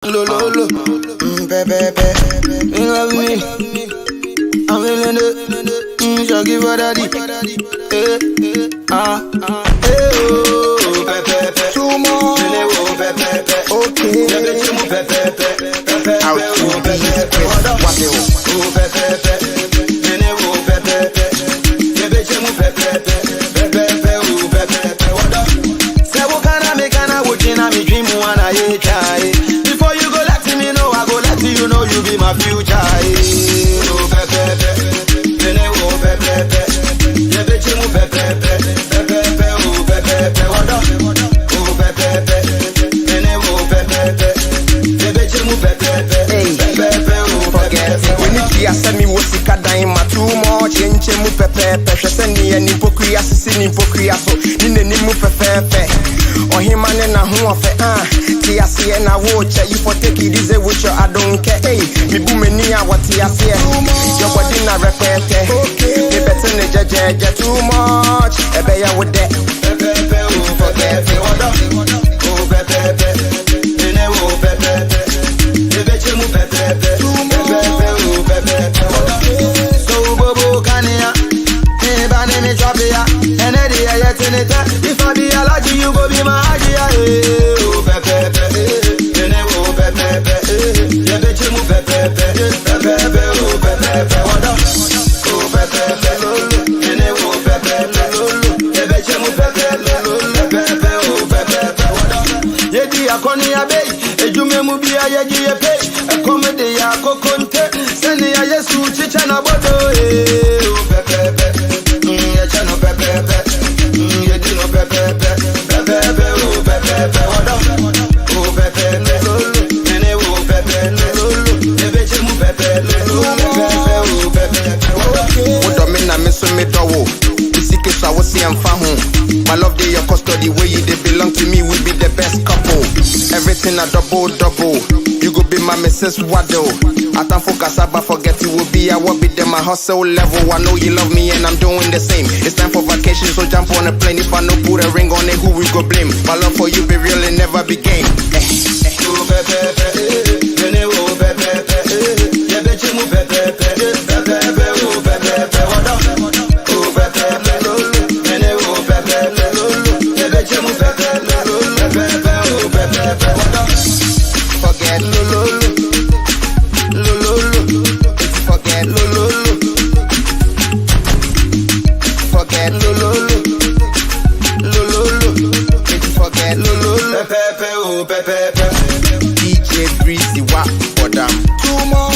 Lo lo lo, pepe, you love me. I'm feeling it, shaggy for daddy. Pepe, two more. Okay, out to pepe, what before you go let me know, I go let you know you be my future. Oh, pepe, oh, pepe, yeah, bitch, you pepe, oh, pepe, what up? Oh, pepe, oh, pepe, yeah, bitch, you pepe, oh, pepe. When you send me what's the in my too much, change mu pepe, send me an hypocrite, assassin hypocrite, so in the name of pepe. Or him and a home of TSC and I watch you for take it easy with your I don't care. Hey, me boomenia what TSC. Your body not repeat. Me better than judge too much. A bear with that. Forget it. Oh, pepe. You know, pepe. You bet you move pepe. Oh, pepe. So, Bobo Kania. Me drop it, and if I be a lodge, you go be my idea. Oh, pepe, oh, pepe, yeah, bitch, you move pepe, oh, pepe, what up? Oh, pepe, oh, pepe, yeah, bitch, you move pepe, oh, pepe, what up? Yeah, the Aconia Bay, a Jume Mubia, yeah, pay, a comedy, a coconte, send the Ayasu, Chichana Bodo, oh, pepe. No pepe, you do no pepe, oh pepe, what up? Oh pepe, nene oh pepe, the bitch mu pepe, oh pepe. What do mean I miss me do? This I was seeing for home. My love day your custody, way you they belong to me, we be the best couple. Everything a double. You go be my Mrs. Waddle. I can't focus, but forget you will be. I will be there, my hustle level. I know you love me and I'm doing the same. It's time for vacation, so jump on a plane. If I no put a ring on it, who we go blame? My love for you be real and never be game. Oh, pepe, oh, pepe, yeah, bitch, you move pepe, oh, pepe, what up? Oh, pepe, oh, pepe, yeah, bitch, you move pepe, oh, pepe, what up? Forget lo, forget lo, forget lo, forget lo, pepe, oh, pepe, DJ Breezy, what for them? Too much.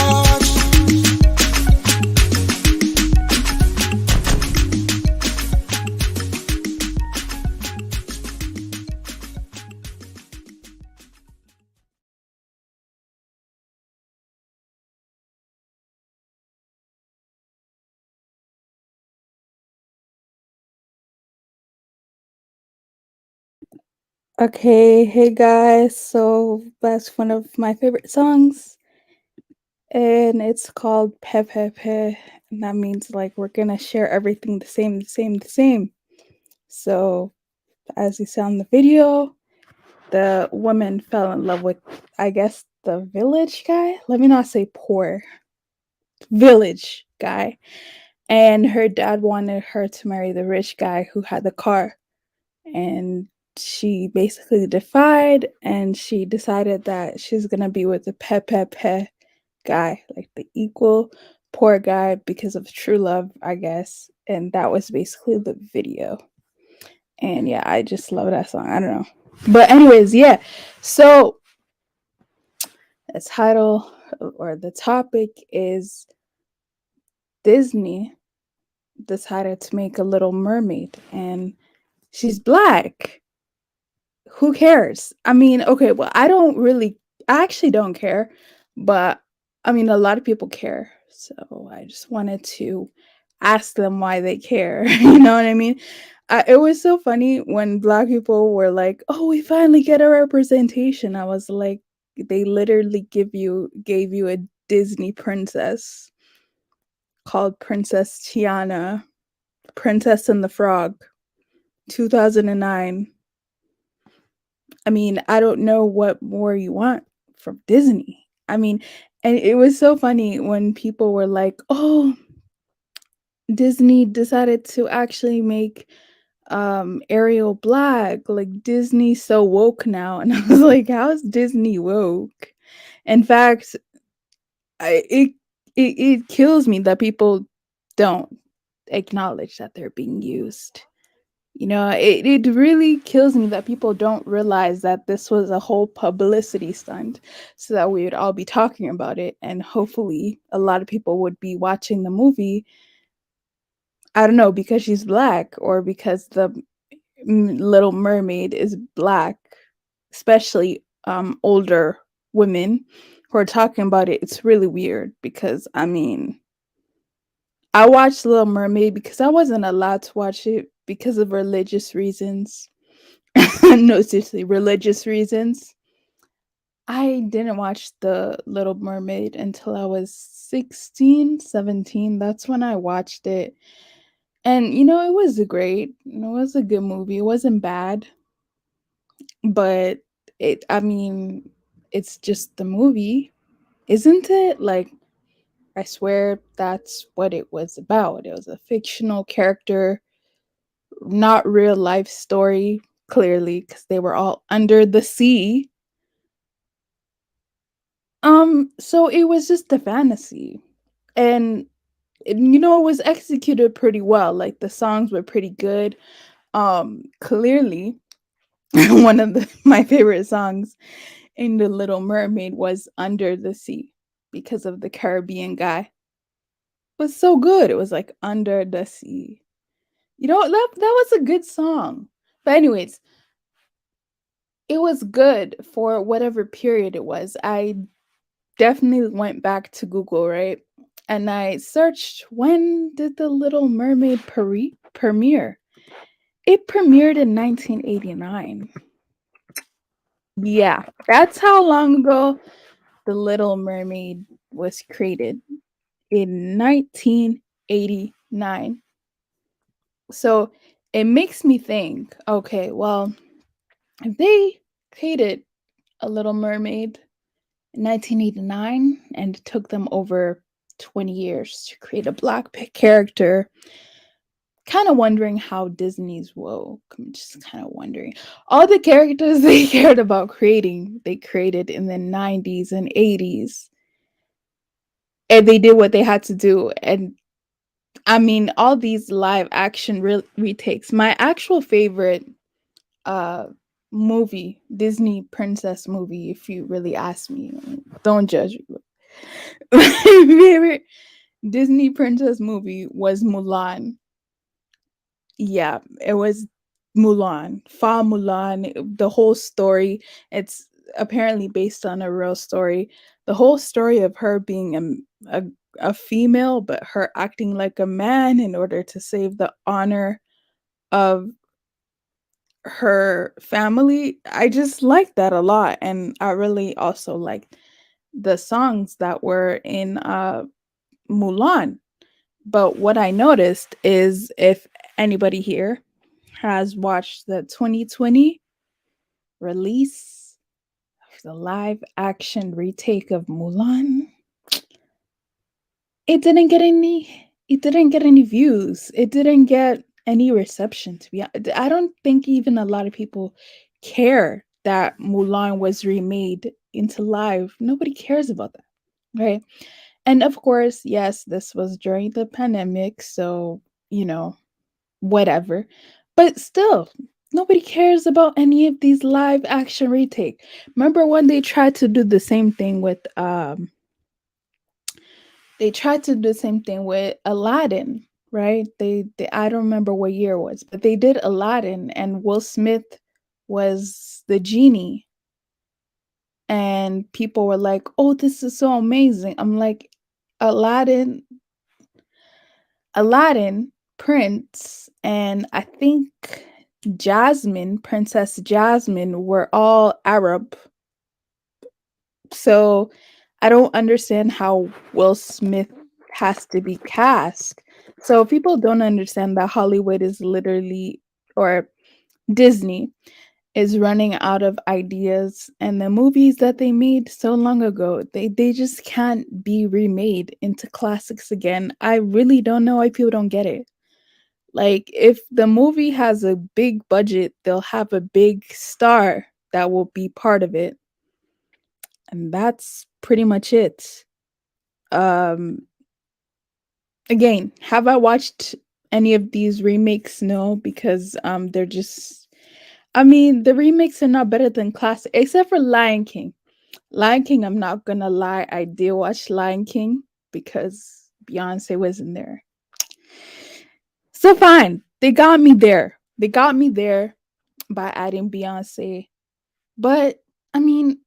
Okay, hey guys, so that's one of my favorite songs, and it's called Pepe, and that means like we're gonna share everything the same. So, as you saw in the video, the woman fell in love with, I guess, the village guy. Let me not say poor, village guy, and her dad wanted her to marry the rich guy who had the car, and she basically defied and she decided that she's gonna be with the pepe guy, like the equal poor guy, because of true love, I guess. And that was basically the video. And yeah, I just love that song. I don't know. But anyways, yeah. So the title or the topic is Disney decided to make a little mermaid and she's black. Who cares? I mean, okay, well, I actually don't care, but I mean, a lot of people care. So I just wanted to ask them why they care. You know what I mean? It was so funny when black people were like, "Oh, we finally get a representation." I was like, they literally gave you a Disney princess called Princess Tiana, Princess and the Frog, 2009. I mean, I don't know what more you want from Disney. I mean, and it was so funny when people were like, "Oh, Disney decided to actually make Ariel black. Like Disney's so woke now." And I was like, "How is Disney woke?" In fact, it kills me that people don't acknowledge that they're being used. You know, it really kills me that people don't realize that this was a whole publicity stunt so that we would all be talking about it, and hopefully a lot of people would be watching the movie. I don't know, because she's black or because the Little Mermaid is black, especially older women who are talking about it. It's really weird because I mean, I watched Little Mermaid because I wasn't allowed to watch it because of religious reasons. No, seriously, religious reasons. I didn't watch The Little Mermaid until I was 16, 17. That's when I watched it. And you know, it was great. It was a good movie. It wasn't bad, but I mean, it's just the movie, isn't it? Like, I swear that's what it was about. It was a fictional character, not real life story, clearly, because they were all under the sea. So it was just a fantasy. And you know, it was executed pretty well. Like the songs were pretty good. Clearly one of my favorite songs in The Little Mermaid was Under the Sea because of the Caribbean guy. It was so good. It was like Under the Sea. You know, that was a good song. But anyways, it was good for whatever period it was. I definitely went back to Google, right? And I searched, when did The Little Mermaid premiere? It premiered in 1989. Yeah, that's how long ago The Little Mermaid was created, in 1989. So it makes me think, okay, well, if they created A Little Mermaid in 1989 and it took them over 20 years to create a black character, kind of wondering how Disney's woke. I'm just kind of wondering. All the characters they cared about creating, they created in the 90s and 80s. And they did what they had to do. And I mean, all these live action retakes. My actual favorite uh movie, Disney princess movie, if you really ask me, don't judge me. My favorite Disney princess movie was Mulan. Yeah, it was Mulan. Fa Mulan, the whole story. It's apparently based on a real story. The whole story of her being a female, but her acting like a man in order to save the honor of her family. I just like that a lot. And I really also liked the songs that were in Mulan. But what I noticed is, if anybody here has watched the 2020 release of the live action retake of Mulan, it didn't get any views. It didn't get any reception, to be honest. I don't think even a lot of people care that Mulan was remade into live. Nobody cares about that, right? And of course, yes, this was during the pandemic, so you know, whatever. But still, nobody cares about any of these live action retake. Remember when they tried to do the same thing with Aladdin, right? They I don't remember what year it was, but they did Aladdin and Will Smith was the genie, and people were like, "Oh, this is so amazing." I'm like, Aladdin Aladdin, Prince, and I think Jasmine, Princess Jasmine, were all Arab. So I don't understand how Will Smith has to be cast. So people don't understand that Hollywood is literally, or Disney is running out of ideas, and the movies that they made so long ago, they just can't be remade into classics again. I really don't know why people don't get it. Like, if the movie has a big budget, they'll have a big star that will be part of it, and that's pretty much it. Um Again, have I watched any of these remakes? No, because they're just, I mean, the remakes are not better than classic, except for Lion King. Lion King, I'm not gonna lie, I did watch Lion King because Beyonce was in there. So fine, they got me there. They got me there by adding Beyonce. But I mean,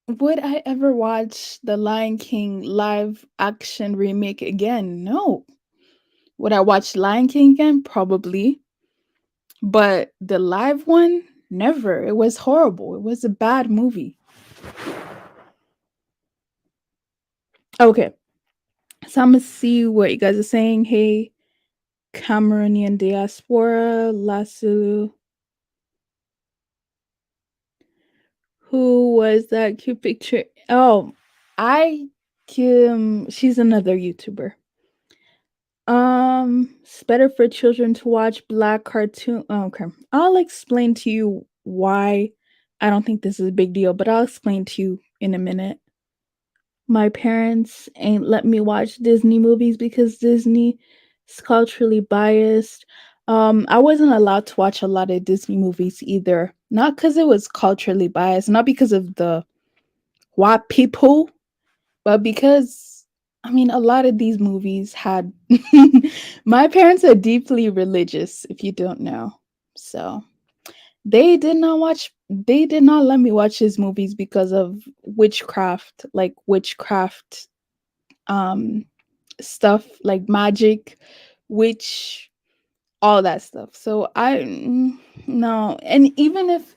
would I ever watch the Lion King live action remake again? No. Would I watch Lion King again? Probably. But the live one, never. It was horrible. It was a bad movie. Okay, so I'm gonna see what you guys are saying. Hey, Cameroonian diaspora, Lasso. Who was that cute picture? Oh, I she's another YouTuber. It's better for children to watch black cartoon. Oh, okay, I'll explain to you why I don't think this is a big deal, but I'll explain to you in a minute. My parents ain't let me watch Disney movies because Disney is culturally biased. I wasn't allowed to watch a lot of Disney movies either. Not because it was culturally biased, not because of the white people, but because I mean a lot of these movies had my parents are deeply religious, if you don't know. So they did not let me watch his movies because of witchcraft, like witchcraft um stuff, like magic, witch, all that stuff. So no, and even if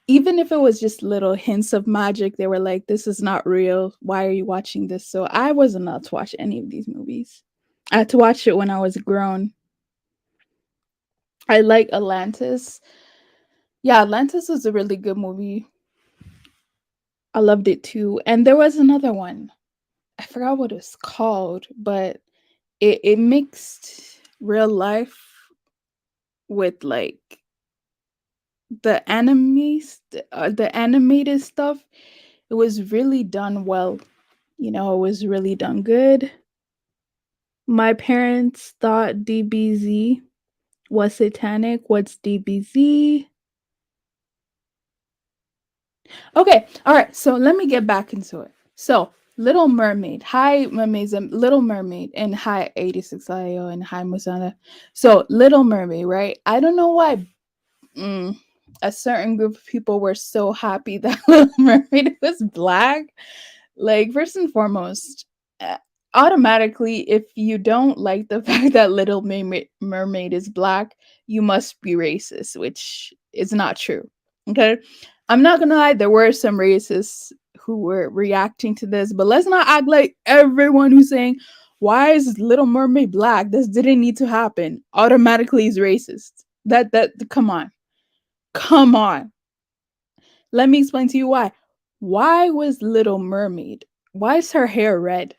it was just little hints of magic, they were like, this is not real, why are you watching this? So I wasn't allowed to watch any of these movies. I had to watch it when I was grown. I like Atlantis. Yeah, Atlantis was a really good movie. I loved it too. And there was another one. I forgot what it's called, but it mixed real life with like the animated stuff. It was really done well. You know, it was really done good. My parents thought DBZ was satanic. What's DBZ? Okay, all right. So let me get back into it. So Little Mermaid, hi Mermaids, and Little Mermaid, and hi 86 IO, and hi Musana. So Little Mermaid, right? I don't know why a certain group of people were so happy that Little Mermaid was black. Like, first and foremost, uh, automatically, if you don't like the fact that Mermaid is black, you must be racist, which is not true. Okay. I'm not gonna lie, there were some racists who were reacting to this, but let's not act like everyone who's saying, why is Little Mermaid black? This didn't need to happen. Automatically is racist. That come on. Come on. Let me explain to you why. Why was Little Mermaid? Why is her hair red?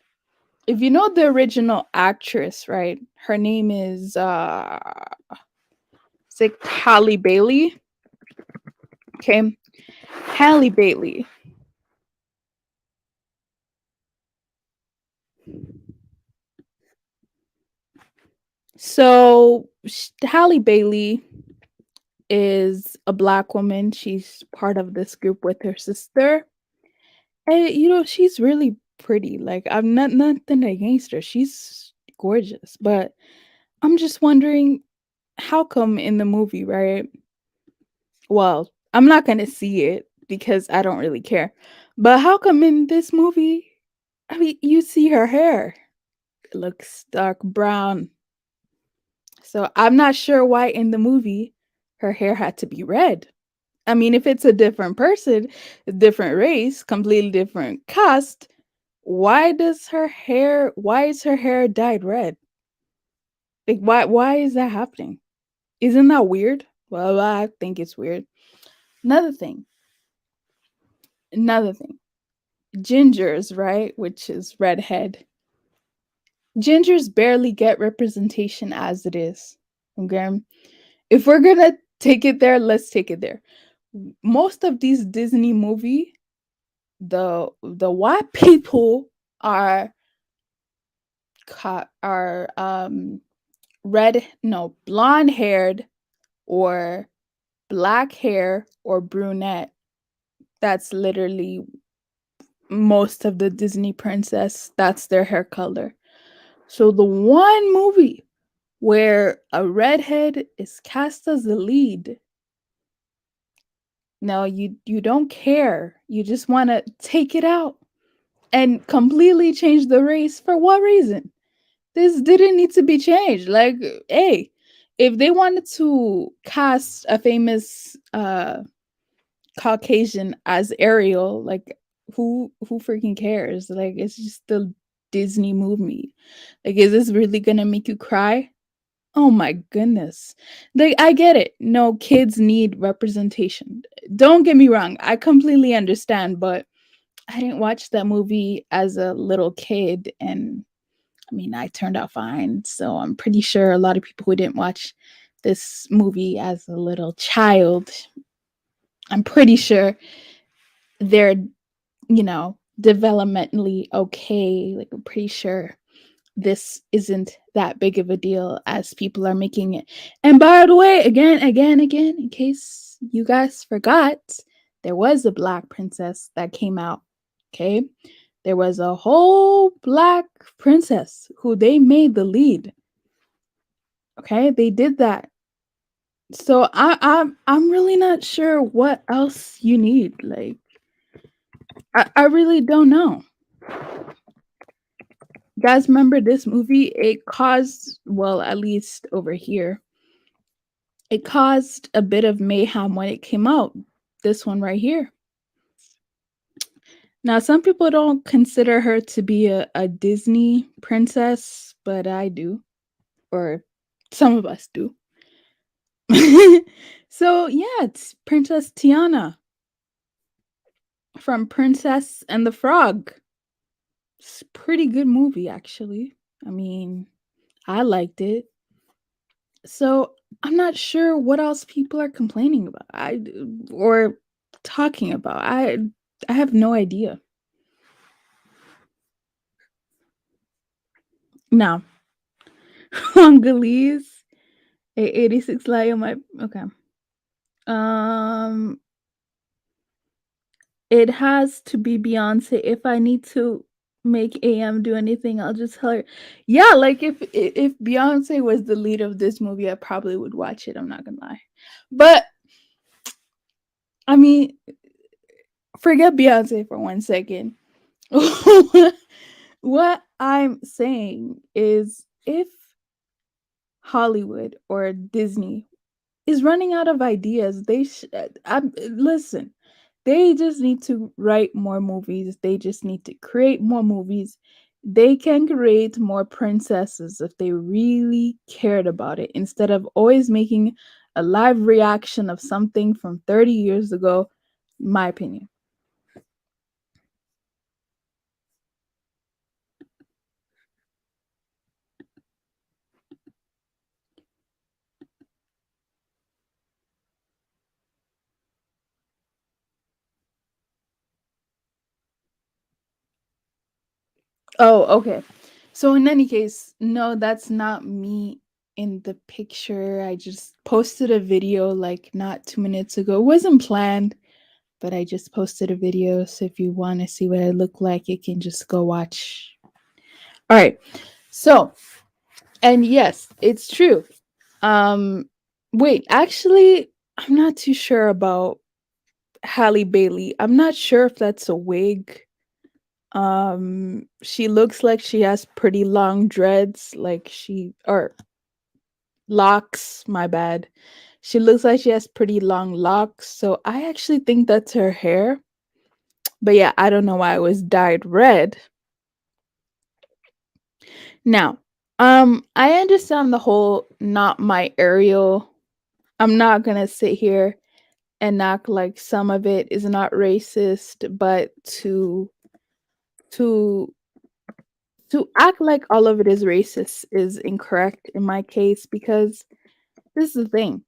If you know the original actress, right? Her name is it's like Halle Bailey. Okay. Halle Bailey. So Halle Bailey is a black woman. She's part of this group with her sister. And you know, she's really pretty. Like, I'm not nothing against her. She's gorgeous. But I'm just wondering how come in the movie, right? Well, I'm not gonna see it because I don't really care. But how come in this movie, I mean, you see her hair. It looks dark brown. So I'm not sure why in the movie her hair had to be red. I mean, if it's a different person, a different race, completely different cast, why is her hair dyed red? Like, why is that happening? Isn't that weird? Well, I think it's weird. Another thing, another thing. Gingers, right? Which is redhead. Gingers barely get representation as it is. Okay. If we're gonna take it there, let's take it there. Most of these Disney movie, the white people are red, no, blonde haired or black hair or brunette. That's literally most of the Disney princess. That's their hair color. So the one movie where a redhead is cast as the lead, no, you don't care. You just want to take it out and completely change the race. For what reason? This didn't need to be changed. Like, hey, if they wanted to cast a famous Caucasian as Ariel, like who freaking cares? Like, it's just the Disney movie. Like, is this really gonna make you cry? Oh my goodness. Like, I get it. No, kids need representation. Don't get me wrong. I completely understand, but I didn't watch that movie as a little kid, and I mean, I turned out fine. So I'm pretty sure a lot of people who didn't watch this movie as a little child, I'm pretty sure they're, developmentally okay. Like, I'm pretty sure this isn't that big of a deal as people are making it. And by the way, again, in case you guys forgot, there was a black princess that came out. Okay. There was a whole black princess who they made the lead. Okay. They did that. So I'm really not sure what else you need. Like, I really don't know. Guys, remember this movie? It caused, well, at least over here, it caused a bit of mayhem when it came out. This one right here. Now, some people don't consider her to be a Disney princess, but I do, or some of us do. So, yeah, it's Princess Tiana from Princess and the Frog. It's a pretty good movie, actually. I mean, I liked it. So I'm not sure what else people are complaining about. Or talking about. I have no idea. Now, Congolese 86 Lion my okay. Um it has to be Beyonce. If I need to make AM do anything, I'll just tell her. Yeah, like if Beyonce was the lead of this movie, I probably would watch it. I'm not gonna lie. But I mean, forget Beyonce for 1 second. What I'm saying is if Hollywood or Disney is running out of ideas, listen, they just need to write more movies. They just need to create more movies. They can create more princesses if they really cared about it instead of always making a live reaction of something from 30 years ago, my opinion. Oh, okay. So in any case, no, that's not me in the picture. I just posted a video like not 2 minutes ago. It wasn't planned, but I just posted a video. So if you want to see what I look like, you can just go watch. All right. So, and yes, it's true. Um, wait, actually, I'm not too sure about Halle Bailey. I'm not sure if that's a wig. She looks like she has pretty long dreads, like she or locks, my bad. She looks like she has pretty long locks, so I actually think that's her hair. But yeah, I don't know why it was dyed red. Now, I understand the whole not my Ariel. I'm not gonna sit here and act like some of it is not racist, but to to act like all of it is racist is incorrect in my case, because this is the thing.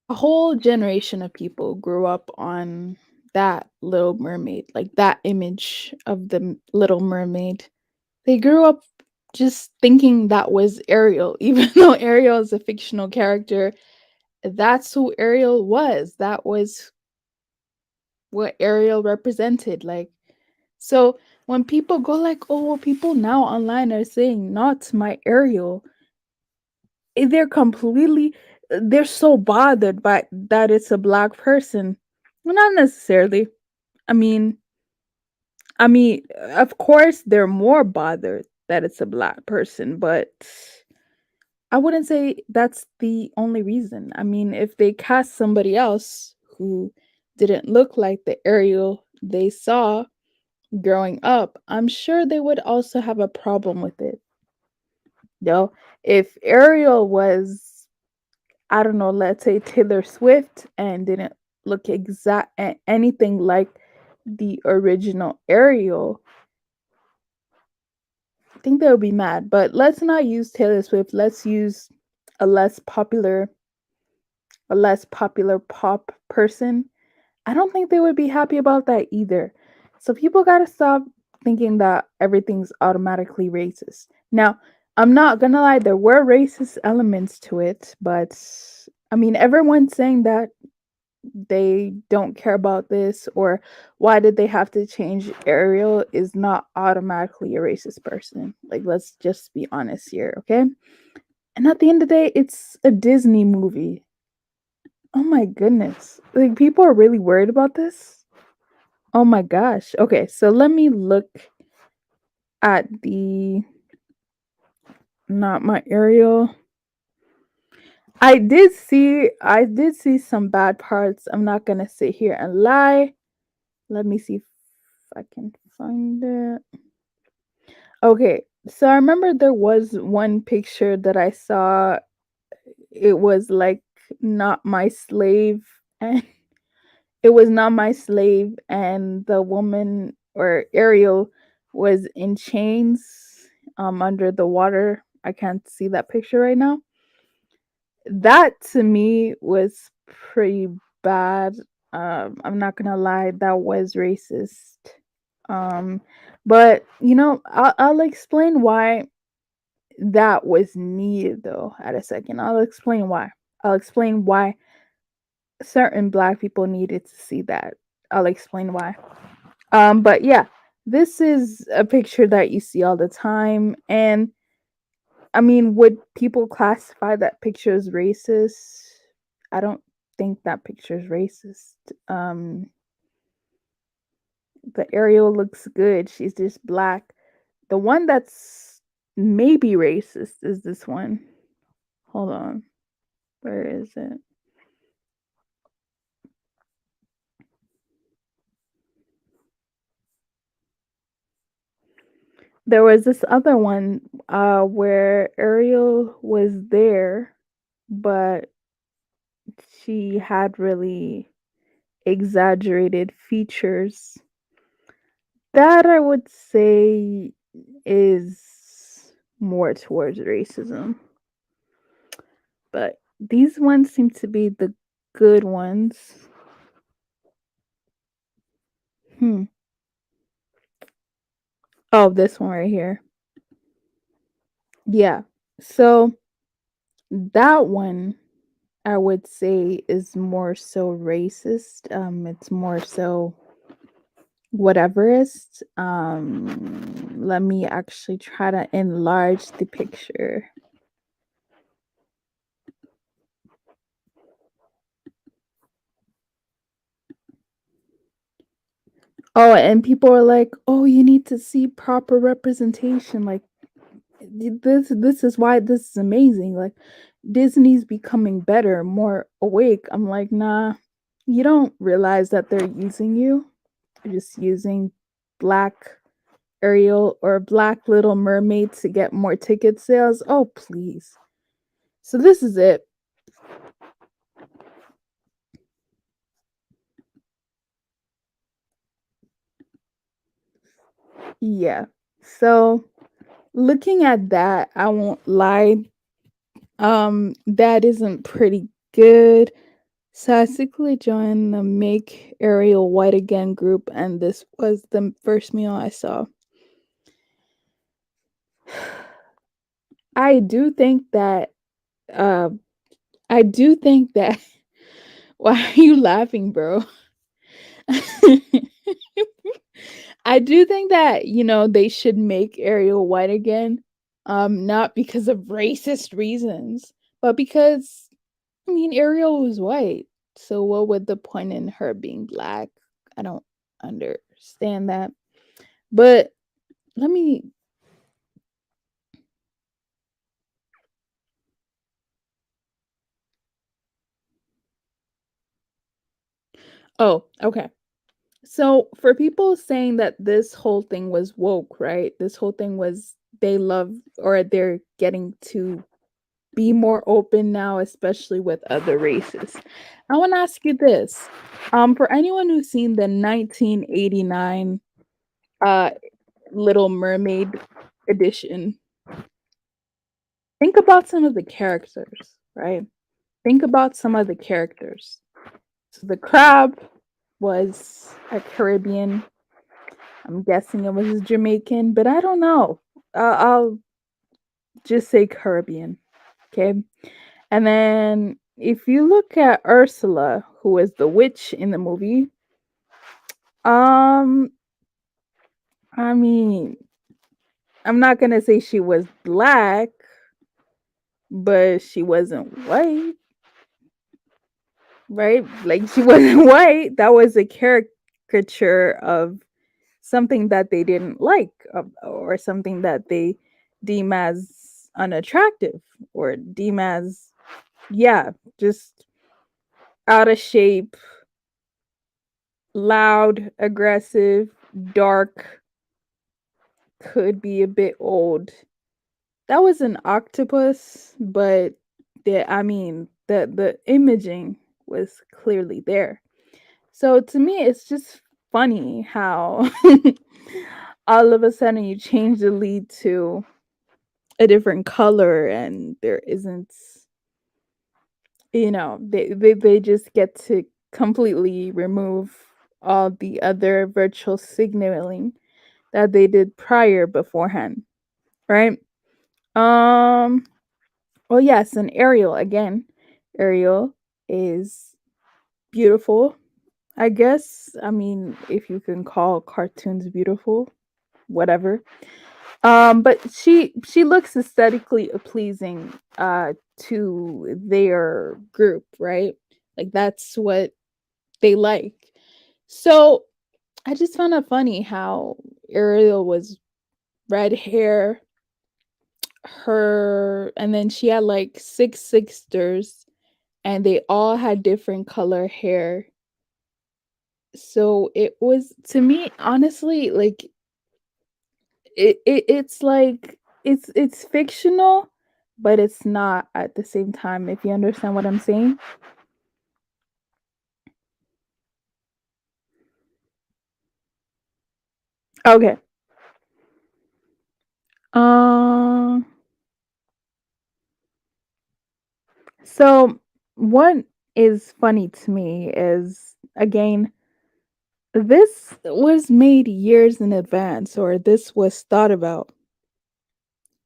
A whole generation of people grew up on that Little Mermaid, like that image of the Little Mermaid. They grew up just thinking that was Ariel, even though Ariel is a fictional character. That's who Ariel was. That was what Ariel represented. Like, so when people go like, "Oh, well, people now online are saying not my Ariel," they're completely, they're so bothered by that it's a black person. Well, not necessarily. I mean, of course, they're more bothered that it's a black person, but I wouldn't say that's the only reason. I mean, if they cast somebody else who didn't look like the Ariel they saw growing up, I'm sure they would also have a problem with it. Yo, if Ariel was, I don't know, let's say Taylor Swift and didn't look anything like the original Ariel, I think they would be mad. But let's not use Taylor Swift. Let's use a less popular, a less popular pop person. I don't think they would be happy about that either. So people got to stop thinking that everything's automatically racist. Now, I'm not gonna lie, there were racist elements to it, but I mean, everyone's saying that they don't care about this, or why did they have to change Ariel is not automatically a racist person. Like, let's just be honest here, okay? And at the end of the day, it's a Disney movie. Oh my goodness. Like, people are really worried about this? Oh my gosh. Okay, so let me look at the not my Ariel. I did see some bad parts. I'm not gonna sit here and lie. Let me see if I can find it. Okay, so I remember there was one picture that I saw. It was like not my slave, and it was not my slave, and the woman or Ariel was in chains under the water. I can't see that picture right now. That to me was pretty bad. I'm not gonna lie, that was racist. Um, but I'll explain why that was needed though at a second. I'll explain why. I'll explain why certain black people needed to see that. I'll explain why. But yeah, this is a picture that you see all the time, and I mean, would people classify that picture as racist? I don't think that picture is racist. Um, the Ariel looks good. She's just black. The one that's maybe racist is this one. Hold on. Where is it? There was this other one where Ariel was there, but she had really exaggerated features. That I would say is more towards racism. But these ones seem to be the good ones. Hmm. Oh, this one right here. Yeah. So that one I would say is more so racist. It's more so whateverist. Let me actually try to enlarge the picture. Oh, and people are like, "Oh, you need to see proper representation." Like, this is why this is amazing. Like, Disney's becoming better, more awake. I'm like, nah, you don't realize that they're using you. They're just using black Ariel or black Little Mermaid to get more ticket sales. Oh, please. So this is it. Yeah. So looking at that, I won't lie. That isn't pretty good. So I secretly joined the Make Ariel White Again group, and this was the first meal I saw. I do think that, uh, I do think that, why are you laughing, bro? I do think that, they should make Ariel white again. Not because of racist reasons, but because, I mean, Ariel was white. So what would the point in her being black? I don't understand that. But let me Oh, okay. So for people saying that this whole thing was woke, right? This whole thing was they love, or they're getting to be more open now, especially with other races. I want to ask you this. For anyone who's seen the 1989 uh Little Mermaid edition, think about some of the characters, right? Think about some of the characters. So the crab was a Caribbean. I'm guessing it was Jamaican, but I don't know. I'll just say Caribbean. Okay. And then if you look at Ursula, who is the witch in the movie, um, I mean, I'm not gonna say she was black, but she wasn't white, right? Like she wasn't white. That was a caricature of something that they didn't like, or something that they deem as unattractive, or deem as, yeah, just out of shape, loud, aggressive, dark, could be a bit old. That was an octopus, but the imaging was clearly there. So to me, it's just funny how all of a sudden you change the lead to a different color, and there isn't, they just get to completely remove all the other virtual signaling that they did prior beforehand, right? Um well, yes, and Ariel again. Ariel is beautiful, I guess. I mean, if you can call cartoons beautiful, whatever. But she looks aesthetically pleasing to their group, right? Like that's what they like. So I just found it funny how Ariel was red hair, her, and then she had like six sisters, and they all had different color hair. So it was, to me, honestly, like it's like it's fictional, but it's not at the same time, if you understand what I'm saying. Okay. um so what is funny to me is, again, this was made years in advance, or this was thought about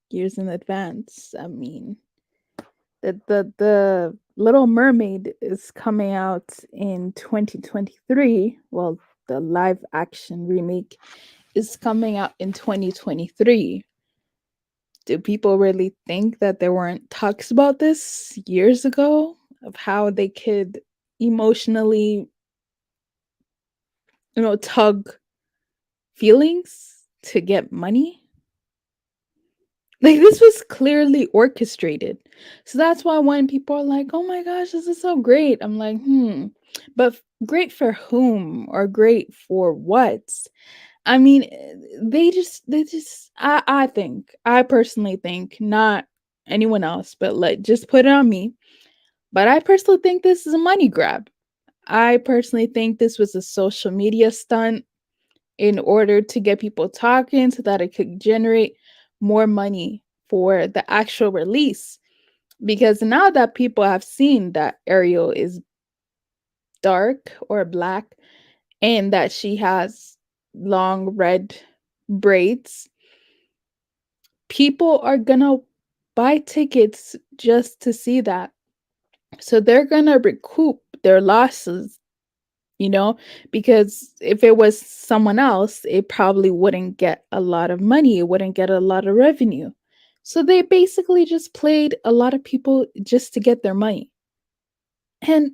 years in advance. I mean, the Little Mermaid is coming out in 2023. Well, the live action remake is coming out in 2023. Do people really think that there weren't talks about this years ago, of how they could emotionally, tug feelings to get money? Like, this was clearly orchestrated. So that's why when people are like, "Oh my gosh, this is so great," I'm like, But great for whom, or great for what? I mean, they just I personally think, not anyone else, but like just put it on me. But I personally think this is a money grab. I personally think this was a social media stunt. in order to get people talking so that it could generate more money for the actual release. Because now that people have seen that Ariel is dark or black and that she has long red braids, people are gonna buy tickets just to see that. So they're gonna recoup their losses, you know, because if it was someone else, it probably wouldn't get a lot of money, it wouldn't get a lot of revenue. So they basically just played a lot of people just to get their money. And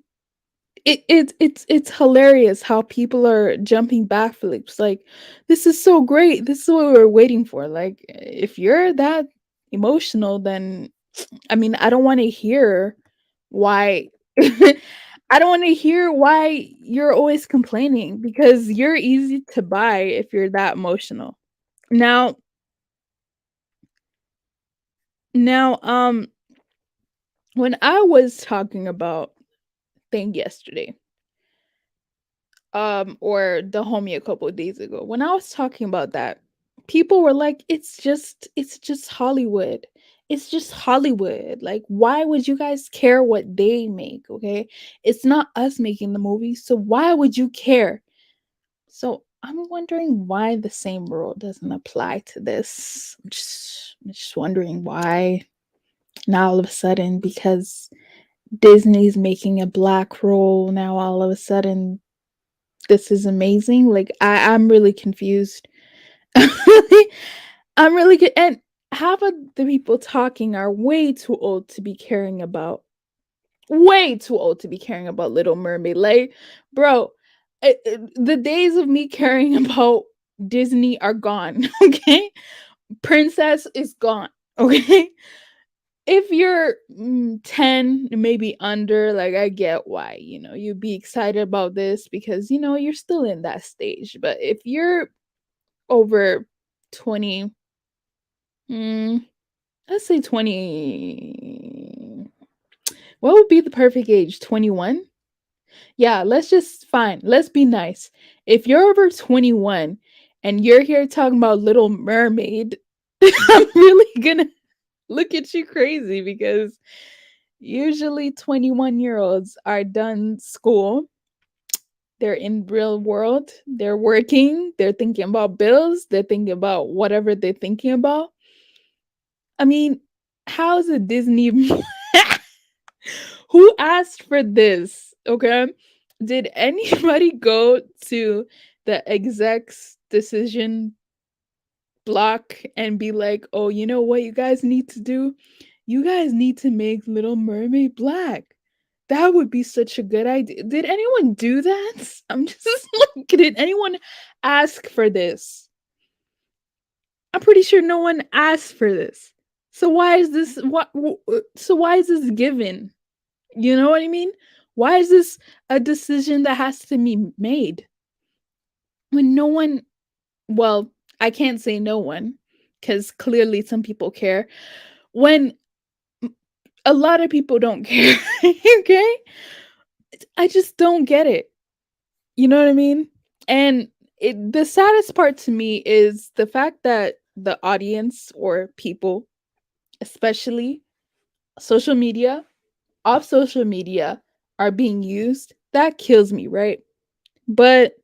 it's hilarious how people are jumping backflips. Like, this is so great. This is what we were waiting for. Like, if you're that emotional, then I mean, I don't want to hear why. I don't want to hear why you're always complaining because you're easy to buy if you're that emotional. Now, now, when I was talking about thing yesterday, or the homie a couple of days ago, when I was talking about that, people were like, it's just Hollywood. It's just Hollywood. Like, why would you guys care what they make? Okay, it's not us making the movie, so why would you care? So I'm wondering why the same rule doesn't apply to this. I'm just wondering why now all of a sudden, because Disney's making a black role, now all of a sudden this is amazing. Like, I'm really confused. I'm really good. And half of the people talking are way too old to be caring about, way too old to be caring about Little Mermaid. Like, bro, the days of me caring about Disney are gone. Okay, Princess is gone. Okay, if you're 10, maybe under, like, I get why, you'd be excited about this because you're still in that stage. But if you're over 20, mm, let's say 20, what would be the perfect age? 21. Yeah, let's be nice. If you're over 21 and you're here talking about Little Mermaid, I'm really gonna look at you crazy because usually 21-year-olds are done school. They're in real world. They're working. They're thinking about bills. They're thinking about whatever they're thinking about. I mean, how's a Disney who asked for this? Okay. Did anybody go to the exec's decision block and be like, "Oh, you know what you guys need to do? You guys need to make Little Mermaid black. That would be such a good idea." Did anyone do that? I'm just like, did anyone ask for this? I'm pretty sure no one asked for this. So why is this given? You know what I mean? Why is this a decision that has to be made when no one, well, I can't say no one cuz clearly some people care. When a lot of people don't care. Okay? I just don't get it. You know what I mean? And the saddest part to me is the fact that the audience or people, especially social media, off social media, are being used. That kills me, right? But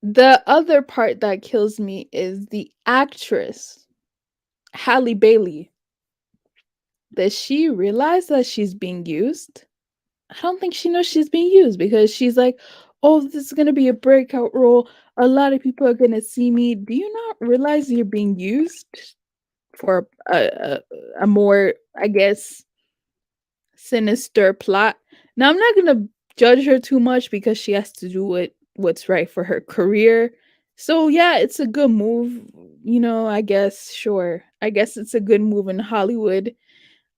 the other part that kills me is the actress, Halle Bailey. Does she realize that she's being used? I don't think she knows she's being used because she's like, "Oh, this is gonna be a breakout role. A lot of people are gonna see me." Do you not realize you're being used for a more, I guess, sinister plot? Now, I'm not gonna judge her too much because she has to do what's right for her career. So yeah, it's a good move. I guess, sure. I guess it's a good move in Hollywood,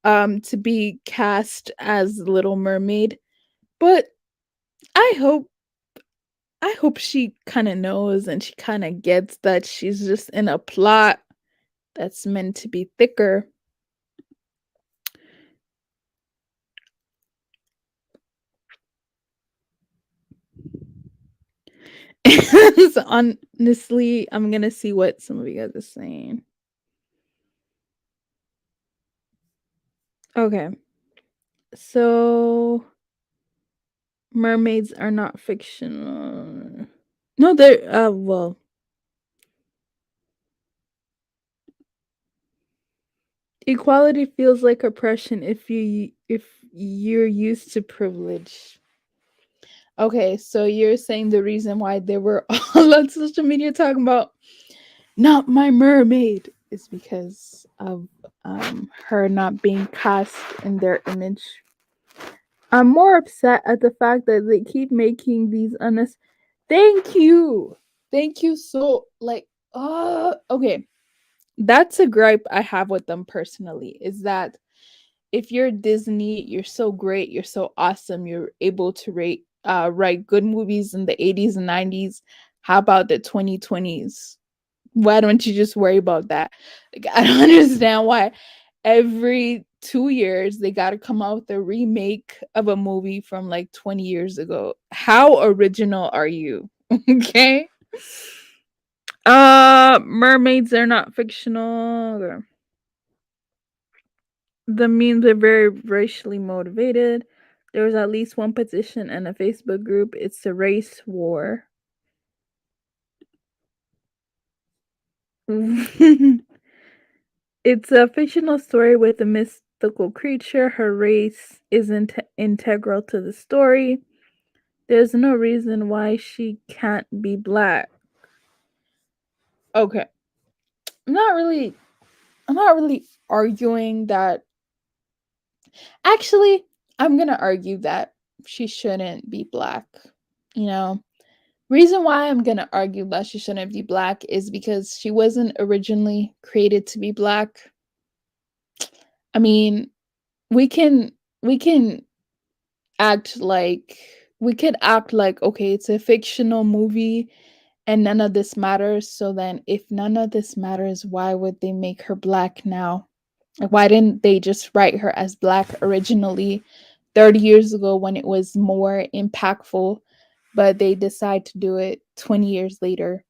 to be cast as Little Mermaid. But I hope I hope she kind of knows and she kind of gets that she's just in a plot that's meant to be thicker. So honestly, I'm gonna see what some of you guys are saying. Okay, so mermaids are not fictional. No, they're well, equality feels like oppression if you're used to privilege. Okay, so you're saying the reason why they were all on social media talking about not my mermaid is because of her not being cast in their image. I'm more upset at the fact that they keep making these thank you. Thank you so like okay. That's a gripe I have with them personally is that if you're Disney, you're so great, you're so awesome, you're able to write good movies in the 80s and 90s. How about the 2020s? Why don't you just worry about that? Like, I don't understand why every 2 years they got to come out with a remake of a movie from like 20 years ago. How original are you? Okay. Mermaids are not fictional. The memes are very racially motivated. There was at least one petition and a Facebook group. It's a race war. It's a fictional story with a mystical creature. Her race isn't integral to the story. There's no reason why she can't be black. Okay. I'm not really I'm not really arguing that. Actually, I'm going to argue that she shouldn't be black. You know, reason why I'm going to argue that she shouldn't be black is because she wasn't originally created to be black. I mean, we can we can act like we could act like okay, it's a fictional movie and none of this matters. So then if none of this matters, why would they make her black now? Like why didn't they just write her as black originally 30 years ago when it was more impactful, but they decide to do it 20 years later?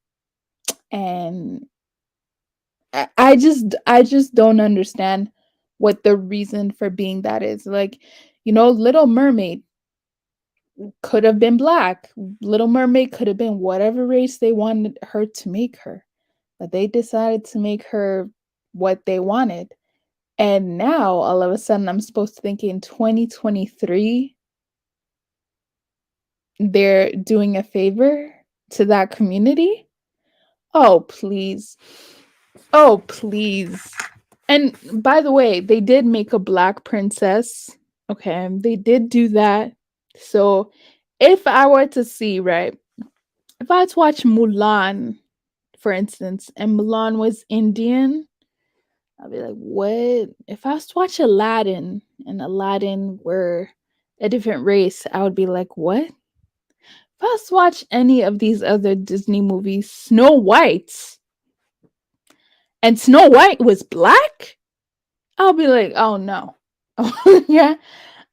And I just don't understand what the reason for being that is. Like, Little Mermaid could have been black. Little Mermaid could have been whatever race they wanted her to make her. But they decided to make her what they wanted. And now all of a sudden I'm supposed to think in 2023 they're doing a favor to that community? Oh, please. Oh, please. And by the way, they did make a black princess. Okay, they did do that. So if I were to see, right, if I had to watch Mulan, for instance, and Mulan was Indian, I'd be like, what? If I was to watch Aladdin and Aladdin were a different race, I would be like, what? If I was to watch any of these other Disney movies, Snow White, and Snow White was black, I'll be like, oh no. Yeah.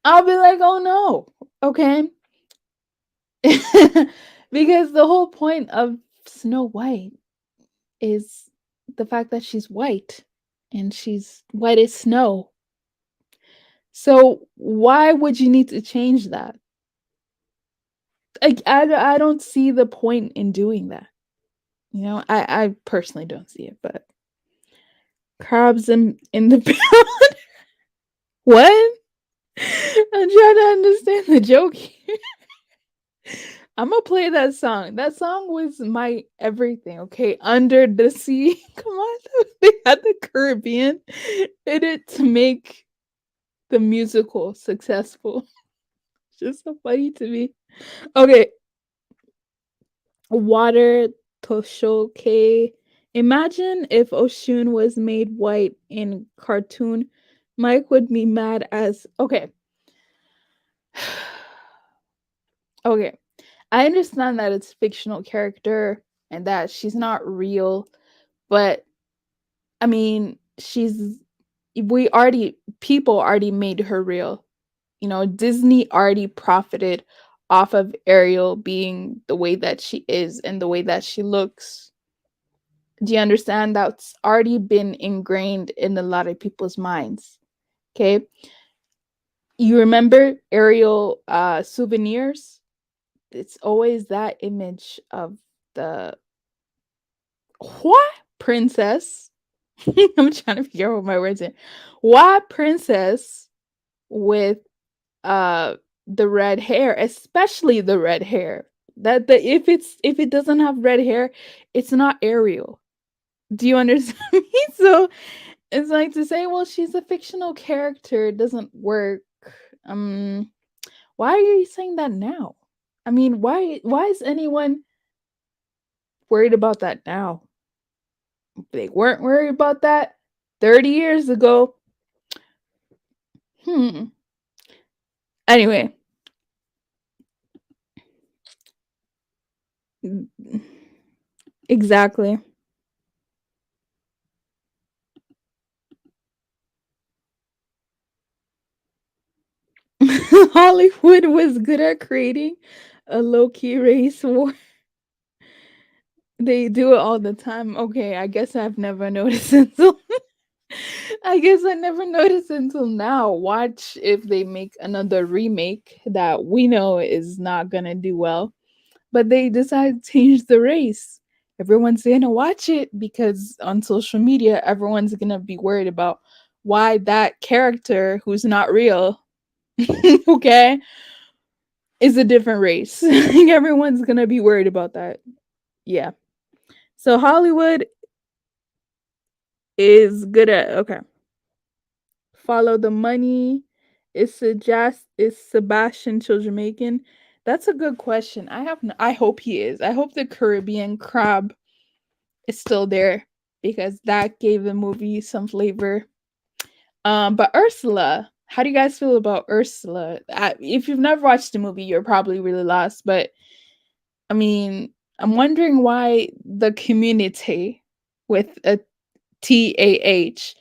I'll be like, oh no. Okay. Because the whole point of Snow White is the fact that she's white and she's white as snow. So why would you need to change that? I don't see the point in doing that. I personally don't see it, but crabs in the what? I'm trying to understand the joke here. I'm gonna play that song. That song was my everything. Okay, Under the Sea. Come on, they had the Caribbean in it to make the musical successful. It's just so funny to me. Okay, Water Toshoke. Imagine if Oshun was made white in cartoon. Mike would be mad as okay. Okay. I understand that it's fictional character and that she's not real, but I mean, people already made her real. Disney already profited off of Ariel being the way that she is and the way that she looks. Do you understand? That's already been ingrained in a lot of people's minds. Okay. You remember Ariel souvenirs? It's always that image of the what princess? I'm trying to figure out what my words are. What princess with uh the red hair, especially the red hair. That the if it doesn't have red hair, it's not Ariel. Do you understand me? So it's like to say, well, she's a fictional character, it doesn't work. Um, why are you saying that now? I mean, why is anyone worried about that now? They weren't worried about that 30 years ago. Hmm. Anyway, exactly. Hollywood was good at creating a low key race war. They do it all the time. Okay, I guess I've never noticed until I guess I never noticed until now. Watch if they make another remake that we know is not gonna do well, but they decide to change the race. Everyone's gonna watch it because on social media, everyone's gonna be worried about why that character who's not real, okay, is a different race. Everyone's gonna be worried about that. Yeah. So Hollywood is good at okay. Follow the money. Is Sebastian still Jamaican? That's a good question. I hope he is. I hope the Caribbean crab is still there because that gave the movie some flavor. But Ursula, how do you guys feel about Ursula? If you've never watched the movie, you're probably really lost. But I mean, I'm wondering why the community with a TAH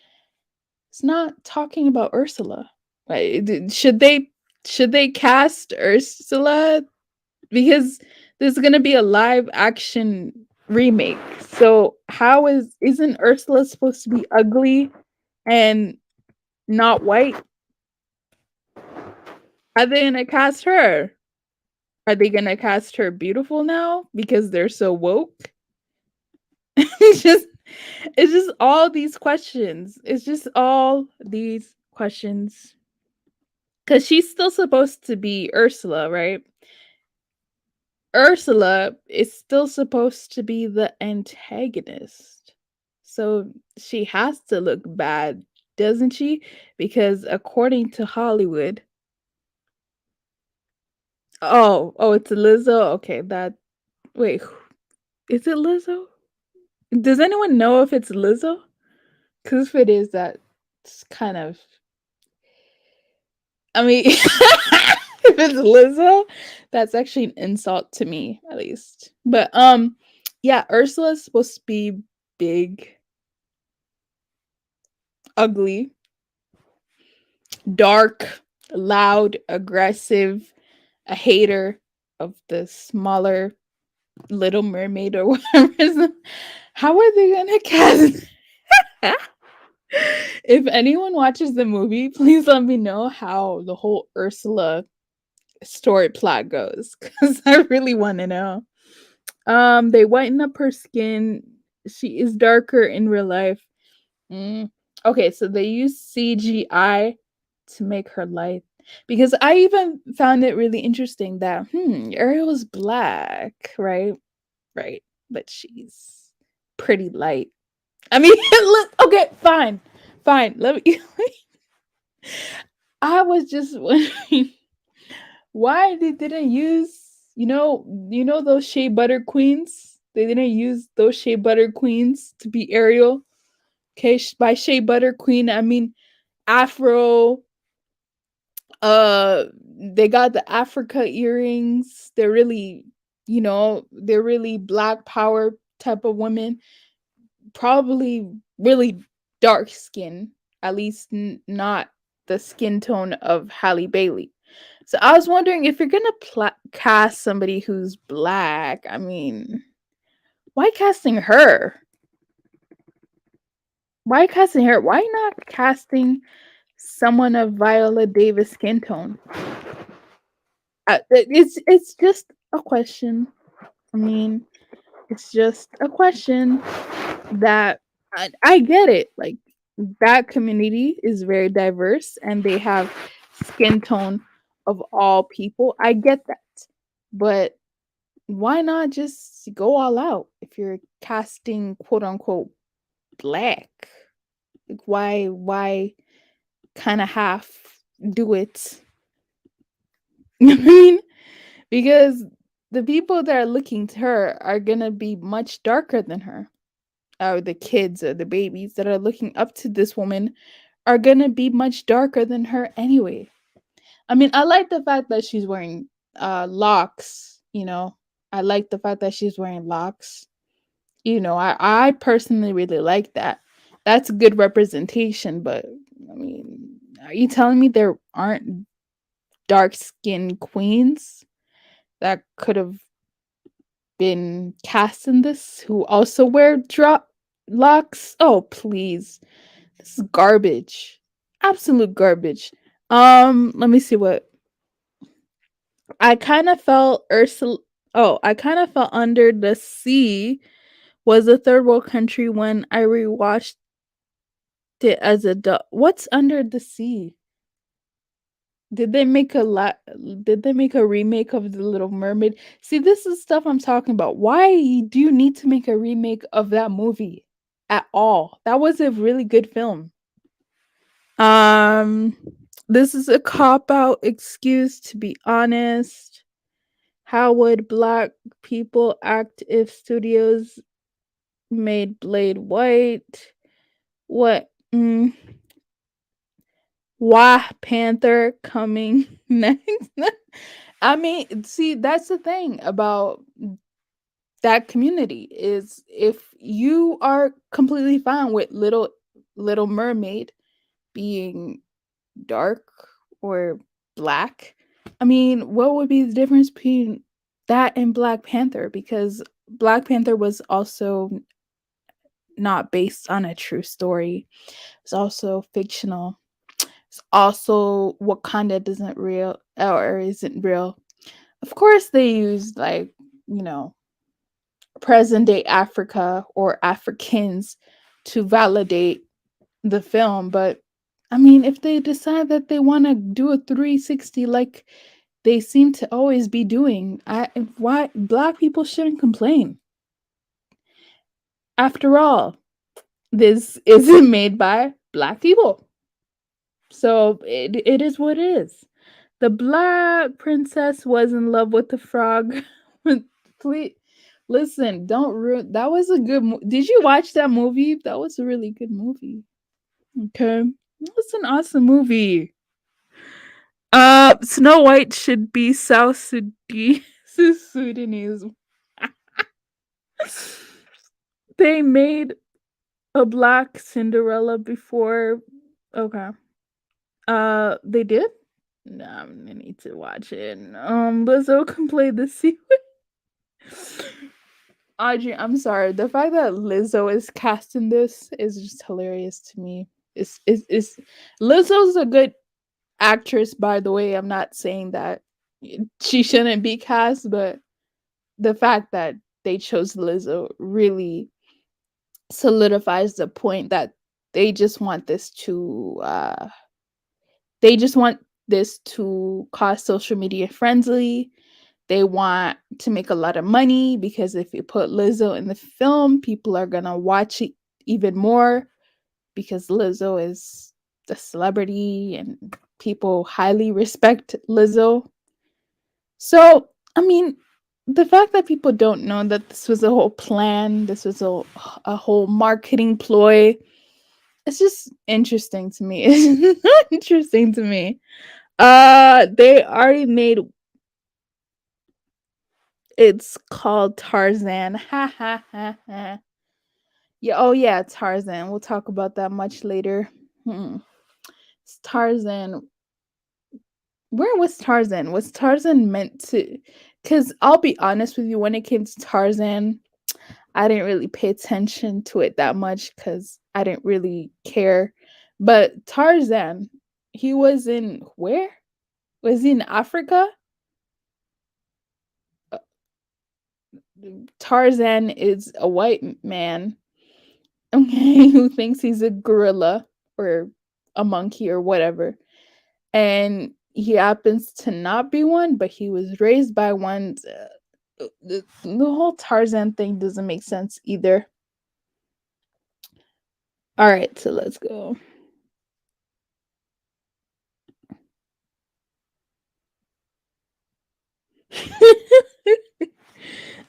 is not talking about Ursula. Should they cast Ursula because there's gonna be a live action remake. So how isn't Ursula supposed to be ugly and not white? Are they gonna cast her? Are they gonna cast her beautiful now because they're so woke? it's just it's just all these questions. It's just all these questions. Cause she's still supposed to be Ursula, right? Ursula is still supposed to be the antagonist. So she has to look bad, doesn't she? Because according to Hollywood, oh, it's Lizzo. Okay, that wait, is it Lizzo? Does anyone know if it's Lizzo? Because if it is, that's kind of. I mean, if it's Lizzo, that's actually an insult to me, at least. But yeah, Ursula's supposed to be big, ugly, dark, loud, aggressive, a hater of the smaller Little Mermaid or whatever. How are they gonna cast? If anyone watches the movie, please let me know how the whole Ursula story plot goes because I really want to know. They whiten up her skin. She is darker in real life. Mm. Okay, so they use CGI to make her light. Because I even found it really interesting that Ariel is black, right? Right. But she's pretty light. I mean, look, okay, fine. Fine. Let me I was just wondering why they didn't use, those shea butter queens? They didn't use those shea butter queens to be Ariel. Okay, by shea butter queen, I mean Afro. They got the Africa earrings. They're really black power type of women. Probably really dark skin, at least not the skin tone of Halle Bailey. So I was wondering if you're gonna cast somebody who's black. I mean, why casting her? Why casting her? Why not casting someone of Viola Davis skin tone? It's just a question. I mean, it's just a question that I get it. Like that community is very diverse and they have skin tone of all people. I get that. But why not just go all out if you're casting quote unquote black? Like why kind of half do it? I mean, because the people that are looking to her are gonna be much darker than her. Or the kids or the babies that are looking up to this woman are gonna be much darker than her anyway. I mean, I like the fact that she's wearing locks, you know. I like the fact that she's wearing locks. You know, I personally really like that. That's good representation, but I mean, are you telling me there aren't dark skinned queens that could have been cast in this who also wear drop locks? Oh, please. This is garbage. Absolute garbage. Let me see what I kind of felt Ursula. Oh, I kind of felt Under the Sea was a third world country when I rewatched it as a What's Under the Sea? Did they make a lot? Did they make a remake of The Little Mermaid? See, this is stuff I'm talking about. Why do you need to make a remake of that movie at all? That was a really good film. Um, this is a cop out excuse, to be honest. How would black people act if studios made Blade white? What? Wah Panther coming next. I mean, see, that's the thing about that community is if you are completely fine with Little Mermaid being dark or black, I mean, what would be the difference between that and Black Panther? Because Black Panther was also not based on a true story. It's also fictional. It's also Wakanda doesn't real or isn't real. Of course they used like, you know, present day Africa or Africans to validate the film, but I mean, if they decide that they want to do a 360 like they seem to always be doing, why black people shouldn't complain. After all, this isn't made by black people. So it is what it is. The black princess was in love with the frog. Please listen, don't ruin that was a good did you watch that movie? That was a really good movie. Okay. It's an awesome movie. Snow White should be South Sudanese. They made a black Cinderella before. Okay. They did? No, I need to watch it. Lizzo can play the sea. Audrey, I'm sorry. The fact that Lizzo is cast in this is just hilarious to me. Is Lizzo's a good actress, by the way. I'm not saying that she shouldn't be cast, but the fact that they chose Lizzo really solidifies the point that they just want this to they just want this to cost social media friendly. They want to make a lot of money because if you put Lizzo in the film, people are gonna watch it even more because Lizzo is the celebrity and people highly respect Lizzo. So, I mean, the fact that people don't know that this was a whole plan, this was a whole marketing ploy, it's just interesting to me. It's interesting to me. They already made it's called Tarzan. Ha ha ha ha. Yeah, oh yeah, Tarzan. We'll talk about that much later. It's Tarzan. Where was Tarzan? Was Tarzan meant to? Because I'll be honest with you, when it came to Tarzan, I didn't really pay attention to it that much because I didn't really care. But Tarzan, he was in where? Was he in Africa? Uh, Tarzan is a white man, okay, who thinks he's a gorilla or a monkey or whatever. And he happens to not be one, but he was raised by one. The whole Tarzan thing doesn't make sense either. All right, so let's go.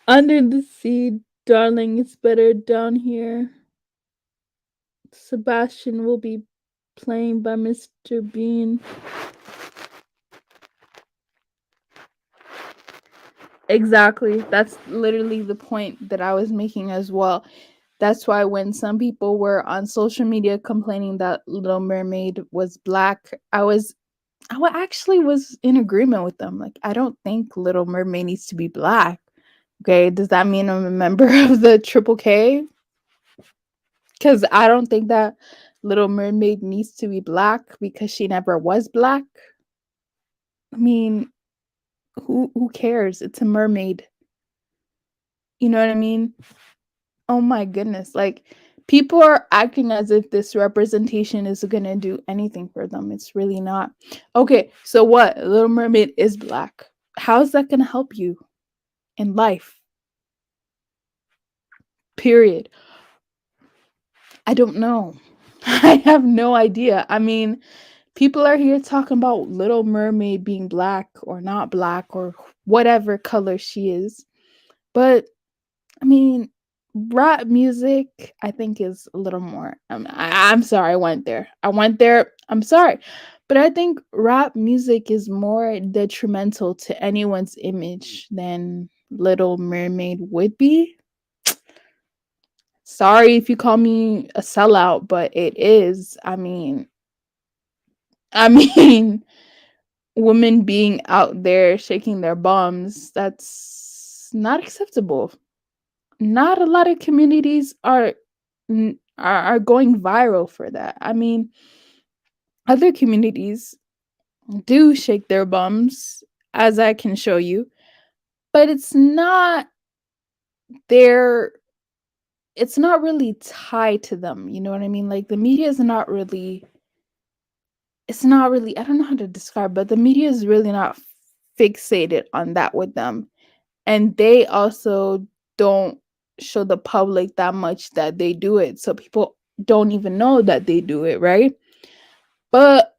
Under the sea, darling, it's better down here. Sebastian will be playing by Mr. Bean. Exactly. That's literally the point that I was making as well. That's why when some people were on social media complaining that Little Mermaid was black, actually was in agreement with them. Like, I don't think Little Mermaid needs to be black. Okay, does that mean I'm a member of the Triple K? Because I don't think that Little Mermaid needs to be black because she never was black. I mean, who cares? It's a mermaid. You know what I mean? Oh my goodness. Like, people are acting as if this representation is going to do anything for them. It's really not. Okay, so what? Little Mermaid is black. How is that going to help you in life? Period. I don't know. I have no idea. I mean, people are here talking about Little Mermaid being black or not black or whatever color she is. But I mean, rap music, I think, is a little more. I'm sorry, I went there. I went there. I'm sorry. But I think rap music is more detrimental to anyone's image than Little Mermaid would be. Sorry if you call me a sellout, but it is. I mean, women being out there shaking their bums, that's not acceptable. Not a lot of communities are going viral for that. I mean, other communities do shake their bums, as I can show you, but their it's not really tied to them. You know what I mean? Like, the media is not really it's not really, I don't know how to describe, but the media is really not fixated on that with them. And they also don't show the public that much that they do it. So people don't even know that they do it, right? But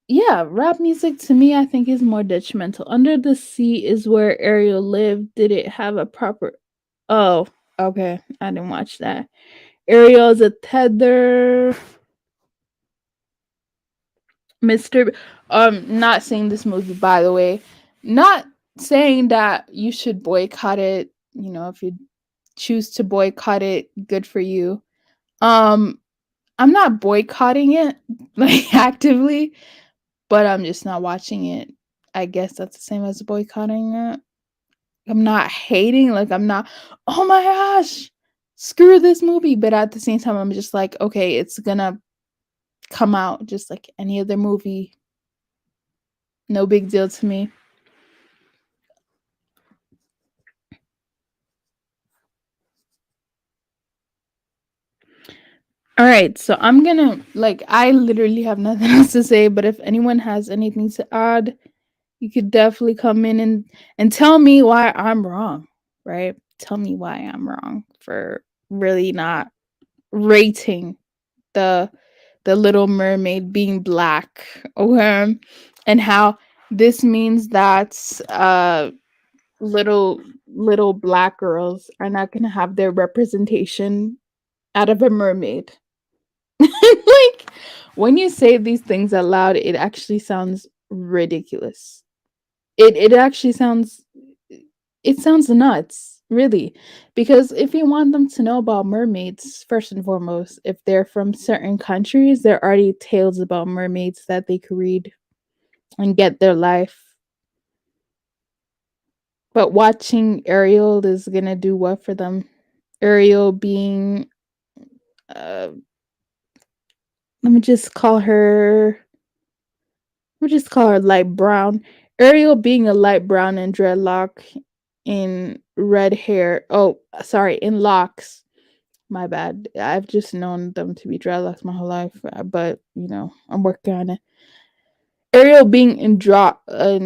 yeah, rap music to me, I think, is more detrimental. Under the Sea is where Ariel lived. Did it have a proper. Oh, okay. I didn't watch that. Ariel is a tether. Mr. Not seeing this movie, by the way. Not saying that you should boycott it. You know, if you choose to boycott it, good for you. Um, I'm not boycotting it like actively, but I'm just not watching it. I guess that's the same as boycotting it. I'm not hating, like, I'm not, oh my gosh, screw this movie. But at the same time, I'm just like, okay, it's gonna come out just like any other movie. No big deal to me. All right, so I'm gonna, like, I literally have nothing else to say, but if anyone has anything to add, you could definitely come in and tell me why I'm wrong, right? Tell me why I'm wrong for really not rating the the Little Mermaid being black, okay? And how this means that little black girls are not gonna have their representation out of a mermaid. Like, when you say these things out loud, it actually sounds ridiculous. It actually sounds nuts, really. Because if you want them to know about mermaids, first and foremost, if they're from certain countries, there are already tales about mermaids that they could read. and get their life. But watching Ariel is gonna do what for them? Ariel being, uh, let me just call her. Let me just call her light brown. Ariel being a light brown and dreadlock in red hair. Oh, sorry, in locks. My bad. I've just known them to be dreadlocks my whole life, but I'm working on it. Ariel being in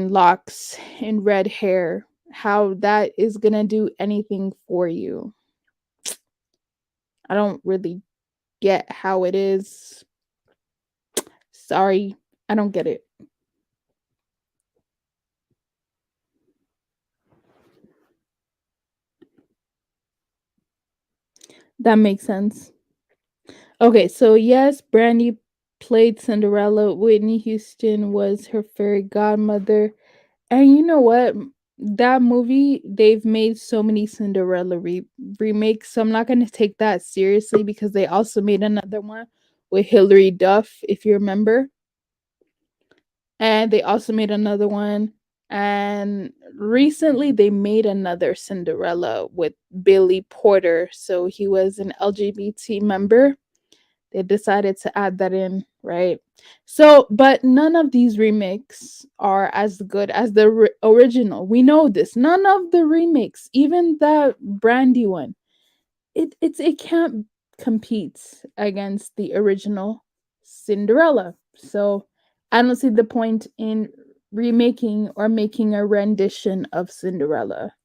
locks in red hair. How that is gonna do anything for you? I don't really get how it is. Sorry, I don't get it. That makes sense. Okay, so yes, Brandy played Cinderella. Whitney Houston was her fairy godmother. And you know what? That movie, they've made so many Cinderella remakes, so I'm not going to take that seriously because they also made another one with Hilary Duff, if you remember. And they also made another one. And recently, they made another Cinderella with Billy Porter. So he was an LGBT member. They decided to add that in, right? So, but none of these remakes are as good as the original. We know this. None of the remakes, even the Brandy one, it can't compete against the original Cinderella. So, I don't see the point in remaking or making a rendition of Cinderella.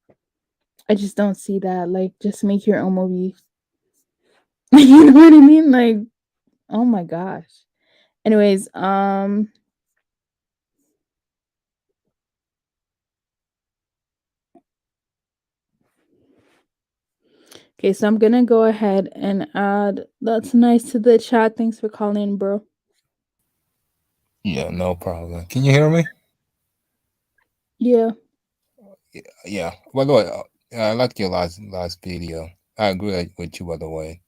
I just don't see that. Like, just make your own movie. You know what I mean? Like, oh my gosh. Anyways, okay, so I'm gonna go ahead and add that's nice to the chat. Thanks for calling, bro. Yeah, no problem. Can you hear me? Yeah, Yeah. By the way, I liked your last video. I agree with you. By the way,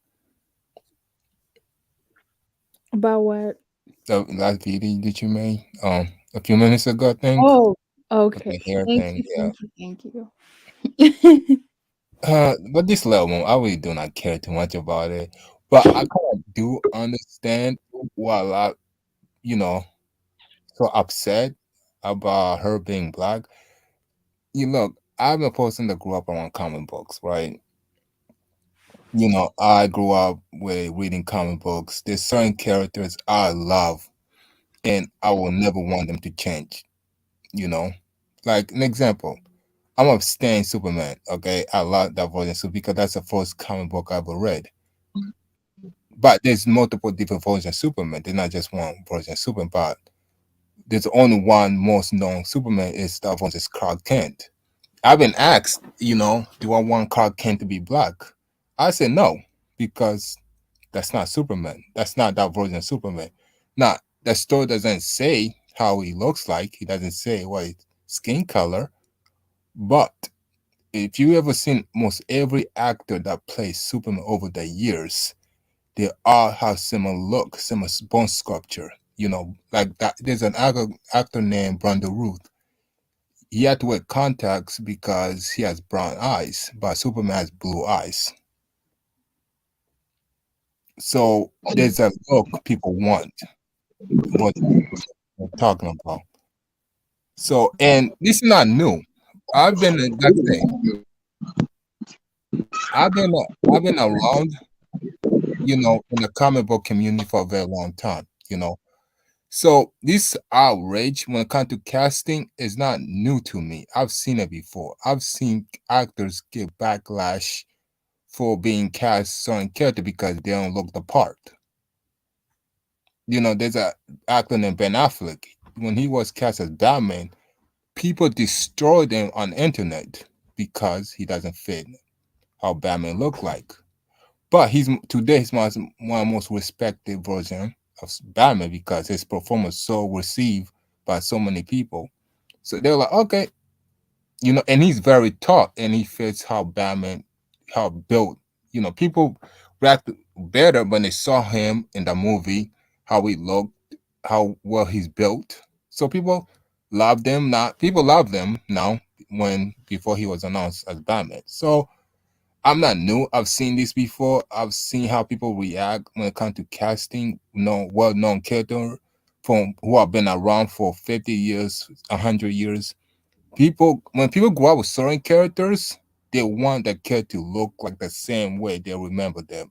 about what? the last video that you made, a few minutes ago, I think, Oh, with okay. the hair Thank thing. you, Yeah. thank you, thank you. But this level, I really do not care too much about it. But I kind of do understand why a lot, you know, so upset about her being black. You look, I'm a person that grew up around comic books, right? I grew up with reading comic books. There's certain characters I love, and I will never want them to change. You know, like an example, I'm a Stan Superman. Okay, I love that version so because that's the first comic book I ever read. But there's multiple different versions of Superman. There's not just one version of Superman. But there's only one most known Superman is that version is Clark Kent. I've been asked, do I want Clark Kent to be black? I said no because that's not Superman. That's not that version of Superman. Now, the story doesn't say how he looks like. He doesn't say what his skin color. But if you ever seen most every actor that plays Superman over the years, they all have similar look, similar bone sculpture. Like that. There's an actor named Brandon Ruth. He had to wear contacts because he has brown eyes, but Superman has blue eyes. So there's a look people want. What we're talking about. So, and this is not new. I've been, like I say, I've been around, in the comic book community for a very long time. So this outrage when it comes to casting is not new to me. I've seen it before. I've seen actors get backlash for being cast certain character because they don't look the part. There's a actor named Ben Affleck. When he was cast as Batman, people destroyed him on the internet because he doesn't fit how Batman look like. But he's one of the most respected version of Batman because his performance so received by so many people. So they're like, okay, and he's very tall and he fits how Batman, how built. People reacted better when they saw him in the movie, how he looked, how well he's built. So people Love them, not people love them now when before he was announced as Batman. So I'm not new. I've seen this before. I've seen how people react when it comes to casting, well-known character from who have been around for 50 years, 100 years. People, when people grow up with certain characters, they want the character to look like the same way they remember them,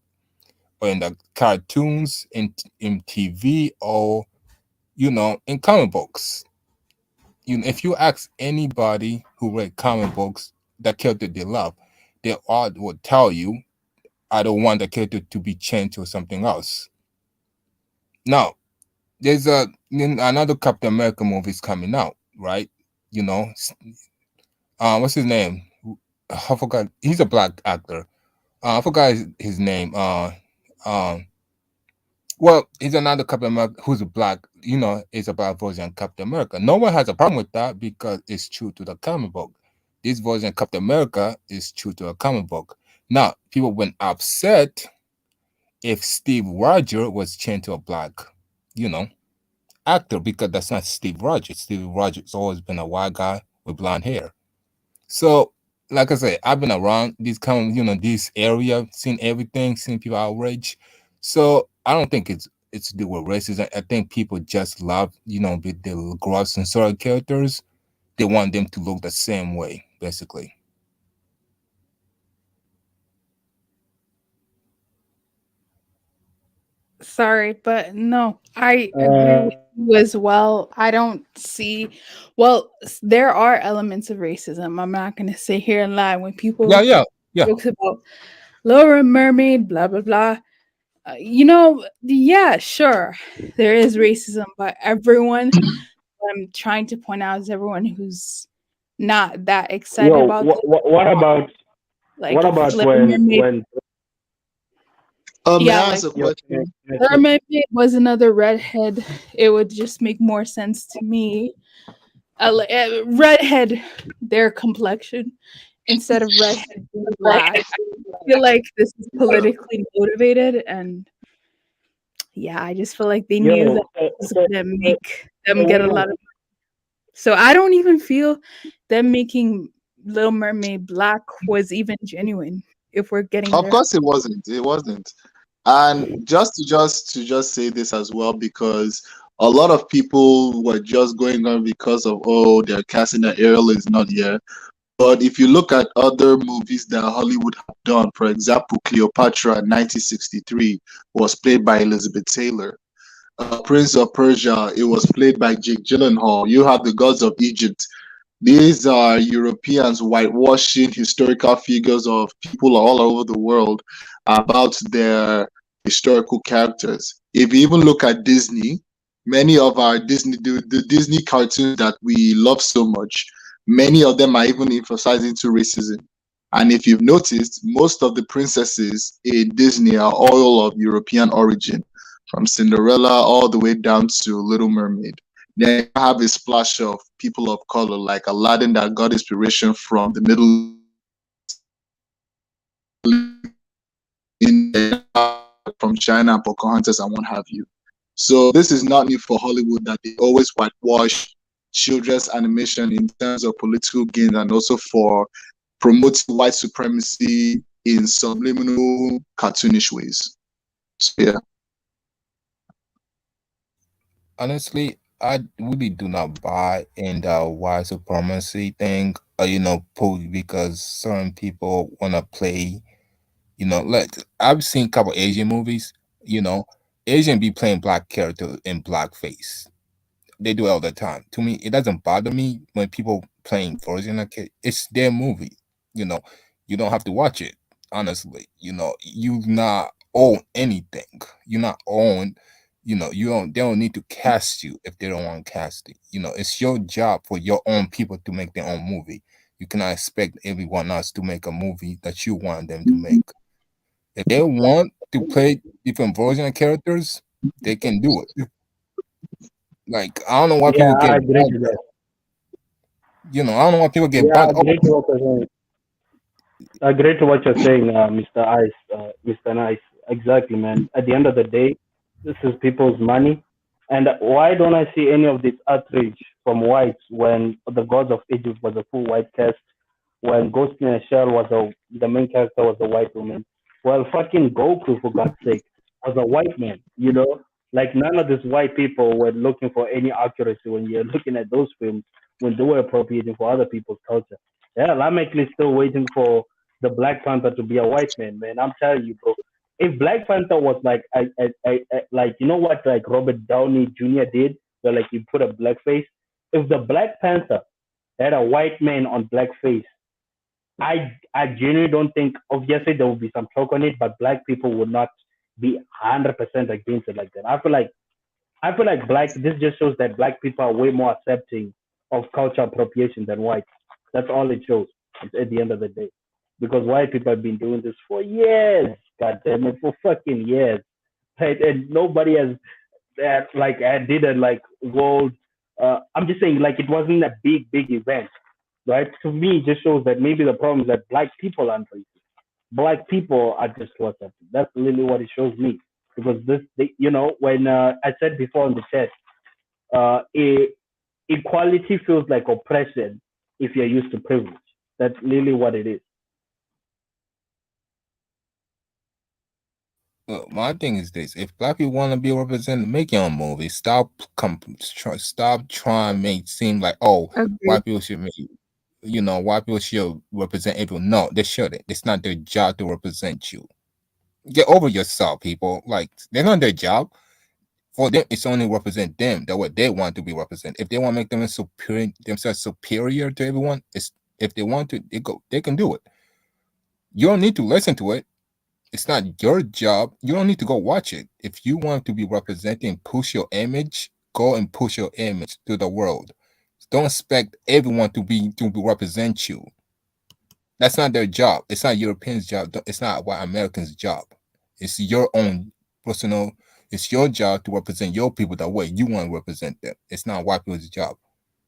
or in the cartoons, in TV, or in comic books. If you ask anybody who read comic books the character they love, they all will tell you, "I don't want the character to be changed to something else." Now, there's another Captain America movie is coming out, right? You know, what's his name? I forgot. He's a black actor. I forgot his name. Well, he's another Captain America who's a black. Is a black version of Captain America. No one has a problem with that because it's true to the comic book. This version of Captain America is true to a comic book. Now, people went upset if Steve Rogers was changed to a black, you know, actor because that's not Steve Rogers. Steve Rogers always been a white guy with blonde hair. So, like I said, I've been around this kind of, this area, seen everything, seen people outrage. So I don't think it's to do with racism. I think people just love, with the gross and sort of characters. They want them to look the same way, basically. Sorry, but no, I agree Uh, with you as well. I don't see, well, there are elements of racism. I'm not going to sit here and lie when Yeah, people yeah, yeah. jokes about Laura Mermaid, blah blah blah. Yeah, sure, there is racism, but everyone, what I'm trying to point out is everyone who's not that excited yo, about this. what Like about Little Mermaid, when May yeah, I like ask a yo, question? Little Mermaid was another redhead. It would just make more sense to me. Redhead, their complexion instead of redhead being black. I feel like this is politically motivated, and yeah, I just feel like they knew that yo, so, was so, gonna so, make them so get wait a on. lot of. So I don't even feel them making Little Mermaid black was even genuine. If we're getting Of there, course, it wasn't. It wasn't. And just to say this as well, because a lot of people were just going on because of, oh, they're casting that Ariel is not here. But if you look at other movies that Hollywood have done, for example, Cleopatra in 1963 was played by Elizabeth Taylor. Prince of Persia, it was played by Jake Gyllenhaal. You have the Gods of Egypt. These are Europeans whitewashing historical figures of people all over the world about their historical characters. If you even look at Disney, many of our the Disney cartoons that we love so much, many of them are even emphasizing to racism. And if you've noticed, most of the princesses in Disney are all of European origin, from Cinderella all the way down to Little Mermaid. Then you have a splash of people of color like Aladdin that got inspiration from the Middle East, from China, and Pocahontas, and what have you. So this is not new for Hollywood that they always whitewash children's animation in terms of political gain and also for promoting white supremacy in subliminal, cartoonish ways. So yeah. Honestly, I really do not buy in the white supremacy thing. Because certain people want to play. Like I've seen a couple Asian movies. You know, Asian be playing black character in blackface. They do it all the time. To me, it doesn't bother me when people playing version of it. It's their movie. You know, you don't have to watch it. Honestly, you not own anything. You're not own. You don't. They don't need to cast you if they don't want to cast it. It's your job for your own people to make their own movie. You cannot expect everyone else to make a movie that you want them to make. If they want to play different version of characters, they can do it. Like I don't know why Yeah, people I get agree to bugged that. out. I don't know why people get Yeah, I bugged. Oh, agree to what you're saying. I agree to what you're saying, Mr. Ice, Mr. Nice. Exactly, man. At the end of the day, this is people's money. And why don't I see any of this outrage from whites when the gods of Egypt was a full white cast, when Ghost in a Shell was the main character was a white woman? Well, fucking Goku, for God's sake, was a white man. Like none of these white people were looking for any accuracy when you're looking at those films when they were appropriating for other people's culture. Yeah, I'm actually still waiting for the Black Panther to be a white man, man. I'm telling you, bro. If Black Panther was like, like what, like Robert Downey Jr. did, where like he put a black face. If the Black Panther had a white man on black face, I genuinely don't think. Obviously, there will be some talk on it, but black people would not be 100% against it like that. I feel like black. This just shows that black people are way more accepting of cultural appropriation than whites. That's all it shows at the end of the day, because white people have been doing this for years. God damn it, for fucking years, right? And nobody has that like I did a like world. I'm just saying like it wasn't a big event, right? To me, it just shows that maybe the problem is that black people aren't racist. Black people are just what's up. That's really what it shows me. Because when I said before in the chat, equality feels like oppression if you're used to privilege. That's really what it is. Well, my thing is this: if black people want to be represented, make your own movie. Stop trying to make it seem like, oh, Agreed. white people should make, white people should represent everyone. No, they shouldn't. It's not their job to represent you. Get over yourself, people. Like, they're not their job. For them, it's only represent them. That what they want to be represented. If they want to make themselves superior to everyone, it's if they want to, they can do it. You don't need to listen to it. It's not your job. You don't need to go watch it. If you want to be representing and push your image, go and push your image to the world. Don't expect everyone to represent you. That's not their job. It's not Europeans' job. It's not white Americans' job. It's your own personal. It's your job to represent your people the way you want to represent them. It's not white people's job.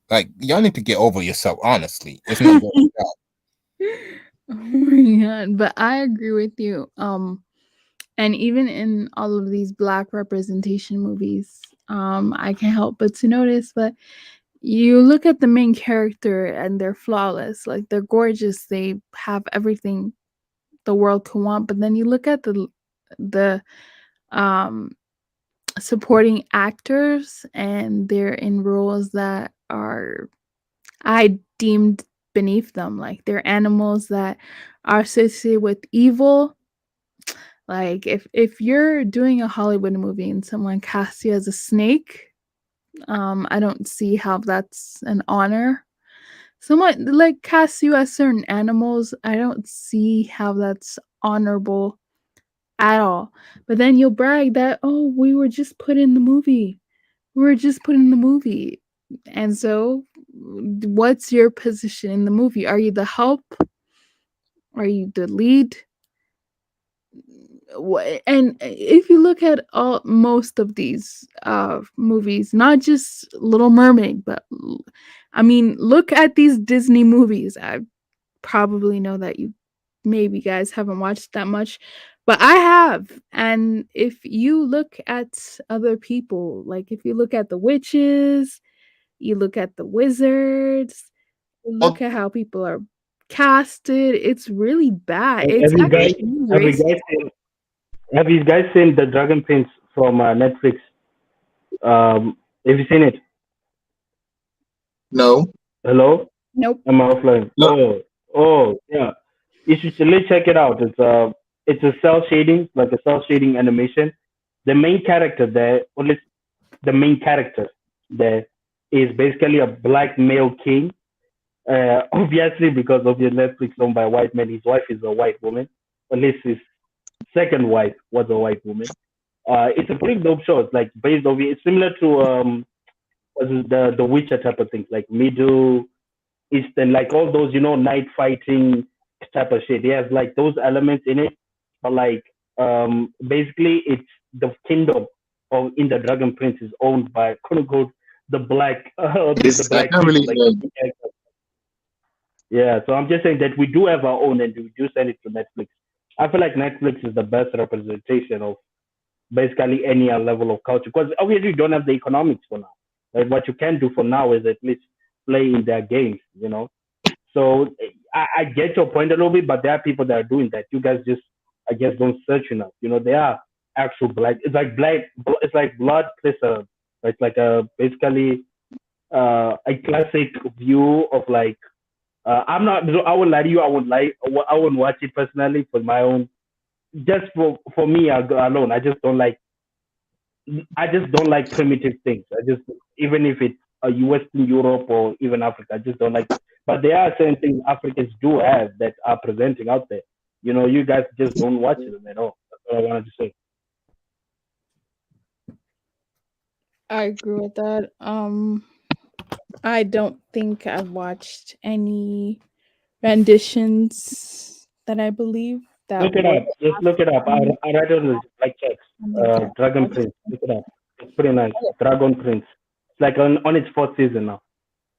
Like, y'all need to get over yourself. Honestly, it's not your job. Oh my god, but I agree with you. And even in all of these black representation movies, I can't help but to notice, but you look at the main character and they're flawless, like they're gorgeous, they have everything the world can want, but then you look at the um supporting actors and they're in roles that are I deemed beneath them, like they're animals that are associated with evil. Like if you're doing a Hollywood movie and someone casts you as a snake, I don't see how that's an honor. Someone like casts you as certain animals, I don't see how that's honorable at all. But then you'll brag that, oh, we were just put in the movie. We were just put in the movie. And so, what's your position in the movie? Are you the help? Are you the lead? And if you look at all most of these movies, not just Little Mermaid, but I mean, look at these Disney movies. I probably know that you maybe guys haven't watched that much, but I have. And if you look at other people, like if you look at the witches, you look at the wizards, you look Oh, at how people are casted, it's really bad. It's Have you guys actually have you racist. guys seen have you guys seen the Dragon Prince from Netflix? Have you seen it? no, Hello, Nope. am I offline? no. Oh yeah. You should really check it out. It's a cell shading, like a cell shading animation. The main character there, well, it's the main character there is basically a black male king. Obviously, because of your Netflix owned by a white man, his wife is a white woman. At least his second wife was a white woman. It's a pretty dope show. It's like based on it's similar to what's it, the Witcher type of things, like Middle Eastern, like all those night fighting type of shit. It has like those elements in it, but like basically it's the kingdom of in the Dragon Prince is owned by quote unquote the black the It's I black can't people, really like hear the you. main character. Yeah, so I'm just saying that we do have our own and we do send it to Netflix. I feel like Netflix is the best representation of basically any level of culture. Because obviously you don't have the economics for now. Like what you can do for now is at least play in their games, you know. So I get your point a little bit, but there are people that are doing that. You guys just, I guess, don't search enough. You know, there are actual black. It's like black. It's like blood plus a. It's like a basically a classic view of like. I'm not. So I would lie to you. I would like. I wouldn't watch it personally for my own. Just for me alone. I just don't like primitive things. I just, even if it's Western Europe or even Africa, I just don't like. But there are certain things Africans do have that are presenting out there. You know, you guys just don't watch them at all. That's what I wanted to say. I agree with that. I don't think I've watched any renditions that I believe that Look it were up. Just look it up. I read it on like text. African Dragon characters. Prince. Look it up. It's pretty nice. Dragon Prince. It's like on its fourth season now.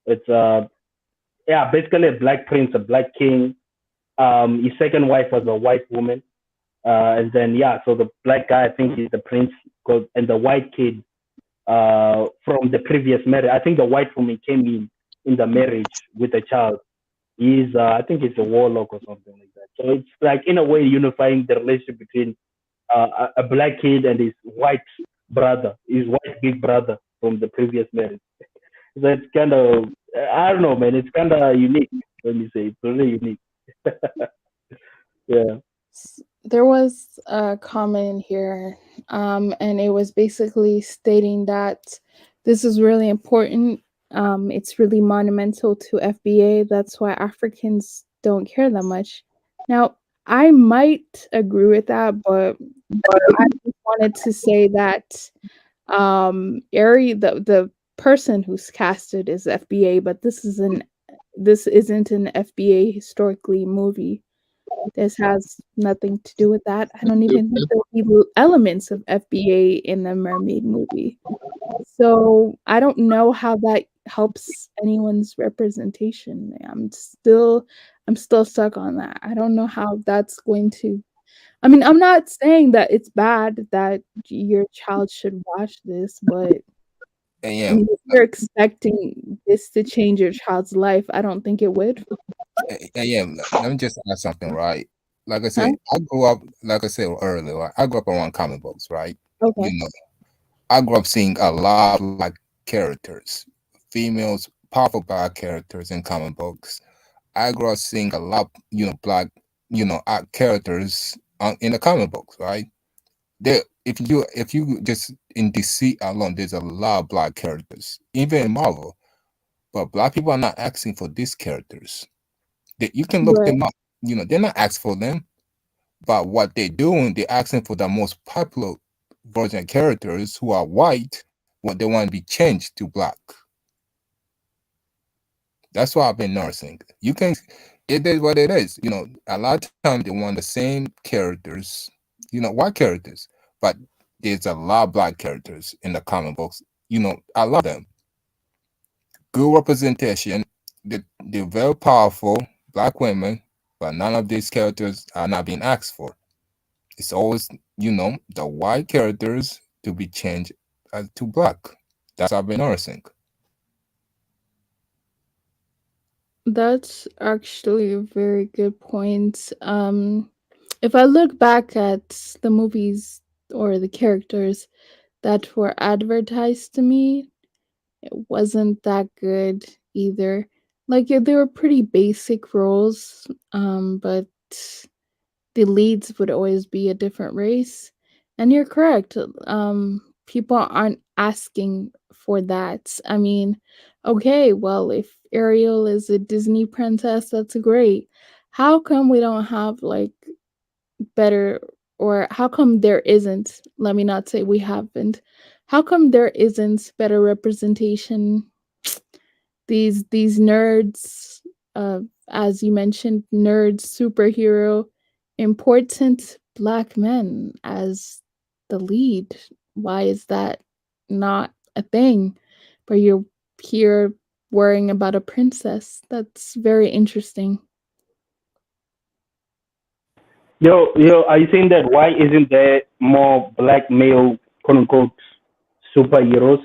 It's yeah, basically a black prince, a black king. His second wife was a white woman. And then yeah, so the black guy I think is the prince, and the white kid from the previous marriage. I think the white woman came in the marriage with a child. He's I think he's a warlock or something like that. So it's like in a way unifying the relationship between a black kid and his white brother, his white big brother from the previous marriage. So it's kind of, I don't know, man. It's kind of unique. Let me say it's really unique. Yeah. There was a comment here, and it was basically stating that this is really important. It's really monumental to FBA. That's why Africans don't care that much. Now, I might agree with that, but I just wanted to say that Ari, the person who's casted is FBA, but this isn't an FBA historically movie. This has nothing to do with that. I don't even think there'll be elements of FBA in the Mermaid movie. So I don't know how that helps anyone's representation. I'm still stuck on that. I don't know how that's going to. I mean, I'm not saying that it's bad that your child should watch this, but And I yeah, mean, if you're expecting this to change your child's life, I don't think it would. yeah. Let me just add something, right? Like I Huh? said, I grew up, like I said earlier, right? I grew up around comic books, right? Okay. You know, I grew up seeing a lot of black characters, females, powerful black characters in comic books. I grew up seeing a lot, black, characters in the comic books, right? There, if you just in DC alone, there's a lot of black characters, even in Marvel. But black people are not asking for these characters. You can look Right. them up. They're not asking for them. But what they're doing, they're asking for the most popular version characters who are white, what they want to be changed to black. That's what I've been noticing. It is what it is. A lot of times they want the same characters, white characters, but there's a lot of black characters in the comic books. I love them. Good representation. They're very powerful black women, but none of these characters are not being asked for. It's always, the white characters to be changed to black. That's what I've been noticing. That's actually a very good point. If I look back at the movies or the characters that were advertised to me, it wasn't that good either. Like they were pretty basic roles, but the leads would always be a different race. And you're correct. People aren't asking for that. I mean, okay, well, if Ariel is a Disney princess, that's great. How come we don't have like better, or how come there isn't, let me not say we haven't. How come there isn't better representation, these nerds, as you mentioned, nerds, superhero, important black men as the lead? Why is that not a thing? But you're here worrying about a princess. That's very interesting. Yo, are you saying that why isn't there more black male quote unquote superheroes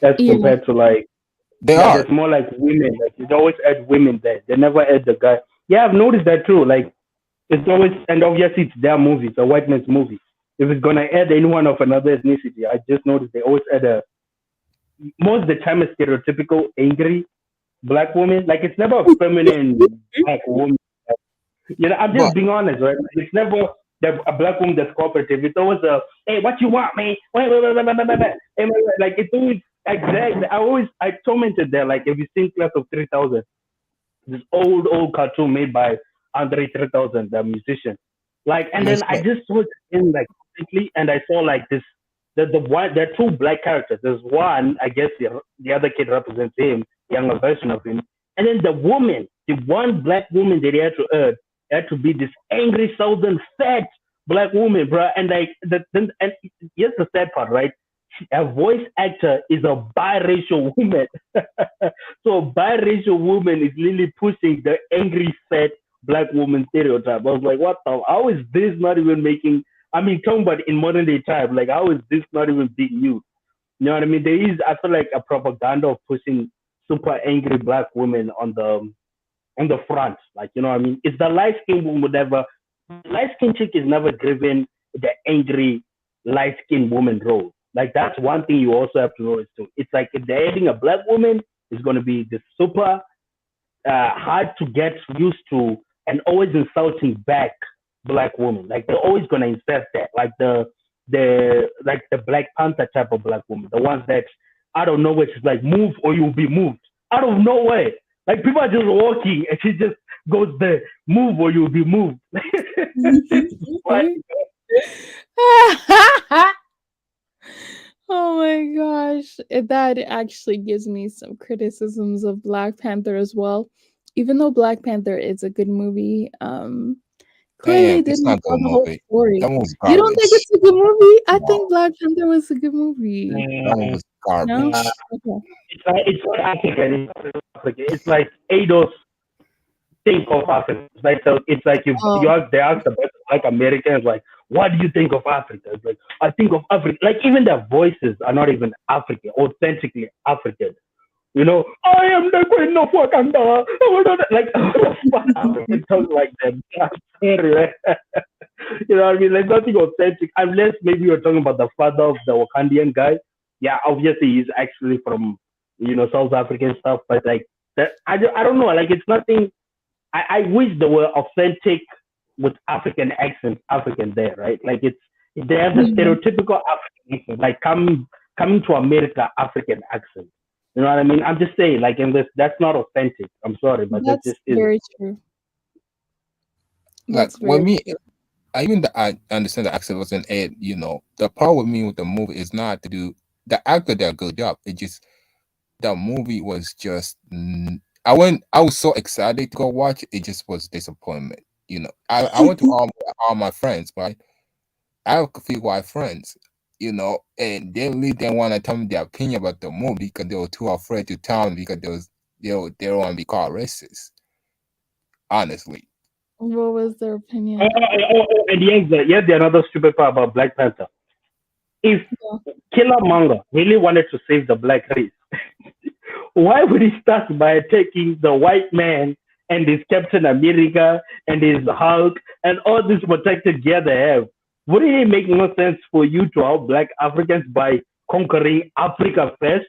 as Yeah. compared to like They yeah, are. there's more like women. Like they always add women there. They never add the guy. Yeah, I've noticed that too. Like it's always and obviously it's their movie, it's a white man's movie. If it's gonna add anyone of another ethnicity, I just noticed they always add a most of the time a stereotypical angry black woman. Like it's never a feminine black woman. You know, I'm just But being honest, right? It's never a black woman that's cooperative. It's always a hey, what you want, man? Wait, wait, wait, wait, wait, wait, wait. Like it's always exactly. I tormented there. Like have you seen Class of 3000? This old cartoon made by Andre 3000, the musician. Like, and then let's I not. just saw it in like completely, and I saw like this. The one there are two black characters. There's one, I guess the other kid represents him, younger version of him, and then the woman, the one black woman that he had to earn, had to be this angry southern fat black woman, bro. And like and here's the sad part, right? A voice actor is a biracial woman. So a biracial woman is really pushing the angry fat black woman stereotype. I was like, what the how is this not even making I mean talking about in modern day time, like how is this not even big news? You know what I mean? There is I feel like a propaganda of pushing super angry black women on the front. Like, you know what I mean? It's the light skinned woman never light skinned chick is never driven the angry light skinned woman role. Like that's one thing you also have to notice too. It's like if they're adding a black woman, it's gonna be the super hard to get used to and always insulting back black woman. Like they're always gonna insert that. Like the Black Panther type of black woman. The ones that out of nowhere she's like move or you'll be moved. Out of nowhere. Like people are just walking and she just goes there, move or you'll be moved. It's funny. Oh my gosh. That actually gives me some criticisms of Black Panther as well. Even though Black Panther is a good movie, clearly Damn, it's didn't not tell good the whole movie. story. That movie's You don't think garbage. it's a good movie? I No, think Black Panther was a good movie. that movie's No? Nah, garbage. Okay. it's like African. It's like Ados think of Africa. It's like so it's like you Oh, ask they ask the like Americans like what do you think of Africa? It's like I think of Africa. Like even their voices are not even African, authentically African. You know, I am the queen of Wakanda. Like what African talk like that? Scary, you know what I mean? Like nothing authentic, unless maybe you're talking about the father of the Wakandian guy. Yeah, obviously he's actually from South African stuff, but like that, I don't know. Like it's nothing. I wish there were authentic with African accents, African there, right? Like they have the yeah, stereotypical African accent, like coming to America African accent. You know what I mean? I'm just saying, like in this, that's not authentic. I'm sorry, but that that's just isn't. very true. Like That's with very me, true. I understand the accent wasn't it. The problem with me with the movie is not to do the actor did a good job. It just the movie was just. I was so excited to go watch it. It just was disappointment. I went to all my friends, but I have a few white friends. And they really didn't want to tell me their opinion about the movie because they were too afraid to tell me because they don't want to be called racist. Honestly, What was their Oh, opinion? oh, oh, oh, and yes, the another stupid part about Black Panther. If Yeah. Killmonger really wanted to save the black race, why would he start by attacking the white man and his Captain America and his Hulk and all this protected gear they have? Wouldn't it make more sense for you to help black Africans by conquering Africa first?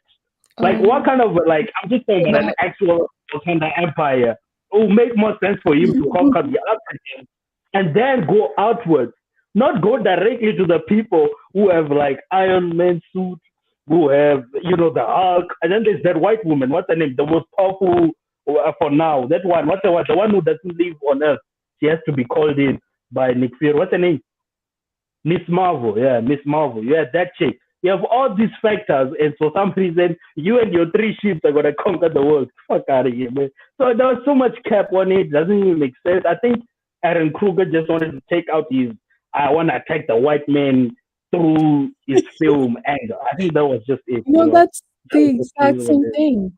Like what Um, kind of like I'm just saying that an that actual Wakanda empire it would make more sense for him to conquer the Africans and then go outwards, not go directly to the people who have like Iron Man suits, who have the Hulk, and then there's that white woman. What's her name? The most powerful for now. That one. What's the one? The one who doesn't live on Earth. She has to be called in by Nick Fury. What's her name? Miss Marvel, yeah, Miss Marvel, yeah, that chick. You have all these factors, and for some reason, you and your three ships are gonna conquer the world. Fuck out of here, man. So there was so much cap on it, doesn't even make sense. I think Aaron Kruger just wanted to take out his I want to attack the white man through his film anger. I think that was just it, no, that's That the was just exact really what same it is. thing.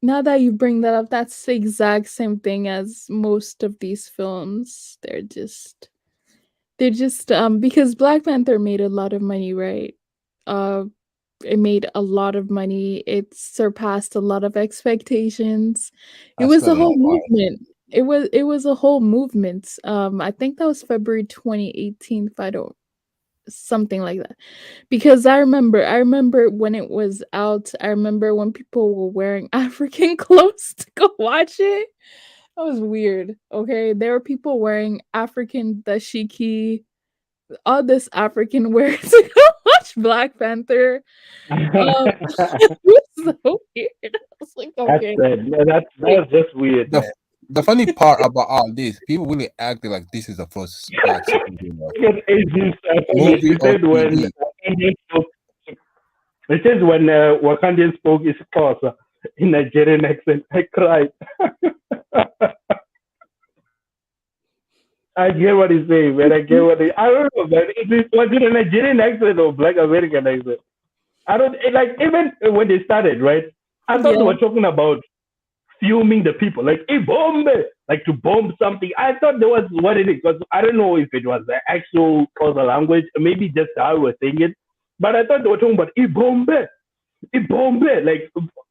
Now that you bring that up, that's the exact same thing as most of these films. They're just because Black Panther made a lot of money, right? Uh it made a lot of money. It surpassed a lot of expectations. It I was still a don't know whole why. movement. It was a whole movement. I think that was February 2018 if I don't something like that. Because I remember when it was out. I remember when people were wearing African clothes to go watch it. That was weird. Okay, there were people wearing African dashiki, all this African wear to go watch Black Panther. It was so weird. I was like, That's okay, Like, that's just weird, the man. the funny part about all this, people really acted like this is the first black superhero Look at AG's comment. movie He or said when TV. Wakandian spoke, it says when Wakandian spoke his Xhosa in Nigerian accent, I cried. I get what he's saying, man. I get what I don't know, man. Was it a Nigerian accent or Black American accent? I don't like even when they started, right? I thought they yeah, were talking about fuming the people, like a bomb, like to bomb something. I thought there was what it is because I don't know if it was the actual causal language, or maybe just how we were saying it. But I thought they were talking about a bomb,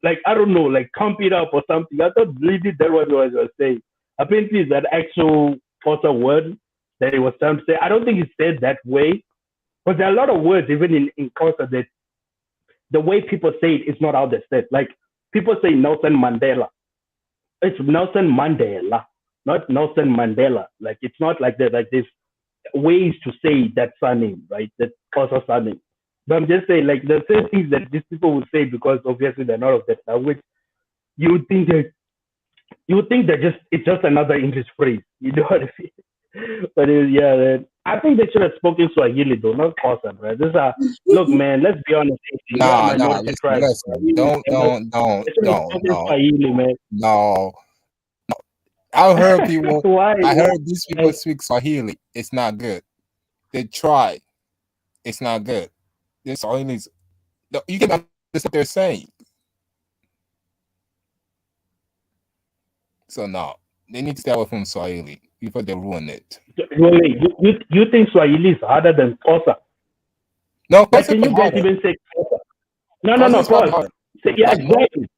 like I don't know, like pump it up or something. I thought really that was what I was saying. Apparently, it's that actual causal word that he was trying to say. I don't think he said that way, but there are a lot of words even in Xhosa that the way people say it is not how they say it. Like people say Nelson Mandela. It's Nelson Mandela, not Nelson Mandela. Like it's not like that. Like there's ways to say that surname, right? That Xhosa surname. But I'm just saying, like the same things that these people would say because obviously they're not of that language. You would think that you would think that just it's just another English phrase. You know what I mean? But yeah, man. I think they should have spoken Swahili though, not Xhosa, right? This is look, man. Let's be honest. We are a Nah, nah. minority Listen, tribe. listen. Don't, don't, don't, They should have don't. spoken No, Swahili, man. no. I heard people. Why? I heard these Why? people speak Swahili. It's not good. They try. It's not good. This Swahili is. You can understand what they're saying. So no, they need to stay away from Swahili before they ruin it. Really, you think Swahili is harder than Xhosa? No, Like, Xhosa is can you not guys harder. even say Xhosa? No, no, Xhosa no. is probably Pause. harder. Say, yeah, Like no, exactly.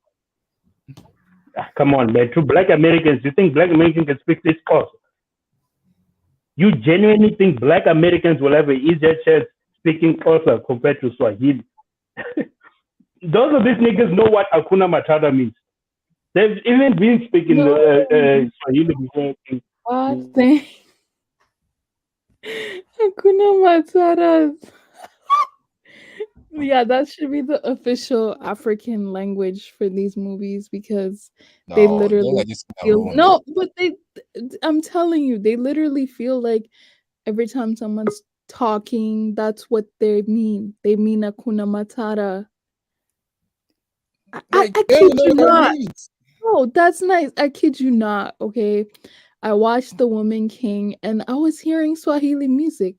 Ah, come on, man. To Black Americans, you think Black Americans can speak this Xhosa? You genuinely think Black Americans will have an easier chance speaking Xhosa compared to Swahili? Those of these niggas know what Akuna Matata means. They've even been speaking no, Swahili before. what thing? Hakuna Matata. Yeah, that should be the official African language for these movies because they no, they literally are just gonna feel ruin it. no, but I'm telling you, they literally feel like every time someone's talking, that's what they mean. They mean Hakuna Matata. Like I they kid don't know you what that not. means. Oh, that's nice. I kid you not. Okay. I watched The Woman King and I was hearing Swahili music.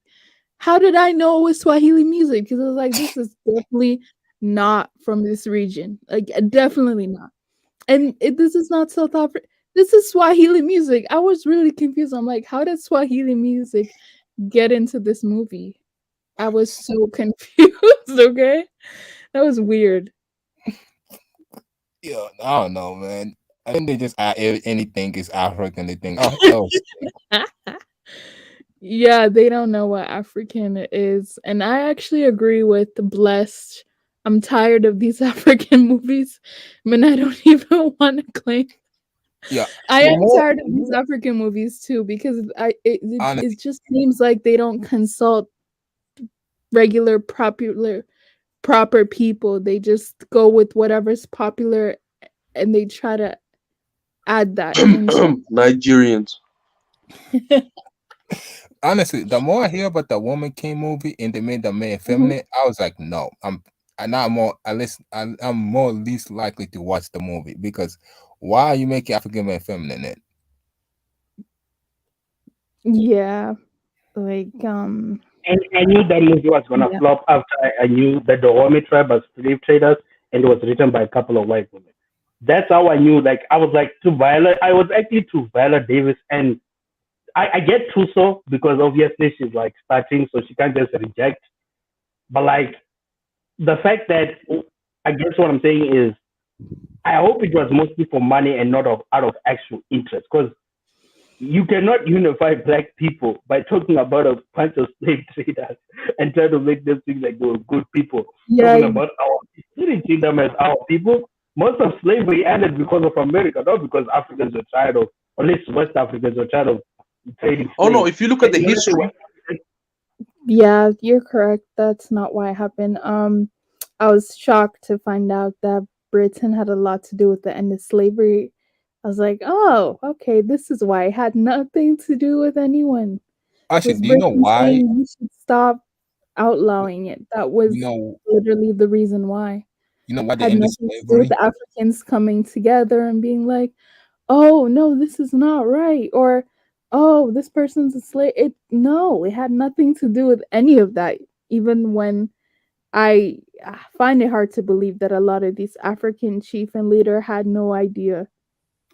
How did I know it was Swahili music? Because I was like, this is definitely not from this region. Like, definitely not. And this is not South Africa. This is Swahili music. I was really confused. I'm like, how did Swahili music get into this movie? I was so confused. Okay. That was weird. Yeah, I don't know, man. I think they just add anything is African. They think, oh, oh, Yeah, they don't know what African is. And I actually agree with Blessed. I'm tired of these African movies. I mean, I don't even want to claim. yeah. I The am more tired of these African movies too because it honestly, just seems like they don't consult regular popular proper people. They just go with whatever's popular and they try to add that into Nigerians. honestly, the more I hear about the Woman King movie and they made the man Mhm. feminine, I was like, no, I'm not more. At least I'm more least likely to watch the movie because why are you making African man feminine? Then Yeah, like And I knew that movie was gonna yeah. flop after I knew that the Dahomey tribe was slave traders and it was written by a couple of white women. That's how I knew. Like I was like to Viola. I was actually to Viola Davis, and I get Tuso because obviously she's like starting, so she can't just reject. But like the fact that I guess what I'm saying is I hope it was mostly for money and not of out of actual interest because you cannot unify black people by talking about a bunch of slave traders and try to make them think like they were good people. Yeah, Talking about our we didn't treat them as our people. Most of slavery ended because of America, not because Africans were tired of, or at least West Africans were tired of trading Oh no, slaves. if you look at And the the other thing was, history, yeah, you're correct. That's not why it happened. I was shocked to find out that Britain had a lot to do with the end of slavery. I was like, oh, okay, this is why it had nothing to do with anyone. It Actually, was do you know Britain why? saying we should stop outlawing it. That You was know, literally the reason why. why they Had ended nothing to do with slavery? the Africans coming together and being like, "Oh no, this is not right," or "Oh, this person's a slave." It no, it had nothing to do with any of that. Even when I find it hard to believe that a lot of these African chief and leader had no idea.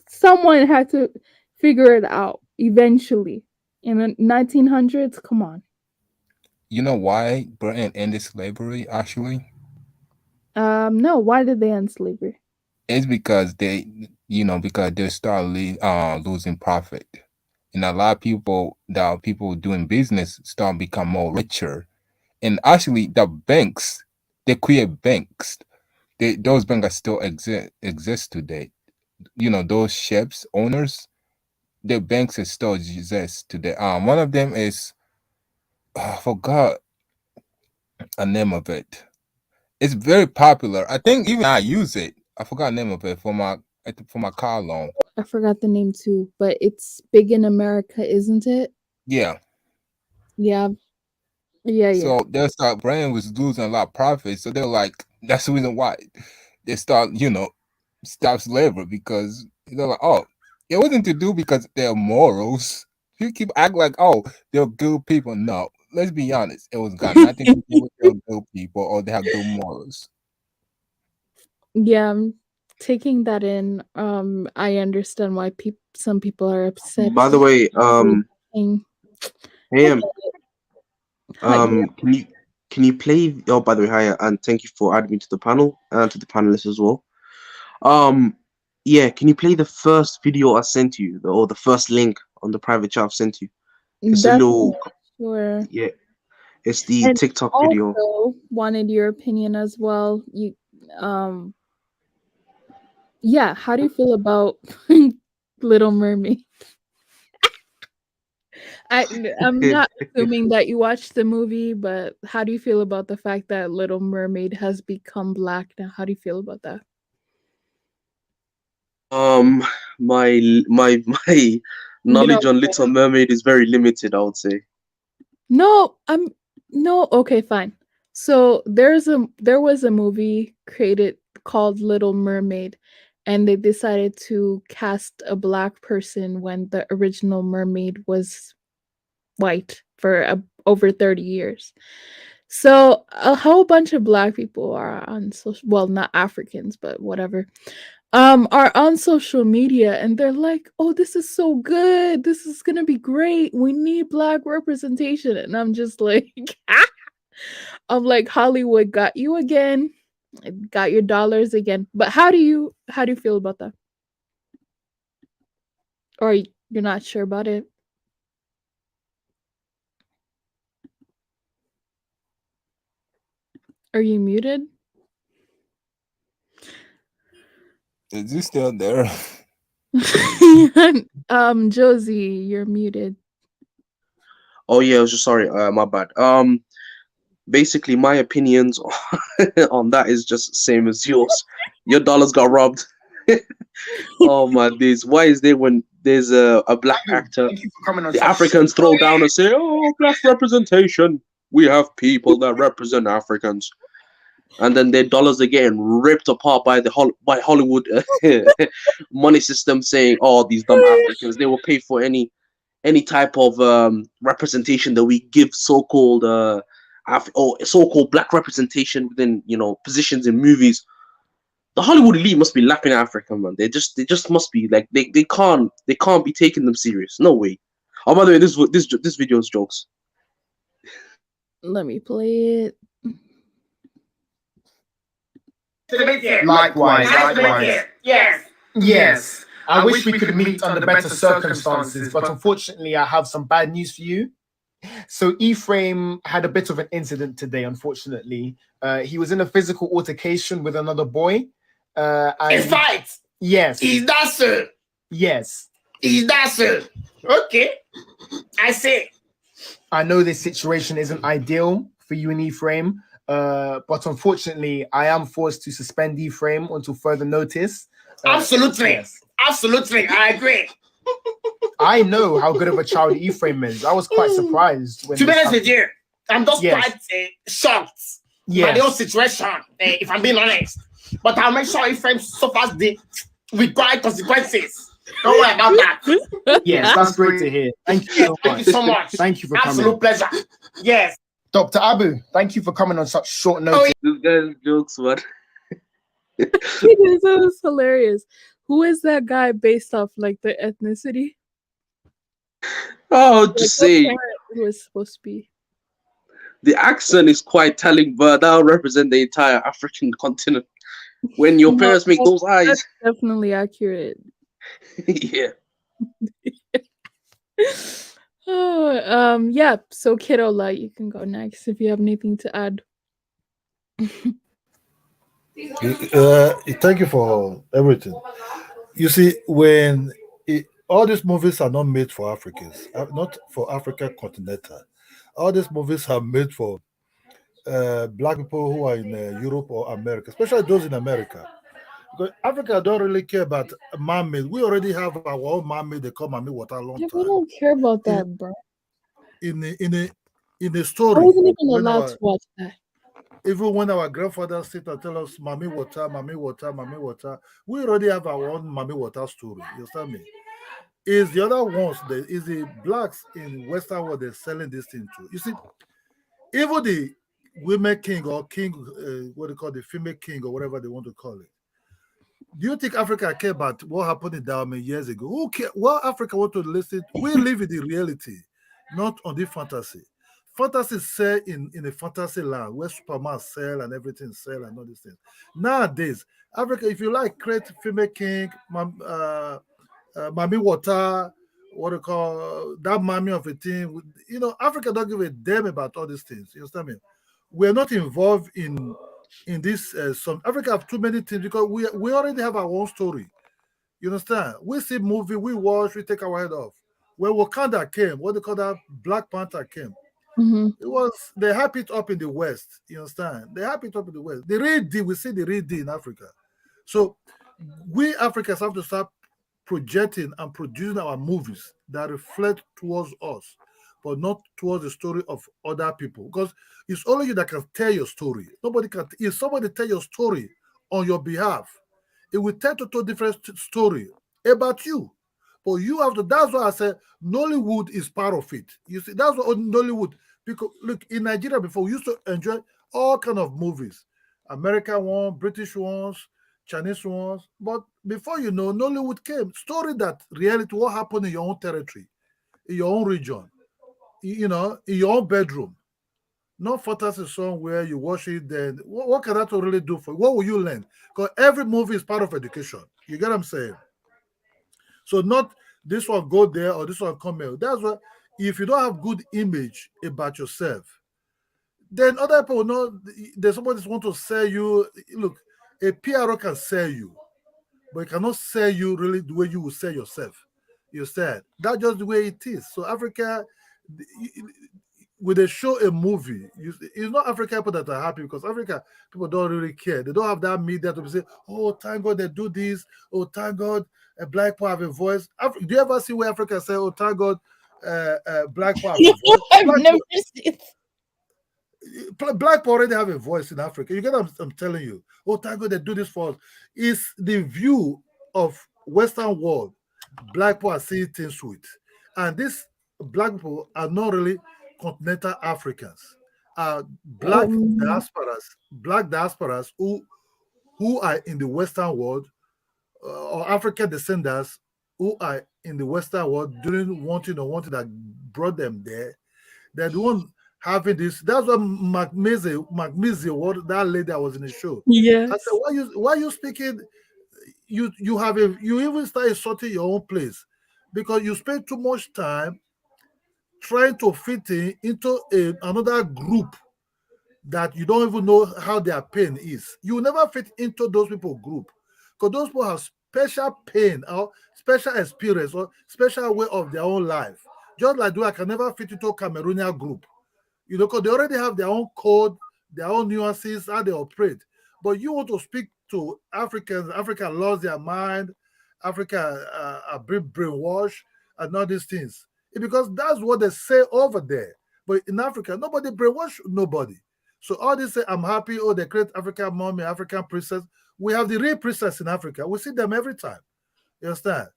Someone had to figure it out eventually. In the 1900s, come on. You know why Britain ended slavery? Actually, No, why did they end slavery? it's because because they start losing profit, and a lot of people, the people doing business, start become more richer. And actually, the banks, they create banks. Those banks still exist today. Those ships owners, the banks still exist today. One of them is I forgot a name of it. It's very popular. I think even I use it. I forgot the name of it for my car loan. I forgot the name too, but it's big in America, isn't it? Yeah. Yeah, yeah. So their stock brand was losing a lot of profit. So they're like, that's the reason why they stop slavery because they're like, oh, it wasn't to do because their morals. You keep acting like, oh, they're good people. No, let's be honest. It was got nothing to do with they're good people or they have good morals. Yeah, I'm taking that in. I understand why some people are upset. by the way, Saying, hey, I get it. Yeah, can you play? Oh, by the way, hi, and thank you for adding me to the panel and to the panelists as well. Um, yeah, can you play the first video I sent you, or the first link on the private chat I've sent you? It's a definitely little, sure. yeah, it's the And TikTok video. also wanted your opinion as well. Um, yeah, how do you feel about Little Mermaid? I I'm not assuming that you watched the movie, but how do you feel about the fact that Little Mermaid has become black now? How do you feel about that? Um, my No, knowledge on Little Mermaid is very limited, I would say. no, no. Okay, fine. So there was a movie created called Little Mermaid, and they decided to cast a black person when the original mermaid was white for over 30 years. So a whole bunch of black people are on social, well, not Africans, but whatever, are on social media and they're like, "Oh, this is so good. This is gonna be great. We need black representation." And I'm just like, I'm like, Hollywood got you again, got your dollars again. But how do you feel about that? Or you're not sure about it? Are you muted? Is this still there? Josie, you're muted. Oh yeah, I was just sorry, my bad. Basically my opinions on that is just same as yours. Your dollars got robbed. Oh my days. Why is there when there's a black actor, the Africans throw down and say, "Oh, black representation. We have people that represent Africans," and then their dollars are getting ripped apart by by Hollywood money system, saying, "Oh, these dumb Africans. They will pay for any type of representation that we give so-called or so-called black representation within positions in movies." The Hollywood elite must be laughing at Africa, man. They just must be like they can't be taking them serious. No way. Oh, by the way, this video is jokes. Let me play it. Likewise, likewise. Yes. I wish we could meet under better circumstances, but unfortunately, I have some bad news for you. So Ephraim had a bit of an incident today, unfortunately. He was in a physical altercation with another boy. A fight? Yes. Is that so? Yes. Is that so? Okay. I say. I know this situation isn't ideal for you and Ephraim, but unfortunately, I am forced to suspend Ephraim until further notice. Absolutely. Yes. Absolutely. I agree. I know how good of a child Ephraim is. I was quite surprised when. To be honest with you, I'm just Yes. quite shocked by Yes. the whole situation, if I'm being honest. But I'll make sure Ephraim suffers the required consequences. Don't worry about that. Yes, that's great to hear. Thank you so Thank much. you so much. Thank you for Absolute coming. pleasure. Yes. Dr. Abu, thank you for coming on such short notice. This guy's jokes, man. That was hilarious. Who is that guy based off like the ethnicity? Oh, Like, just what say parent who is supposed to be? the accent is quite telling, but that'll represent the entire African continent. When your No, parents make those eyes, that's definitely accurate. yeah. Oh, yeah. So Kidola, you can go next if you have anything to add. Thank you for everything. You see, all these movies are not made for Africans, not for Africa continental. All these movies are made for black people who are in Europe or America, especially those in America. Because Africa don't really care about mermaid. We already have our own mermaid. They call Mami Water a long Yeah, we time. don't care about In that, bro. in a, in a in a I story, wasn't even when allowed our to watch that. even when our grandfathers sit and tell us Mami Water, Mami Water, Mami Water, we already have our own Mami Water story. You understand me? Is the other ones is the blacks in Western world they're selling this thing to? You see, even the women king or king, what they call the female king or whatever they want to call it. Do you think Africa care about what happened in Dahomey years ago? Who care? What Africa want to listen? We live in the reality, not on the fantasy. Fantasy sell in a fantasy land where Superman sell and everything sell and all these things. Nowadays, Africa, if you like, create female king, Mami Water, what they call that mommy of a thing. You know, Africa don't give a damn about all these things. You understand me? We're not involved in this. Some Africa have too many things because we already have our own story. You understand? We see movie, we watch, we take our head off. When Wakanda came, what they call that Black Panther came, Hmm. it was they hype it up in the West. You understand? They hype it up in the West. The real deal, we see the real deal in Africa. So we Africans have to start projecting and producing our movies that reflect towards us, but not towards the story of other people. Because it's only you that can tell your story. Nobody can. If somebody tell your story on your behalf, it will tell to a different story about you. But you have to. That's why I said Nollywood is part of it. You see, that's what Nollywood. Because look, in Nigeria before we used to enjoy all kind of movies, American ones, British ones, Chinese ones. But before you know, Nollywood came. Story that reality, what happened in your own territory, in your own region, you know, in your own bedroom. Not fantasy song where you watch it, then what can that really do for you? What will you learn? Because every movie is part of education. You get what I'm saying? So not this one go there or this one come here. That's why if you don't have good image about yourself, then other people know there's somebody that want to sell you. Look, a PRO can sell you, but it cannot sell you really the way you will sell yourself. You said that's just the way it is. So Africa, when they show a movie, it's not African people that are happy because Africa people don't really care. They don't have that media to say, "Oh, thank God they do this. Oh, thank God a black people have a voice." Do you ever see where Africa say, "Oh, thank God, black people have a voice"? I've Black never seen. black people already have a voice in Africa. You get what I'm telling you. Oh, thank God they do this for us. It's the view of Western world. Black people are seeing things with, and these black people are not really continental Africans. Are Um, black diasporas who who are in the Western world, or African descendants who are in the Western world doing wanting that brought them there. They're the one having this. That's what McMizzy, what that lady that was in the show. I said, Yes. why you speaking? You even start insulting your own place because you spend too much time trying to fit in into another group that you don't even know how their pain is. You will never fit into those people group because those people have special pain or special experience or special way of their own life. Just like I can never fit into Cameroonian group, because they already have their own code, their own nuances, how they operate. But you want to speak to Africans, Africa lost their mind, Africa are brainwashed, and all these things. Because that's what they say over there. But in Africa, nobody brainwash nobody. So all this say, I'm happy, oh, they create African mommy, African princess. We have the real princess in Africa. We see them every time. You understand?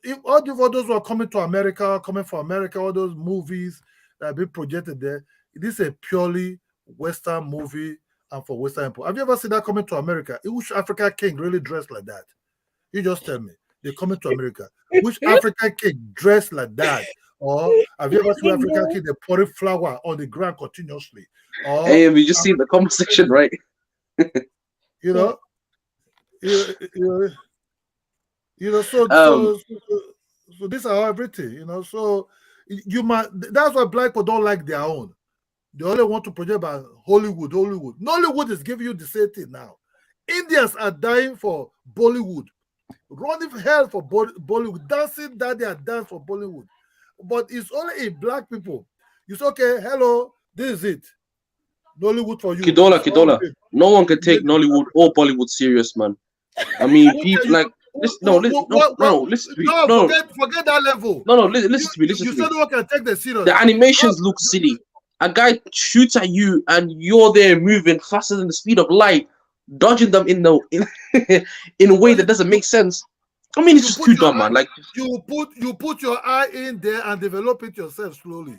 If all those who are coming to America, coming for America, all those movies that have been projected there, this is a purely Western movie and for Western people. Have you ever seen that coming to America? Which African king really dressed like that? You just tell me. They're coming to America. Which African king dressed like that? Or have you ever seen African king they pouring flour on the ground continuously? Or Hey, we just seen the comment section, right? you know, you, you, so Um, these are everything, So you might that's why black people don't like their own. They only want to project about Hollywood. Nollywood is giving you the same thing now. Indians are dying for Bollywood, running for hell for Bollywood, dancing that they are dance for Bollywood. But it's only in black people. You say, okay, hello, this is it. Nollywood for you. Kidola, It's all Kidola. good. No one can take Nollywood or Bollywood serious, man. I mean, Who people tell you? like listen. No, listen, listen to me. No, No, forget that level. no, no. Listen to me. Listen You to me. said no one can take the serious. The animations look silly. A guy shoots at you, and you're there moving faster than the speed of light, dodging them in in a way that doesn't make sense. I mean, it's just too dumb, man. Like you put your eye in there and develop it yourself slowly.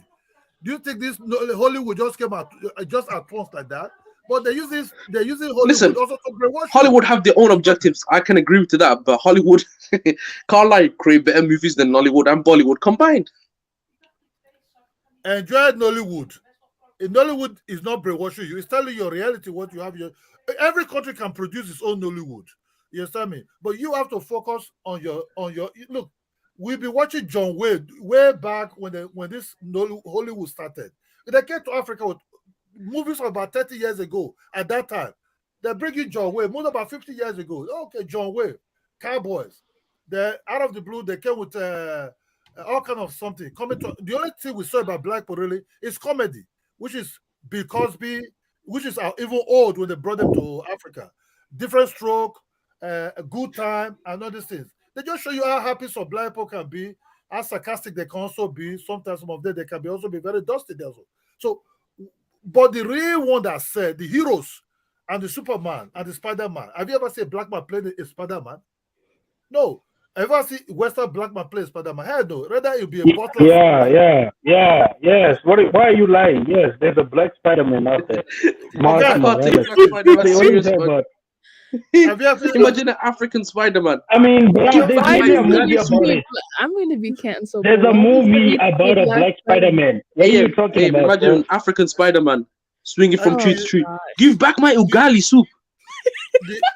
Do you think this Hollywood just came out just at once like that? But they're using Hollywood listen, also to brainwash Hollywood you. have their own objectives. I can agree to that, but Hollywood can't like create better movies than Nollywood and Bollywood combined. Enjoy Nollywood. Nollywood is not brainwashing you. It's telling your reality what you have. Every country can produce its own Nollywood. You understand me? But you have to focus on your look. We've been watching John Wayne way back when this Hollywood started. They came to Africa with movies about 30 years ago. At that time, they bring in John Wayne, more about 50 years ago. Okay, John Wayne, Cowboys. They out of the blue they came with all kind of something. The only thing we saw about black people really is comedy, which is Bill Cosby, which is even old when they brought them to Africa. Different stroke, a good time, and all these things. They just show you how happy some black people can be, how sarcastic they can also be. Sometimes some of them they can be also be very dusty also. So, but the real one that said the heroes and the Superman and the Spider-Man. Have you ever seen a black man play a Spider-Man? No. Have you ever seen Western black man play Spider-Man? Hell no. Rather it'll be a butler. Yes. Why are you lying? Yes, there's a black Spider-Man out there. I can't take black Spider-Man serious, man. Imagine an African Spider-Man. I mean, there's Give a back my movie Ugali about it. I'm going to be canceled. There's a movie about a black Spider-Man. What are you talking about? Imagine bro? an African Spider-Man swinging from tree to tree. God. Give back my Ugali soup.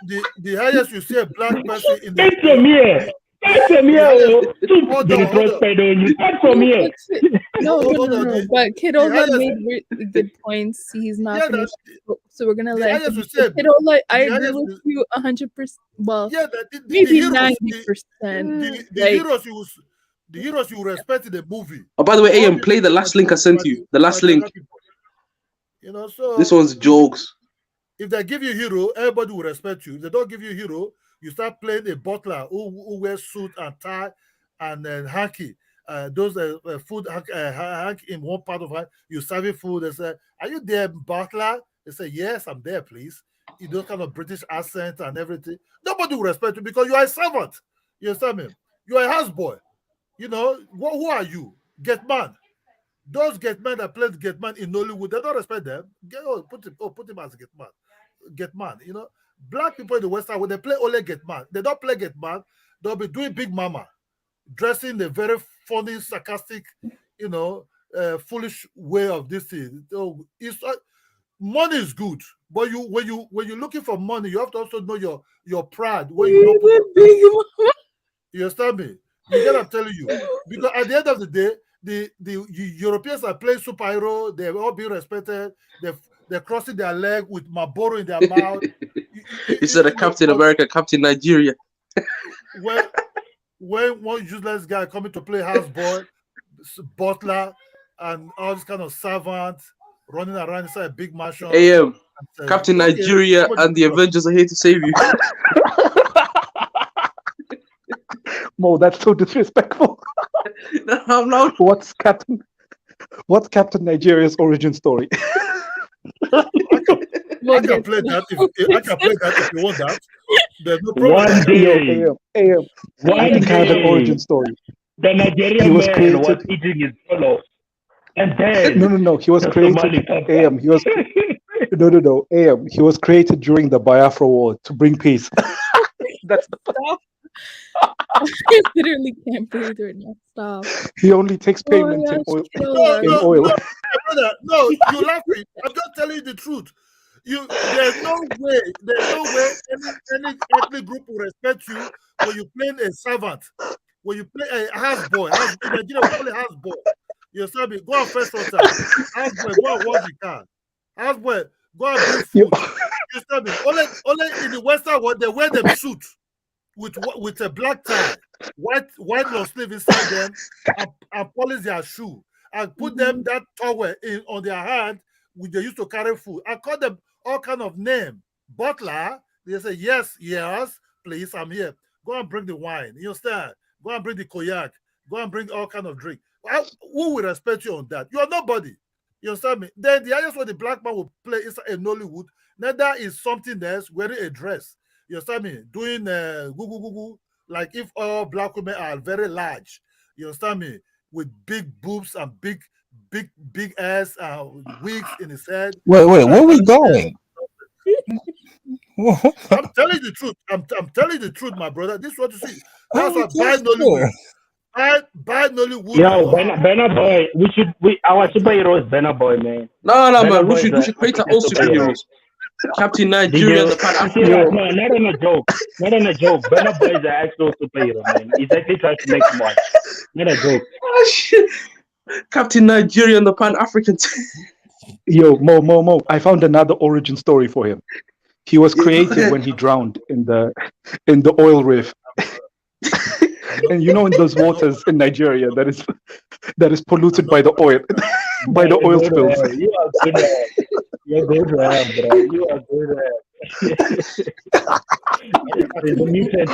The highest you see a black person in the Take some here. Take some here. Hold on. You take some here. No. But Kidola made really good points. He's not finished, so we're gonna let him. Kidola, I agree with you 100%. Well, maybe 90%. The heroes you respect in the movie. Oh, by the way, AM, play the last link I sent you. The last link. So this one's jokes. If they give you hero, everybody will respect you. If they don't give you hero, you start playing a butler who wears suit and tie and hanky. Those food hanky in one part of it. You serving food. They say, "Are you there, butler?" They say, "Yes, I'm there, please." You do kind of British accent and everything. Nobody will respect you because you are a servant. You understand me? You are a houseboy. Who are you? Getman. Those Getman that played Getman in Nollywood, they don't respect them. Put him as Getman. Black people in the West Side, when they play Ole Get Mad, they don't play Get Mad. They'll be doing Big Mama, dressing the very funny, sarcastic, foolish way of this thing. So it's money is good, but when you're looking for money, you have to also know your pride. Where you don't put you understand me? You get what I'm telling you. Because at the end of the day, the Europeans are playing superhero. They're all being respected. They're crossing their leg with Marlboro in their mouth. Instead of Captain America, Captain Nigeria. When one useless guy coming to play houseboy, butler, and all this kind of servant running around inside a big mansion. Captain Nigeria and the Avengers are here to save you. Mo, that's so disrespectful. I'm not. What's Captain Nigeria's origin story? I can play that if you want that. There's no problem. One day, I have an origin story. The Nigerian man was eating his solo. And then No. He was created. AM. He was no. AM. He was created during the Biafra War to bring peace. That's the Stop. I literally can't breathe right now. Stop. He only takes payments in oil. No, you're laughing. I'm just telling you the truth. There's no way any ethnic group will respect you when you play a servant, when you play a houseboy. In Nigeria, we call it houseboy. You understand me? Go and fetch water. Houseboy, go and wash the car. Houseboy, go and bring food. You understand me? Only in the Western world, they wear them suit with a black tie, white long sleeve inside them, and polish their shoe, and put them that towel on their hand, which they used to carry food. I call them all kind of name. Butler, they say, yes, please, I'm here. Go and bring the wine. You understand? Go and bring the cognac. Go and bring all kind of drink. Who will respect you on that? You are nobody. You understand me? Then the highest way the black man will play is in Nollywood. Now that is something else, wearing a dress. You understand me? Doing goo, like if all black women are very large. You understand me? With big boobs and big ass wigs in his head. Wait, where are we going? I'm telling the truth. I'm telling the truth, my brother. This is what you see. That's why buy Nollywood. Buy Nollywood. Yo, Benna Boy. Our superhero is Benna Boy, man. No, man. We should create our own superheroes. Captain Nigeria and the Pan African. No, not on a joke. Not on a joke. Benna Boy is an actual superhero, man. He's actually trying to make money. Not a joke. Oh, shit. Captain Nigeria and the Pan African. Yo, Mo. I found another origin story for him. He was created when he drowned in the oil riff. And in those waters in Nigeria that is polluted by the oil spills. You are good at. You're good at, bro. You are good at. He's a mutant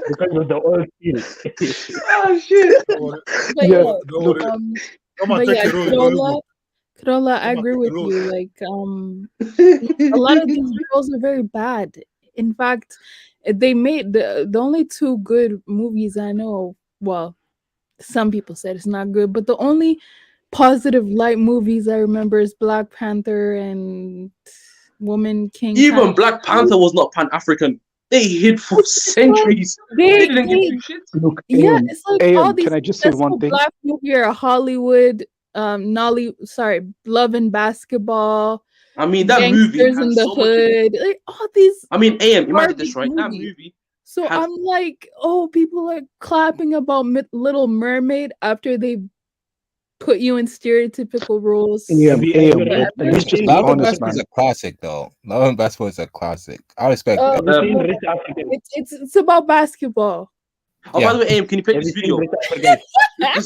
because of the oil spill. Oh shit! Kurola, I agree with you. Like, a lot of these girls are very bad. In fact, they made the only two good movies I know. Well, some people said it's not good, but the only positive light movies I remember is Black Panther and Woman King. Even Black Panther was not Pan-African. They hid for centuries. They didn't give you shit. Look, it's like all these can I just say one thing? Black movie or Hollywood, Love and Basketball. I mean, that movie Gangsters in the Hood, like all these. I mean, imagine this, right? That movie. So I'm like, people are clapping about Little Mermaid after they put you in stereotypical roles. Let's just be honest, man. Is a classic, though. Love and Basketball is a classic. I respect it. It's about basketball. Oh, by the way, can you play this video?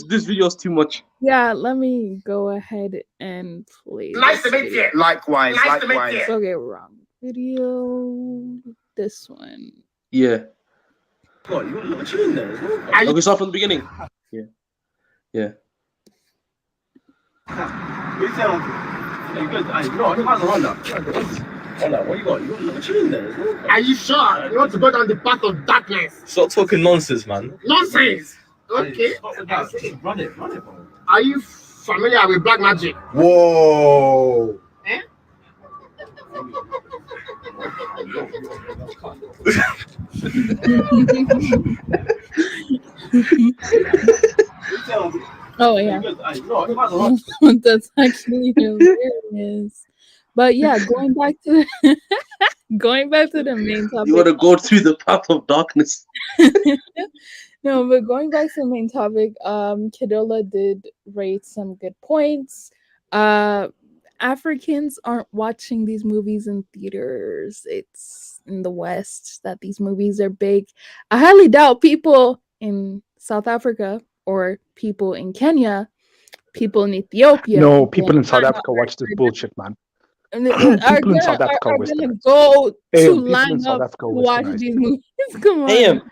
This video is too much. Yeah, let me go ahead and play. Nice to meet you. Likewise. Don't get wrong. Video. This one. Yeah. What you got a in there? Okay, start from the beginning. Yeah. You sound good. No, I think I can run that. What you got? You got a in there? Are you sure? You want to go down the path of darkness? Stop talking nonsense, man. Nonsense. Okay. Run it, bro. Are you familiar with black magic? Whoa. Oh yeah. That's actually hilarious. But yeah, going back to the main You topic. want to go through the path of darkness. No, but going back to the main topic, Kidola did rate some good points. Uh Africans aren't watching these movies in theaters. It's in the West that these movies are big. I highly doubt people in South Africa or people in Kenya, people in Ethiopia No, gonna people in South line up Africa watch this bullshit, man. are People in gonna South Africa are gonna Westerners. go to People in line South up Africa are to watch Westernized. these movies. Come AM,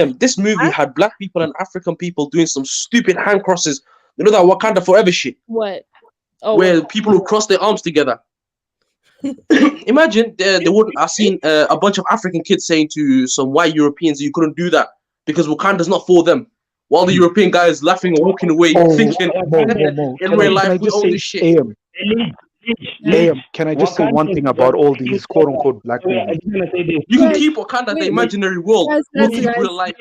on. this movie had black people and African people doing some stupid hand crosses. You know that Wakanda Forever shit, What? Oh, where people who cross their arms together. Imagine they would. I've seen a bunch of African kids saying to some white Europeans, "You couldn't do that because Wakanda's not for them." While the European guy is laughing and walking away, Oh, thinking, Mo, "In can real I life, we just own say, this shit." AM, yeah. can I just say one thing about all these quote unquote black I movies? just want to say this. You can Guys, keep Wakanda, the wait, imaginary world. guys, We'll guys, keep guys. real life.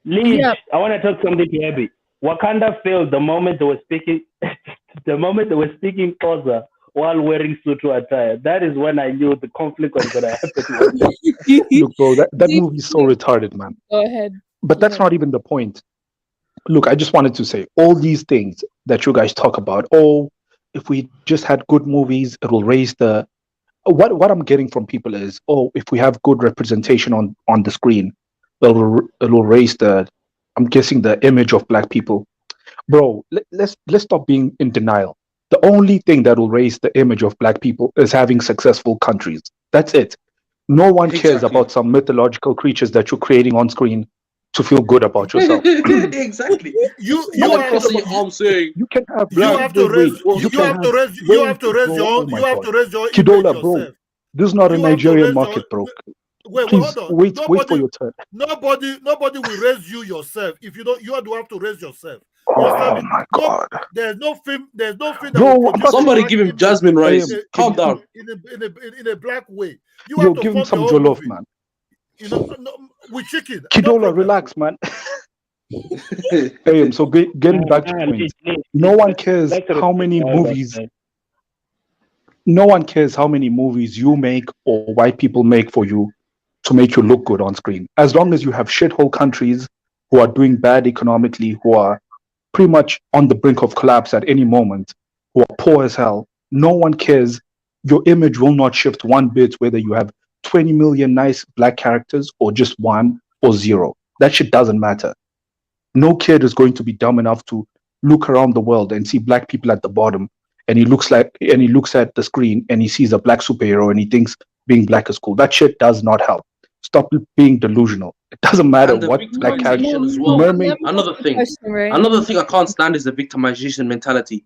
Leech, Yeah. I want to talk something to Abby. Wakanda failed the moment they were speaking, the moment they were speaking Xhosa while wearing Sutu attire. That is when I knew the conflict was going to happen. Look, bro, that Do- movie is so retarded, man. Go ahead. But that's not even the point. Look, I just wanted to say all these things that you guys talk about. Oh, if we just had good movies, it will raise the. What I'm getting from people is, oh, if we have good representation on the screen, it'll raise the. I'm guessing the image of black people. Bro, let's stop being in denial. The only thing that will raise the image of black people is having successful countries. That's it. No one cares Exactly. about some mythological creatures that you're creating on screen to feel good about yourself. Exactly. You You have crossing to your arms saying, You can have you "Black have to raise was you have to raise you have to raise bro. your Oh own, my you have god, to raise your image Kidola, bro. yourself. This is not a You have to Nigerian raise market, your bro. wait, Please hold on. wait for your turn. Nobody will raise you yourself. If you don't, you have to raise yourself. You understand Oh me? my No, god, there's no film that will bro. I'm produce not. a somebody black give him image jasmine I rice. am. Calm down." in a black way. You Yo, have to give him form some your own jollof, movie. man. You know, no, with chicken, no Kidola, problem. relax, man. So getting back to point. No one cares Let's how respect many elders, movies. man. No one cares how many movies you make or white people make for you to make you look good on screen. As long as you have shithole countries who are doing bad economically, who are pretty much on the brink of collapse at any moment, who are poor as hell, no one cares. Your image will not shift one bit whether you have 20 million nice black characters or just one or zero. That shit doesn't matter. No kid is going to be dumb enough to look around the world and see black people at the bottom, and he looks at the screen and he sees a black superhero and he thinks being black is cool. That shit does not help. Stop being delusional. It doesn't matter And the what black character. victimization as well. Mermaid. Another thing. Question, right? Another thing I can't stand is the victimization mentality.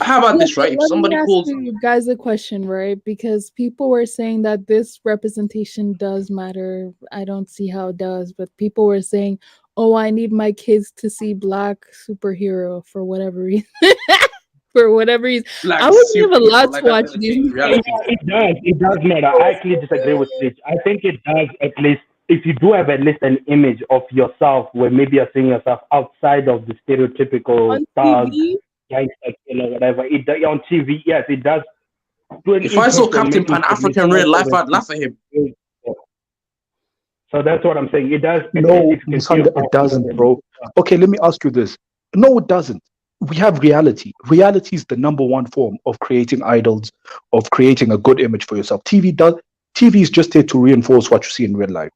How about this, right? If Let me somebody ask calls, you guys a question, right? Because people were saying that this representation does matter. I don't see how it does, but people were saying, "Oh, I need my kids to see black superhero for whatever reason." For whatever reason, black I wouldn't have a superhero, lot like to that's watch never these. changed reality. It does matter. I actually disagree with Rich. I think it does at least, if you do have at least an image of yourself where maybe you're seeing yourself outside of the stereotypical On thug, TV. gangster killer, whatever. On TV, yes, it does. To an If I saw in-person Captain making Pan Africa in sure real life, that I'd laugh at him. So that's what I'm saying. It does. No, If you can see Musanga, yourself it doesn't, bro. Okay, let me ask you this. No, it doesn't. We have reality. Reality is the number one form of creating idols, of creating a good image for yourself. TV is just there to reinforce what you see in real life.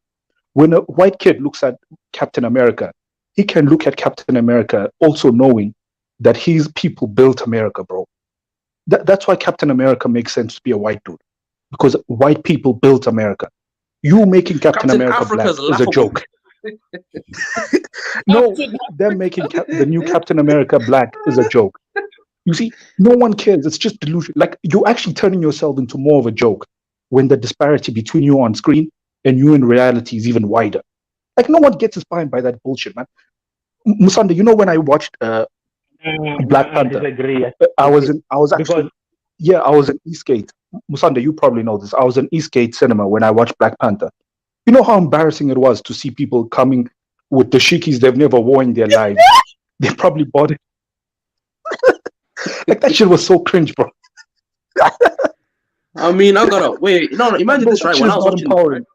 When a white kid looks at Captain America, he can look at Captain America also knowing that his people built America, bro. That's why Captain America makes sense to be a white dude. Because white people built America. You making Captain America Africa black is is a laughable. joke. No, them making the new Captain America black is a joke. You see, no one cares. It's just delusion. Like, you're actually turning yourself into more of a joke when the disparity between you on screen and you in reality is even wider. Like, no one gets inspired by that bullshit, man. Musanda, you know when I watched Black I Panther, disagree. I was Because I was in Eastgate. Musanda, you probably know this. I was in Eastgate Cinema when I watched Black Panther. You know how embarrassing it was to see people coming with the shikis they've never worn in their lives. They probably bought it. Like that shit was so cringe, bro. I mean, I gotta wait. No, imagine Bro, this, that right? shit When is I was not watching this, right? empowering.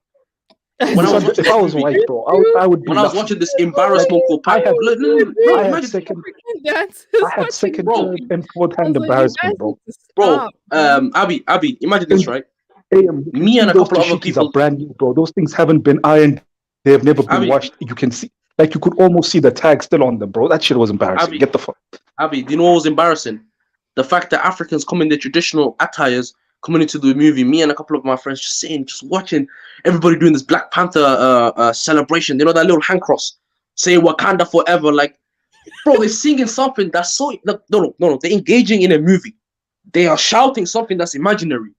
When I was If watching I this was movie, white, bro, I would be when I was laughing. watching this Like embarrassment called I had, look, no, no, I had imagine, second, Dances I had watching second, bro, third, and fourth I was hand like, you guys embarrassment, need bro. to bro. stop, man. Abby, imagine this, And right? you Me see and a those couple of other dashikis are people, brand new, bro. Those things haven't been ironed. They have never been Abby, washed. You can see, like, you could almost see the tag still on them, bro. That shit was embarrassing. Abby, Get the fuck. Abby. Do you know what was embarrassing? The fact that Africans come in their traditional attires, coming into the movie. Me and a couple of my friends just sitting, just watching everybody doing this Black Panther celebration. You know that little hand cross, saying Wakanda forever. Like, bro, they're singing something that's so no. They're engaging in a movie. They are shouting something that's imaginary.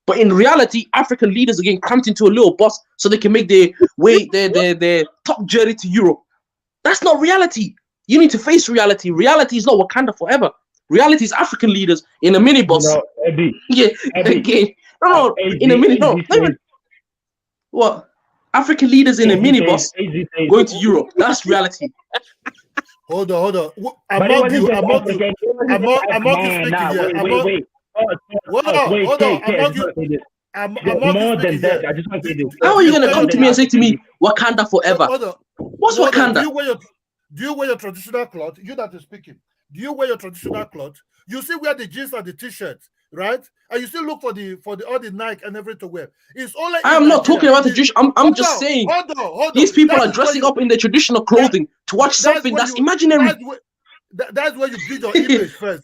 But in reality, African leaders are getting cramped into a little bus so they can make their top journey to Europe. That's not reality. You need to face reality. Reality is not Wakanda forever. Reality is African leaders in a minibus. No, Eddie, Yeah, Eddie, again. No, in a mini. No, AZ not says, even what. African leaders in a minibus AZ says, going to Europe. That's reality. Hold on. but it Among wasn't you, just African. It wasn't just among you man. speaking Nah, here, wait. hold on. I Among just you, want to say this. There's among you more than speaking that. here. I just want to say this. How are Do you you gonna wear More come your to than me and say to African. me Wakanda forever? hold on? What's Hold on. Wakanda? Do you wear your traditional cloth? You that is speaking. Do you wear your traditional cloth? You see wear the jeans and the t-shirts, right? And you still look for the all the Nike and everything to wear. It's only I in am not Nigeria. talking about the Jewish. I'm just saying Hold on. these people That are is where dressing you up in their traditional clothing to watch that's something where that's you imaginary. that's where you build your image first.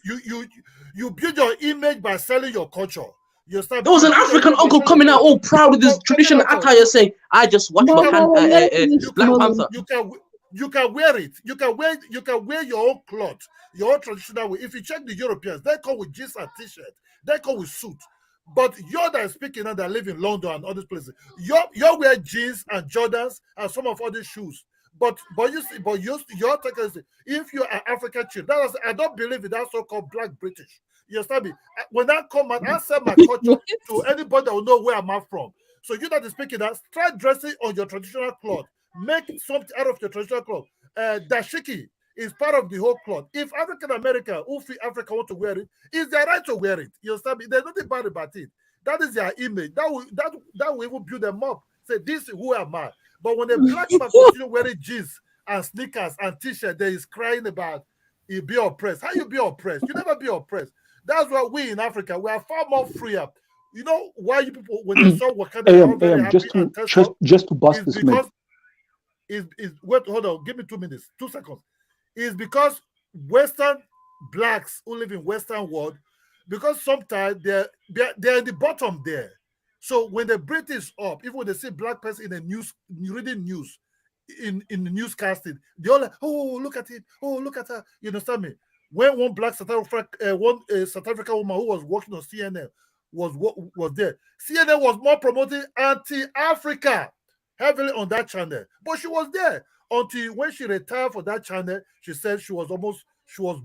You build your image by selling your culture. You start There was you an build your African image by uncle selling coming your out culture. all proud with his Forget traditional that. attire saying, I just watched You can Mama, let me finish you Black can smoking. Panther. you can wear it. You can wear your own cloth, your own traditional way. If you check the Europeans, they come with jeans and t-shirt. They come with suit. But you're that speaking and that live in London and other places. You wear jeans and Jordans and some of other shoes. But you see, your take is if you're an African child, I don't believe in that so-called black British. You understand me? When I come and I sell my culture What? to anybody that will know where I'm from. So you that is speaking that start dressing on your traditional cloth. Make something out of your traditional cloth. Dashiki is part of the whole cloth. If African American who feel Africa want to wear it, it's their right to wear it. You understand me? There's nothing bad about it. That is their image. That will even build them up. Say this is who am I. But when a black man continue wearing jeans and sneakers and t-shirt, they is crying about he be oppressed. How you be oppressed? You never be oppressed. That's why we in Africa we are far more freer. You know why you people when they saw Wakanda they got very AM, happy and test up just to bust is this myth. because is wait hold on give me 2 minutes 2 seconds is because Western blacks who live in Western world because sometimes they're in the bottom there. So when the British up, even when they see black person in the news, reading news, in the newscasting, they all like, oh look at it, oh look at her. You understand me? When one black South African woman who was working on CNN was there, CNN was more promoting anti-Africa heavily on that channel, but she was there until when she retired for that channel. She said she was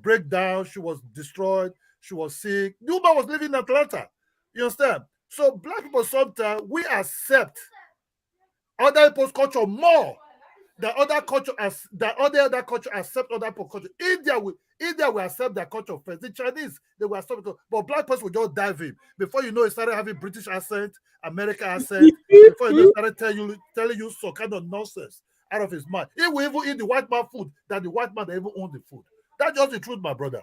break down, she was destroyed, she was sick. The woman was living in Atlanta. You understand? So black people sometimes we accept other people's culture more than other culture as the other culture accept other people's culture. India will accept their culture first. The Chinese they will accept it, but black person will just dive in. Before you know, it started having British accent, American accent. Before you know, it started telling you some kind of nonsense out of his mind. He will even eat the white man food that the white man that even own the food. That's just the truth, my brother.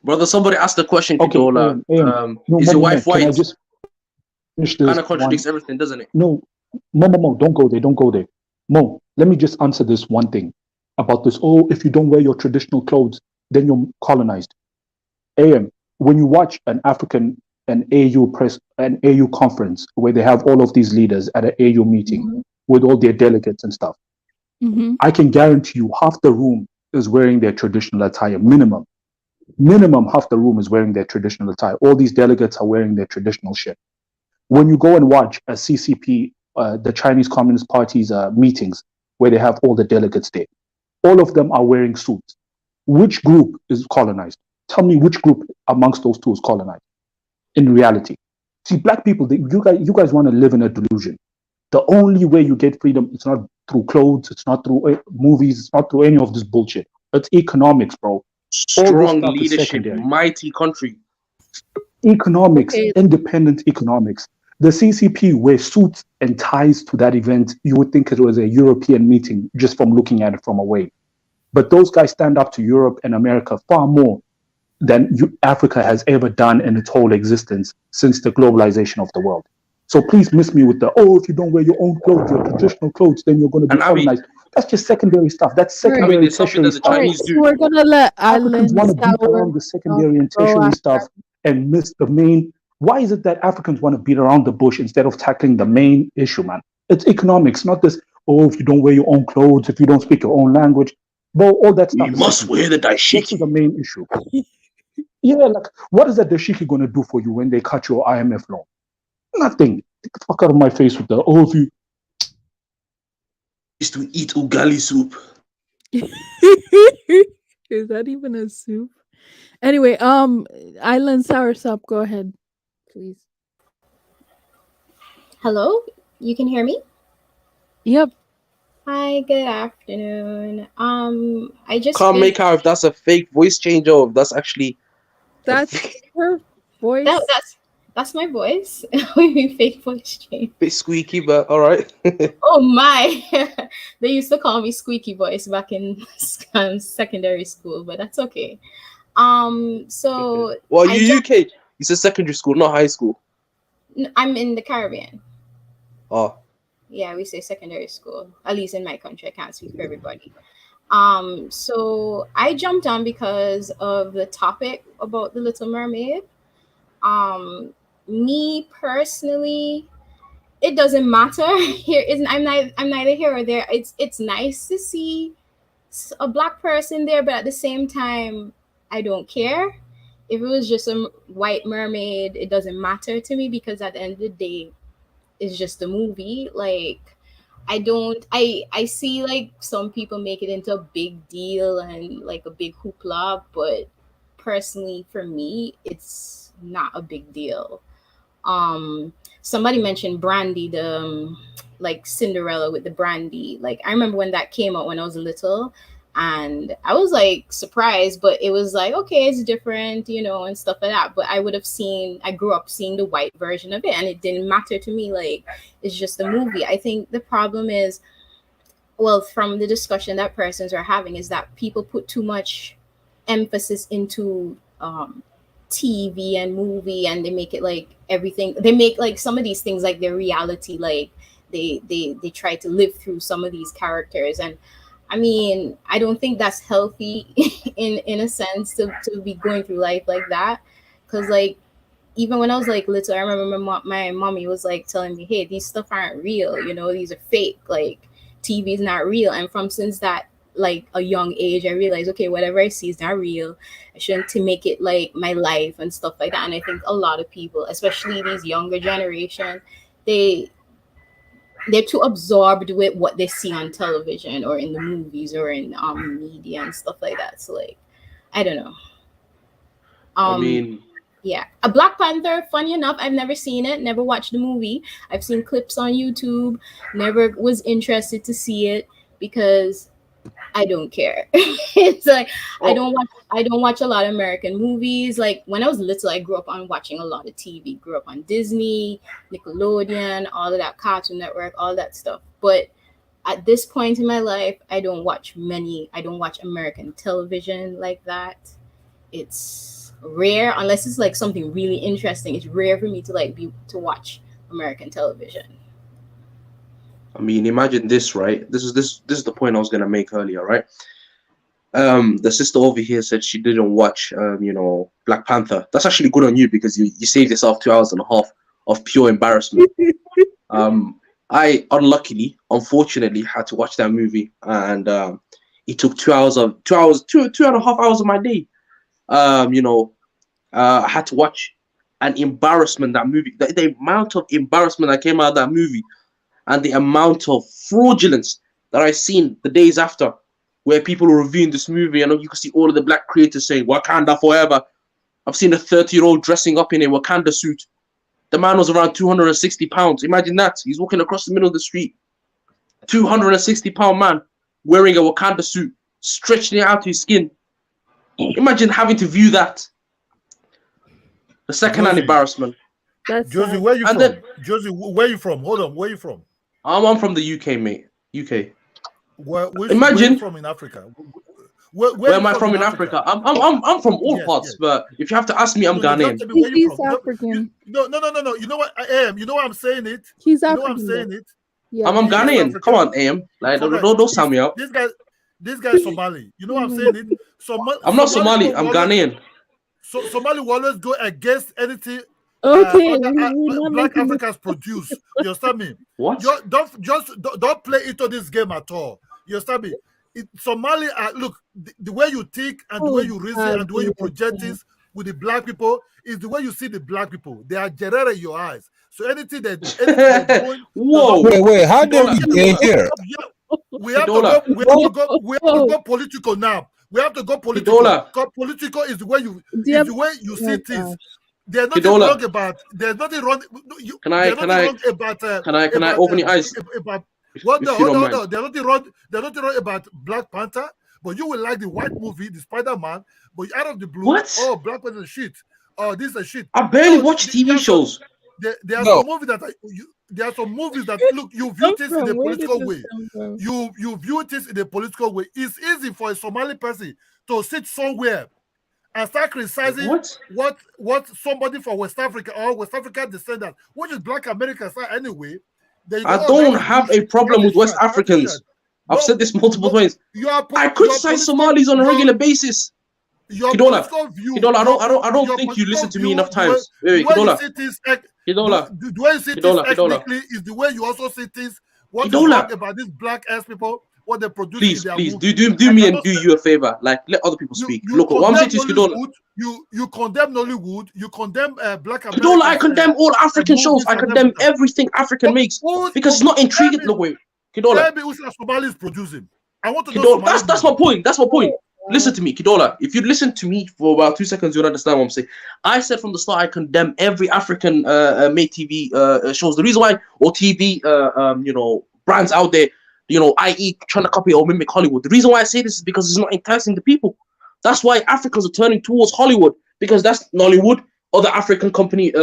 Brother, somebody asked the question, Okay, Kidola. no, Is your wife can I white? just finish this Kind of one? contradicts everything, doesn't it? No, Mo, don't go there, don't go there. Mo, let me just answer this one thing about this. Oh, if you don't wear your traditional clothes, then you're colonized. AM, when you watch an AU conference where they have all of these leaders at an AU meeting with all their delegates and stuff, I can guarantee you half the room is wearing their traditional attire, minimum. Minimum half the room is wearing their traditional attire. All these delegates are wearing their traditional shit. When you go and watch a CCP, the Chinese Communist Party's meetings, where they have all the delegates there, all of them are wearing suits. Which group is colonized? Tell me which group amongst those two is colonized in reality. See, black people, you guys want to live in a delusion. The only way you get freedom is not through clothes, it's not through movies, it's not through any of this bullshit. It's economics, bro. All this Strong stuff is leadership, secondary. mighty country. Economics, Okay. independent economics. The CCP wear suits and ties to that event. You would think it was a European meeting just from looking at it from away. But those guys stand up to Europe and America far more than Africa has ever done in its whole existence since the globalization of the world. So please miss me with the, oh, if you don't wear your own clothes, your traditional clothes, then you're going to be And I mean, colonized. That's just secondary stuff. That's All right. secondary, there's something tertiary that the stuff. All right. Chinese So do. we're gonna let Africans Island want to beat Sour around the secondary and go tertiary after. stuff and miss the main. Why is it that Africans want to beat around the bush instead of tackling the main issue, man? It's economics, not this, oh, if you don't wear your own clothes, if you don't speak your own language. Bro, all that We stuff is must secondary. wear the Get to daishiki. the main issue. Yeah, like, what is that dashiki going to do for you when they cut your IMF loan? Nothing. Get the fuck out of my face with the, oh, if you. Is to eat ugali soup. Is that even a soup? Anyway, Island Soursop, go ahead, please. Hello, you can hear me? Yep. Hi, good afternoon. I just Can't make finished. out if that's a fake voice change or if that's actually a That's her voice. That's my voice. Fake voice change. bit squeaky, but all right. Oh my! They used to call me Squeaky Voice back in secondary school, but that's okay. So Well, I you jumped. UK. You said secondary school, not high school. I'm in the Caribbean. Oh, Yeah, we say secondary school. At least in my country, I can't speak for everybody. So I jumped on because of the topic about the Little Mermaid. Um, Me personally, it doesn't matter. Here isn't. I'm neither here or there. It's nice to see a black person there, but at the same time, I don't care. If it was just a white mermaid, it doesn't matter to me because at the end of the day, it's just a movie. Like I see like some people make it into a big deal and like a big hoopla, but personally for me it's not a big deal. Somebody mentioned Brandy, the like Cinderella with the brandy. Like I remember when that came out when I was little, and I was like surprised, but it was like okay, it's different, and stuff like that. But I grew up seeing the white version of it, and it didn't matter to me. Like it's just a movie. I think the problem is, well, from the discussion that persons are having, is that people put too much emphasis into TV and movie, and they make it like everything. They make like some of these things like their reality. Like they try to live through some of these characters, and I mean, I don't think that's healthy in a sense to be going through life like that, because like even when I was like little, I remember my mommy was like telling me, "Hey, these stuff aren't real. These are fake. Like TV is not real." And from since that like a young age, I realized, okay, whatever I see is not real. I shouldn't to make it like my life and stuff like that. And I think a lot of people, especially these younger generation, they they're too absorbed with what they see on television or in the movies or in media and stuff like that. So like, I don't know. I Um, mean, Yeah, a Black Panther. Funny enough, I've never seen it, never watched the movie. I've seen clips on YouTube. Never was interested to see it because I don't care. It's like oh, I don't watch a lot of American movies. Like when I was little, I grew up on watching a lot of TV. Grew up on Disney, Nickelodeon, all of that, Cartoon Network, all that stuff. But at this point in my life, I don't watch American television like that. It's rare unless it's like something really interesting. It's rare for me to like be to watch American television. I mean, imagine this, right? This is the point I was gonna make earlier, right? The sister over here said she didn't watch, Black Panther. That's actually good on you because you saved yourself 2 hours and a half of pure embarrassment. I unfortunately, had to watch that movie, and it took 2 hours of 2 hours, 2.5 hours of my day. I had to watch an embarrassment that movie. The amount of embarrassment that came out of that movie, and the amount of fraudulence that I seen the days after, where people were reviewing this movie, and you can see all of the black creators saying "Wakanda forever." I've seen a 30-year-old dressing up in a Wakanda suit, The man was around 260 pounds. Imagine that. He's walking across the middle of the street. 260-pound man wearing a Wakanda suit, stretching it out to his skin. Imagine having to view that. The second-hand Josie. embarrassment. That's Josie, sad. where you And from? then- Josie, where you from? Hold on, where you from? I'm from the UK, mate. UK. Where you Imagine- from in Africa? Where am I from in Africa? I'm from all Yes, parts, yes. but if you have to ask me, I'm No, you Ghanaian. just tell me where you He's from. African. No. You know what I am. You know why I'm saying it. He's You know African. why I'm saying it. Yeah. I'm He's Ghanaian. African. Come on, AM. Like, Forget- don't sound me out. This guy is Somali. You know what I'm saying it. I'm not Somali. will I'm always- Ghanaian. So Somali will always go against anything Okay. other, we're not Black making this- Africans produce. You understand me? What? Don't play into this game at all. You understand me? Somali, look, the way you think and the way you reason and the way you project things with the black people is the way you see the black people. They are general in your eyes. So anything they're doing, Whoa. Wait, how did we get here? we have to Kidola. go political now. We have to go political. Kidola. Because political is the way you see Oh, things. gosh. There's nothing Kidola. wrong about. There's nothing wrong. Can I open your eyes? About If what? you No, don't hold mind. on. There's nothing wrong. There's nothing wrong about Black Panther. But you will like the white movie, the Spider-Man. But out of the blue, What? oh, Black Panther is shit. Oh, this is shit. I barely No, watch TV there's shows. There are No. some movies that there are some movies that look. You view this in a Where did political this way. come from? You view this in a political way. It's easy for a Somali person to sit somewhere and start criticizing what somebody from West Africa or West African descendant, which is Black Americans are anyway. Then you go, I oh, don't that is have a bullshit, problem that with is West shit, that is Africans. shit. I've No, said this multiple no, times. your I criticize political- Somalis on a your- regular basis. Your Kidola, political view. Kidola, I don't your think you political listen to me view, enough the way- times. Wait, the way Kidola, you see things, Kidola, the way you see Kidola, things Kidola. ethnically is the way you also see things. What is Kidola. wrong about these black ass people? What they produce Please, in their please, movie. do me and do you a favor. Like, let other people speak. Look, what I'm saying to you is Kidola. You condemn Nollywood. You condemn Black Americans. Kidola, I condemn all African shows. I condemn everything African makes because it's not intriguing. Look, wait, Kidola. Tell me which Somali is producing. I want to know. Kidola, Somali that's my point. That's my point. Listen to me, Kidola. If you listen to me for about 2 seconds, you'll understand what I'm saying. I said from the start I condemn every African made TV shows. The reason why, or TV, brands out there, i.e. trying to copy or mimic Hollywood. The reason why I say this is because it's not enticing the people. That's why Africans are turning towards Hollywood, because that's Nollywood, other African company,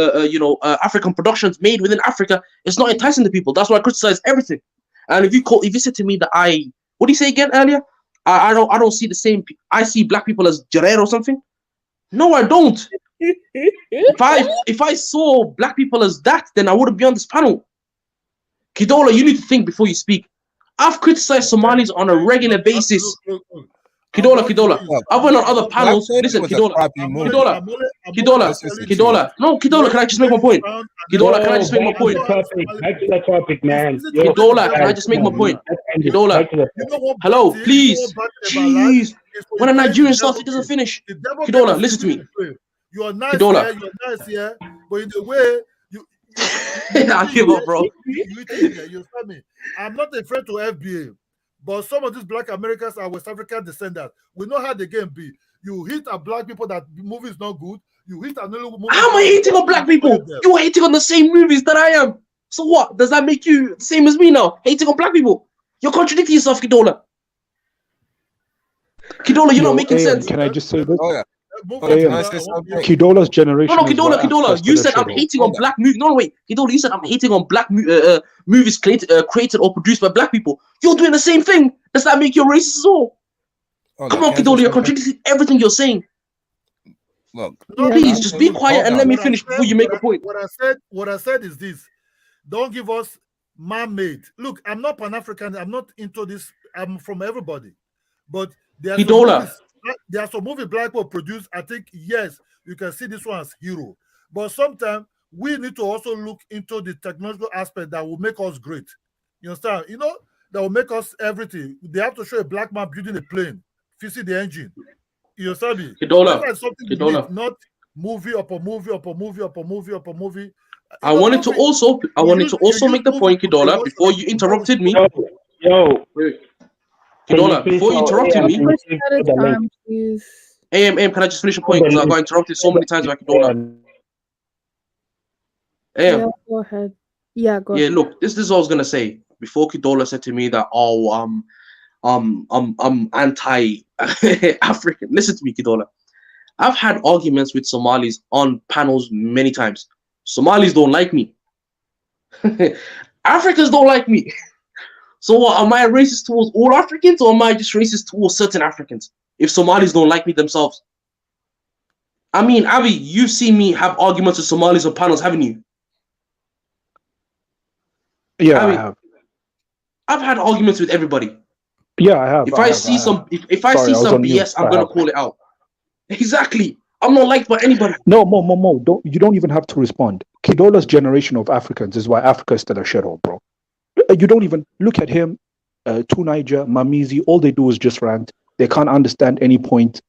African productions made within Africa. It's not enticing the people. That's why I criticize everything. And if you said to me that what did you say again earlier? I don't see the same. I see black people as Jarrell or something. No, I don't. If I saw black people as that, then I wouldn't be on this panel. Kidola, you need to think before you speak. I've criticized Somalis on a regular basis. Kidola. I've went on other panels. Listen, Kidola. No, Kidola, can I just make my point? Kidola, can I just make my point? Back to the topic, man. Kidola, can I just make my point? Kidola. Hello, please. Jeez. When a Nigerian starts, he doesn't finish. Kidola, listen to me. You are nice Kidola. here, you're nice here, but in the way I give up, bro. You understand me? I'm not afraid to FBA, but some of these black Americans are West African descendants. We know how the game be. You hit a black people that the movie is not good. You hit another movie. How am I hating on black people? You are hating on the same movies that I am. So what? Does that make you the same as me now? Hating on black people? You're contradicting yourself, Kidola. Kidola, you're not making sense. Can I just say this? Oh yeah. Kidola's generation. No, Kidola. You said I'm hating on black movies. No, wait, Kidola. You said I'm hating on black movies created or produced by black people. You're doing the same thing. Does that make you racist as well? Come on, Kidola. You're contradicting everything you're saying. Look, please just be quiet and let me finish before you make a point. What I said is this: don't give us mermaid. Look, I'm not Pan-African. I'm not into this. I'm from everybody, but there are some movies black people produce. I think yes, you can see this one as hero, but sometimes we need to also look into the technological aspect that will make us great. You understand? That will make us everything. They have to show a black man building a plane, fixing the engine. You understand me? Kidola. Not movie upon movie upon movie upon movie upon movie. I wanted to also make the point, Kidola, before you interrupted me. Kidola, before you interrupted me. AM, can I just finish a point? Because I got interrupted so many times by Kidola. Yeah, go ahead. Yeah, go yeah. ahead. Look, this is what I was gonna say before Kidola said to me that I'm anti African. Listen to me, Kidola. I've had arguments with Somalis on panels many times. Somalis don't like me. Africans don't like me. So what, am I racist towards all Africans, or am I just racist towards certain Africans? If Somalis don't like me themselves. I mean, Abby, you've seen me have arguments with Somalis on panels, haven't you? Yeah, I Abby, have. I've had arguments with everybody. Yeah, I have. If I I have. see I have. some, if I Sorry, see I was some on mute. BS, I'm I gonna have. call it out. Exactly. I'm not liked by anybody. No, Mo. You don't even have to respond. Kidola's generation of Africans is why Africa is still a shithole, bro. You don't even look at him, Niger, Mamizi. All they do is just rant. They can't understand any point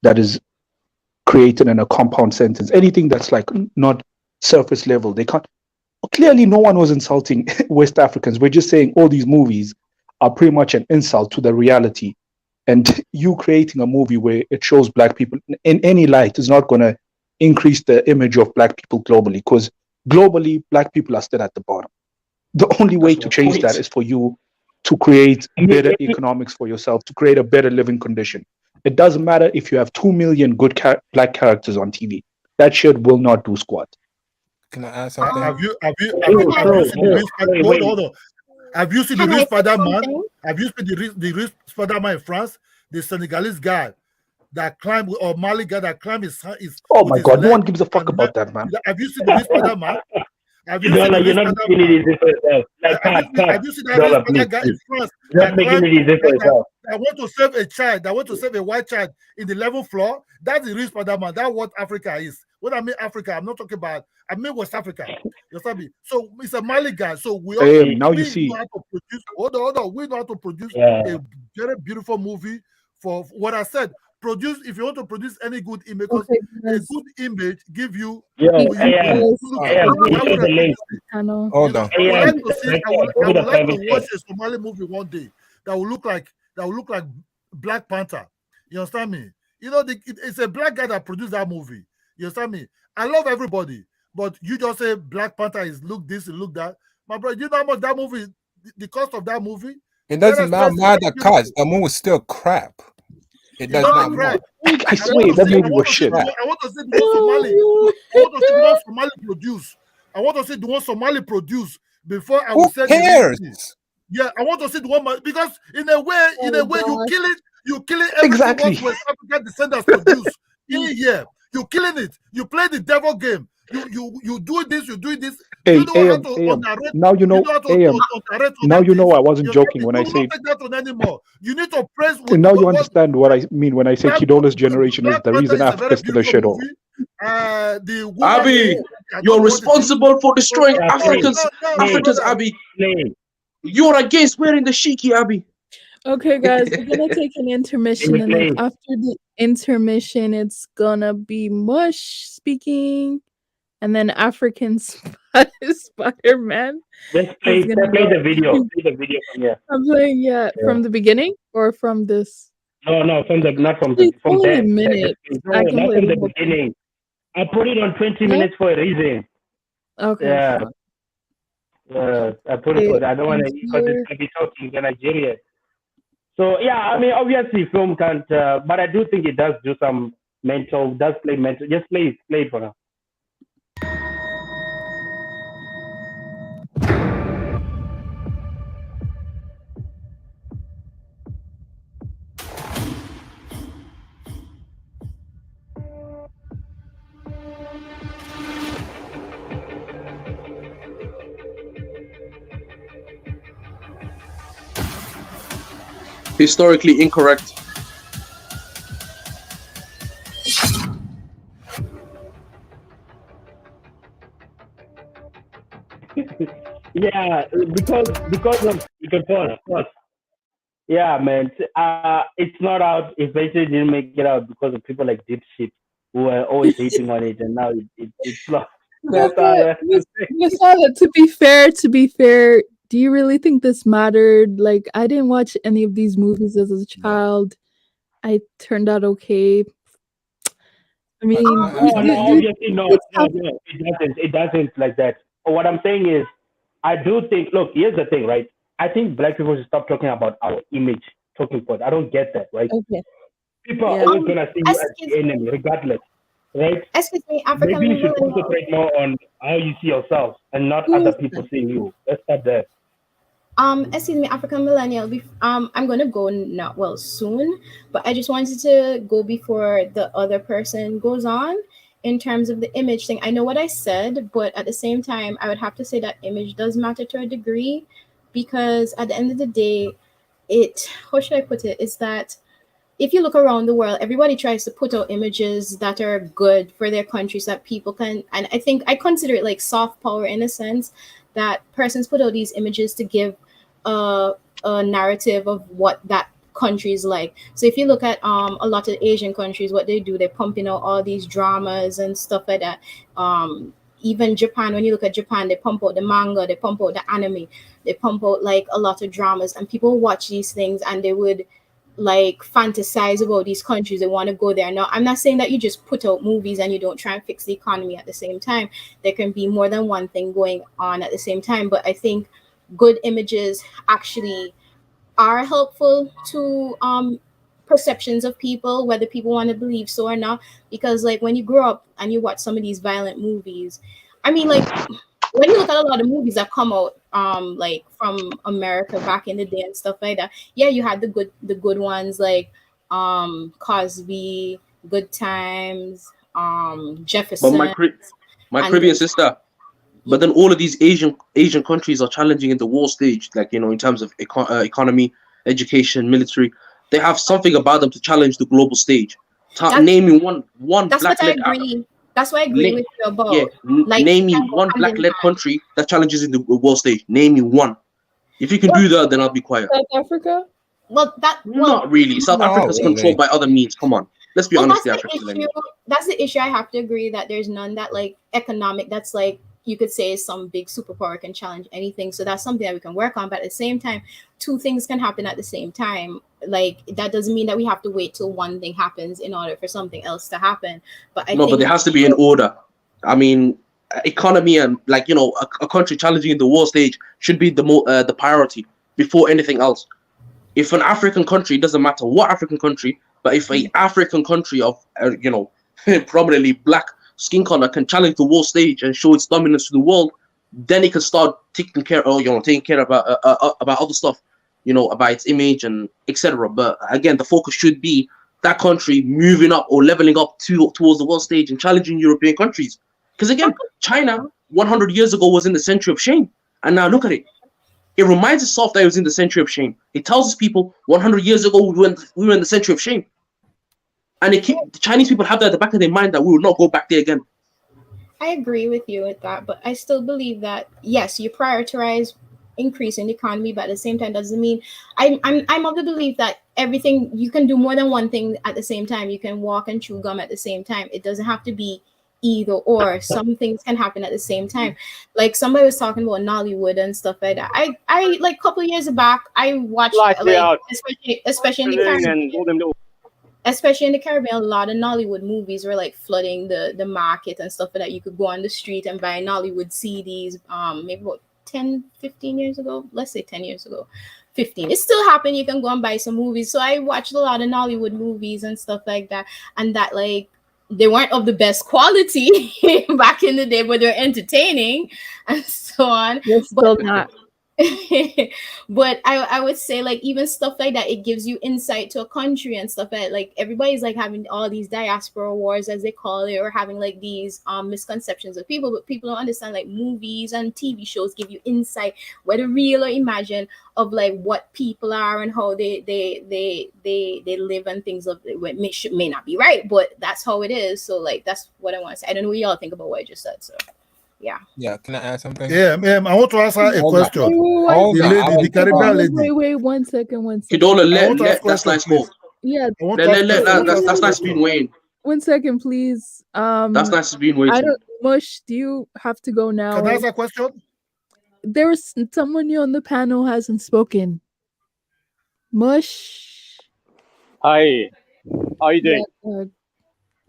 that is created in a compound sentence. Anything that's like not surface level, they can't. Clearly, no one was insulting West Africans. We're just saying all these movies are pretty much an insult to the reality. And you creating a movie where it shows black people in any light is not going to increase the image of black people globally, because globally, black people are still at the bottom. The only way That's to my change point. that is for you to create I mean, better economics for yourself, to create a better living condition. It doesn't matter if you have 2 million good black characters on TV. That shit will not do squat. Can I add something? Have you Can I seen the real wait, hold wait. on, hold on. Have you seen the can real I say Spider-Man? something? Have you seen the real Spider-Man in France? The Senegalese guy that climbed, or Mali guy that climbed his Oh with my his God, no leg one gives a fuck and about that, man. have you seen the real Spider-Man? Have you seen Dollar, the you're real not making it Spider-Man? easy for yourself. Like, Have you seen that real Dollar, Spider please, guy in please. France You're not that making climbed it easy for yourself. that want to save a child, that want to save a white child in the 11th floor? That's the real Spider-Man. That's what Africa is. When I mean Africa, I'm not talking about, I mean West Africa. You understand me? So it's a Mali guy. So we Now you know see, how to produce. Hold on. We know how to produce Yeah. a very beautiful movie for what I said. Produce, if you want to produce any good image, because Okay, a guys. good image give you. Yo, Keep When AM, you guys look at AM, it, can you how share would I the put link? this? channel. Hold on. I would AM, like to see. I go would to the like private to watch chat. a Somali movie one day that will look like Black Panther. You understand me? You know, it's a black guy that produced that movie. You understand me? I love everybody, but you just say Black Panther is look this and look that. My brother, you know how much that movie, the cost of that movie? It Very doesn't matter expensive. the cost. The movie is still crap. It It's does not not crap. matter. I swear that movie was shit. I want to see the one Somali. I want to see the one Somali produce. I want to see the one Somali produce before I will Who say the real cares? thing. Yeah, I want to see the one because in a way, Oh you killing everything Exactly. what West African descendants produce in here. You killing it. You play the devil game. You do this. You do this. Hey, You know how to AM. underrate. Now you You know, know how to AM. underrate Now other you know things. I wasn't You joking when I don't say. take that on anymore. You need to praise And now you what understand what I mean when I say Kidola's generation is Black the Panther reason is a very Africa's still a beautiful shithole. movie. The woman, Abby, I you're don't want the thing. responsible for destroying Yeah, Africans. No, my Africans, brother. Abby. Play. You're against wearing the shiki, Abby. Okay, guys, we're gonna take an intermission, and then Play. after the intermission, it's gonna be Mush speaking, and then African Spider-Man Just is play gonna the go. video. Play the video from here. I'm playing, yeah, Yeah. from the beginning or from this. No, not from Actually, it's only a there. minute. No, I can not play from the the whole thing. beginning. I put it on 20 Yeah? minutes for a reason. Okay, Yeah. fine. I put it for Okay, that. I don't want and to, because here, it's going to be talking in Nigeria. So, yeah, I mean, obviously, film can't, but I do think it does do some does play mental. Just play it for now. Historically incorrect. Yeah, of course. Yeah, man. It's not out. Eventually didn't make it out because of people like Dipshit who are always hating on it, and now it's lost. no, That's how I but have to say. Masala, to be fair, do you really think this mattered? Like, I didn't watch any of these movies as a child. I turned out okay. I mean, Can I add No, something? obviously no. kids have It doesn't like that. what I'm saying is, I do think. Look, here's the thing, right? I think black people should stop talking about our image, talking point. I don't get that, right? Okay. People are Yeah. always gonna see you as Excuse, the enemy, regardless, right? excuse me, Maybe you African should millennial. concentrate more on how you see yourself and not Who other is people that? seeing you. Let's start there. Excuse me, African millennial. I'm gonna go not well soon, but I just wanted to go before the other person goes on in terms of the image thing. I know what I said, but at the same time, I would have to say that image does matter to a degree, because at the end of the day, it how should I put it? Is that if you look around the world, everybody tries to put out images that are good for their countries that people can. And I think I consider it like soft power in a sense that persons put out these images to give a, a narrative of what that country is like. So if you look at a lot of Asian countries, what they do, they're pumping out all these dramas and stuff like that. Even Japan, when you look at Japan, they pump out the manga, they pump out the anime, they pump out like a lot of dramas, and people watch these things and they would like fantasize about these countries. They want to go there. Now, I'm not saying that you just put out movies and you don't try and fix the economy at the same time. There can be more than one thing going on at the same time. But I think good images actually are helpful to perceptions of people, whether people want to believe so or not. Because like when you grow up and you watch some of these violent movies, I mean, like when you look at a lot of movies that come out like from America back in the day and stuff like that, yeah, you had the good ones like Cosby, Good Times, But Jefferson, my and Caribbean sister. But then all of these Asian countries are challenging in the world stage, like in terms of economy, education, military. They have something about them to challenge the global stage. that's Name me one that's what black I led agree. That's what I agree with you yeah, about. Like name it me can go one hand black in led hand. country that challenges in the world stage. Name me one. If you can Well, do that, then I'll be quiet. South Africa? well, Not really. South Not Africa's controlled really. by other means. Come on, let's be well, honest. that's The the African issue. millennial. That's the issue. I have to agree that there's none that like economic. That's like you could say some big superpower can challenge anything. So that's something that we can work on. But at the same time, two things can happen at the same time. Like that doesn't mean that we have to wait till one thing happens in order for something else to happen. But I No, but there think has to be an order. I mean, economy and like a country challenging in the world stage should be the priority before anything else. If an African country, it doesn't matter what African country, but if a African country of prominently black skin color can challenge the world stage and show its dominance to the world, then it can start taking care about other stuff, about its image and etc. But again, the focus should be that country moving up or leveling up towards the world stage and challenging European countries. Because again, China 100 years ago was in the century of shame, and now look at it. It reminds itself that it was in the century of shame. It tells its people 100 years ago we were in the century of shame, and the Chinese people have that at the back of their mind that we will not go back there again. I agree with you with that, but I still believe that yes, you prioritize increasing the economy, but at the same time doesn't mean I'm of the belief that everything you can do more than one thing at the same time. You can walk and chew gum at the same time. It doesn't have to be either or. Some things can happen at the same time. Like somebody was talking about Nollywood and stuff like that. I like a couple years back I watched Lightly like out. especially in the Afternoon Caribbean, and all them little. especially in the Caribbean, a lot of Nollywood movies were like flooding the market and stuff like that. You could go on the street and buy Nollywood CDs, maybe about 10, 15 years ago. Let's say 10 years ago, 15. It still happened. You can go and buy some movies. So I watched a lot of Nollywood movies and stuff like that. And that like they weren't of the best quality back in the day, but they're entertaining and so on. You're But still not. but I would say like even stuff like that, it gives you insight to a country and stuff like everybody's like having all these diaspora wars as they call it, or having like these misconceptions of people, but people don't understand like movies and TV shows give you insight, whether real or imagined, of like what people are and how they live and things of it may not be right, but that's how it is. So like that's what I want to say. I don't know what y'all think about what I just said. So yeah, can I add something? Yeah, I want to answer a Hold on. question. Hold The on. lady, the Caribbean lady. Wait, 1 second, 1 second. Kidola, I want to ask that's question, nice please. go. Yeah, I want to ask question. That's nice being Wayne. 1 second, please. That's nice being I waiting. don't. Mush, do you have to go now? Can I ask a question? There's someone new on the panel hasn't spoken. Mush. Hi, how are you doing? Yeah,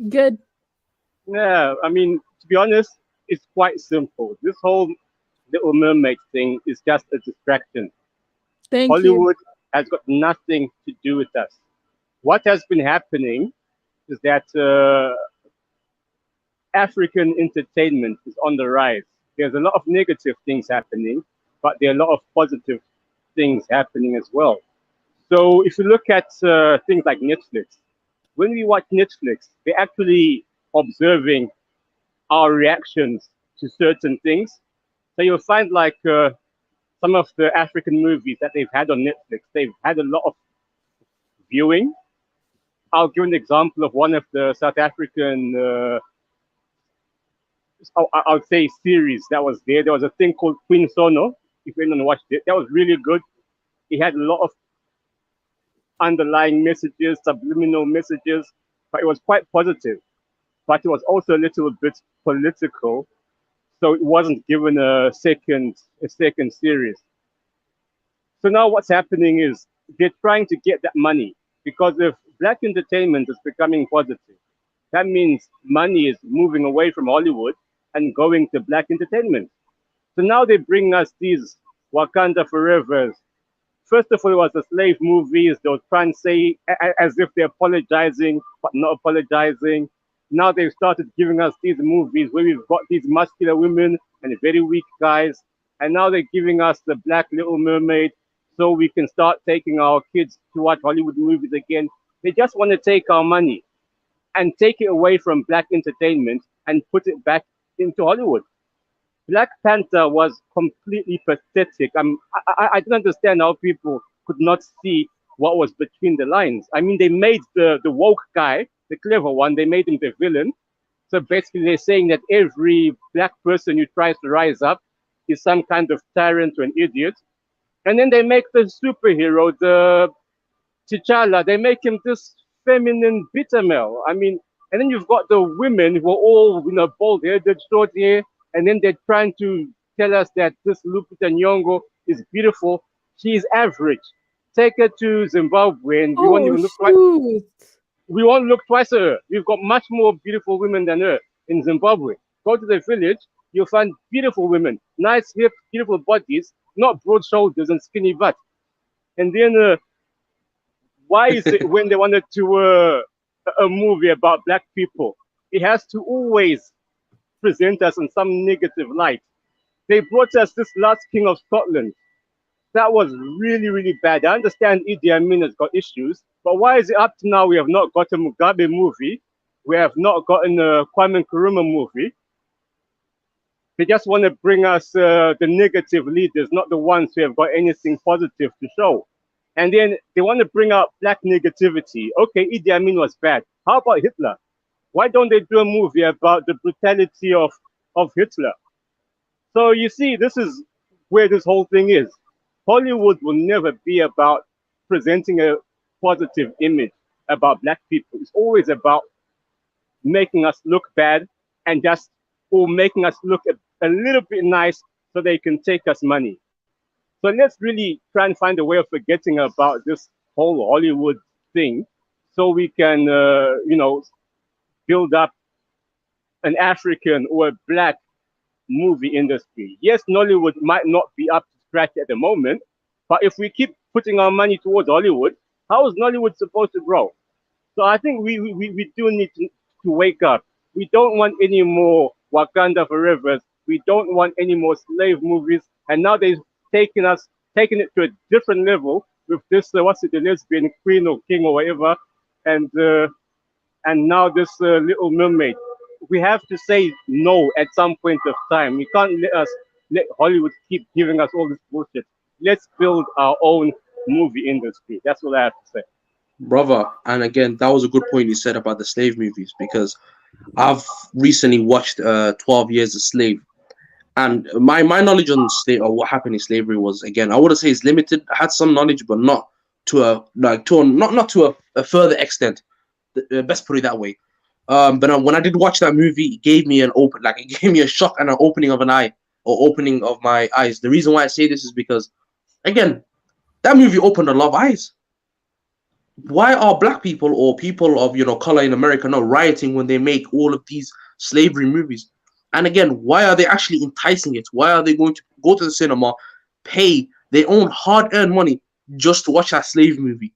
good. Yeah, I mean, to be honest, it's quite simple. This whole Little Mermaid thing is just a distraction. Thank you. Hollywood has got nothing to do with us. What has been happening is that African entertainment is on the rise. There's a lot of negative things happening, but there are a lot of positive things happening as well. So if you look at things like Netflix, when we watch Netflix, we're actually observing our reactions to certain things. So you'll find like some of the African movies that they've had on Netflix, they've had a lot of viewing. I'll give an example of one of the South African, I would say, series that was there. There was a thing called Queen Sono. If anyone watched it, that was really good. It had a lot of underlying messages, subliminal messages, but it was quite positive. But it was also a little bit political, so it wasn't given a second series. So now what's happening is they're trying to get that money because if black entertainment is becoming positive, that means money is moving away from Hollywood and going to black entertainment. So now they bring us these Wakanda Forevers. First of all, it was the slave movies. They were trying to say as if they're apologizing, but not apologizing. Now they've started giving us these movies where we've got these muscular women and very weak guys. And now they're giving us the Black Little Mermaid so we can start taking our kids to watch Hollywood movies again. They just want to take our money and take it away from black entertainment and put it back into Hollywood. Black Panther was completely pathetic. I don't understand how people could not see what was between the lines. I mean, they made the woke guy, the clever one, they made him the villain. So basically, they're saying that every black person who tries to rise up is some kind of tyrant or an idiot. And then they make the superhero, the T'Challa, they make him this feminine bitter male. I mean, and then you've got the women who are all, bald headed, short hair, and then they're trying to tell us that this Lupita Nyong'o is beautiful. She's average. Take her to Zimbabwe, and Oh shoot! We won't look twice at her. We've got much more beautiful women than her in Zimbabwe. Go to the village, you'll find beautiful women, nice hips, beautiful bodies, not broad shoulders and skinny butt. And then, why is it when they wanted to a movie about black people, it has to always present us in some negative light? They brought us this last king of Scotland. That was really, really bad. I understand Idi Amin has got issues, but why is it up to now we have not got a Mugabe movie? We have not gotten a Kwame Nkrumah movie. They just want to bring us the negative leaders, not the ones who have got anything positive to show. And then they want to bring out black negativity. Okay, Idi Amin was bad. How about Hitler? Why don't they do a movie about the brutality of Hitler? So you see, this is where this whole thing is. Hollywood will never be about presenting a positive image about black people. It's always about making us look bad and or making us look a little bit nice so they can take us money. So let's really try and find a way of forgetting about this whole Hollywood thing so we can, build up an African or a black movie industry. Yes, Nollywood might not be up to scratch at the moment, but if we keep putting our money towards Hollywood, how is Nollywood supposed to grow? So I think we do need to wake up. We don't want any more Wakanda Forevers. We don't want any more slave movies. And now they've taken it to a different level with this, the lesbian queen or king or whatever, and now this Little Mermaid. We have to say no at some point of time. We can't let Hollywood keep giving us all this bullshit. Let's build our own movie industry. That's what I have to say. Brother, and again, that was a good point you said about the slave movies, because I've recently watched 12 Years a Slave, and my knowledge on what happened in slavery was, again, I wouldn't say it's limited. I had some knowledge, but not to a further extent. Best put it that way. But when I did watch that movie, it gave me it gave me a shock and an opening of an eye, or opening of my eyes. The reason why I say this is because, again, that movie opened a lot of eyes. Why are black people or people of color in America not rioting when they make all of these slavery movies? And again, why are they actually enticing it? Why are they going to go to the cinema, pay their own hard-earned money just to watch that slave movie?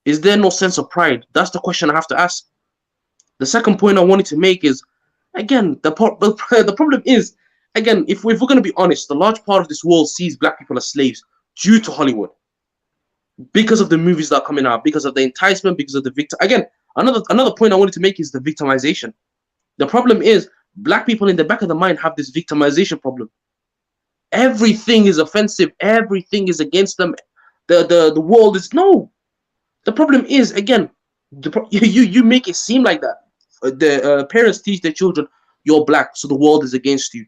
Is there no sense of pride? That's the question I have to ask. The second point I wanted to make is, again, the problem is, again, if we're going to be honest, the large part of this world sees black people as slaves due to Hollywood, because of the movies that are coming out, because of the enticement, because of the victim. Again, another point I wanted to make is the victimization. The problem is black people in the back of the mind have this victimization problem. Everything is offensive. Everything is against them. The world is no. The problem is, again, you make it seem like that. The parents teach their children, you're black, so the world is against you.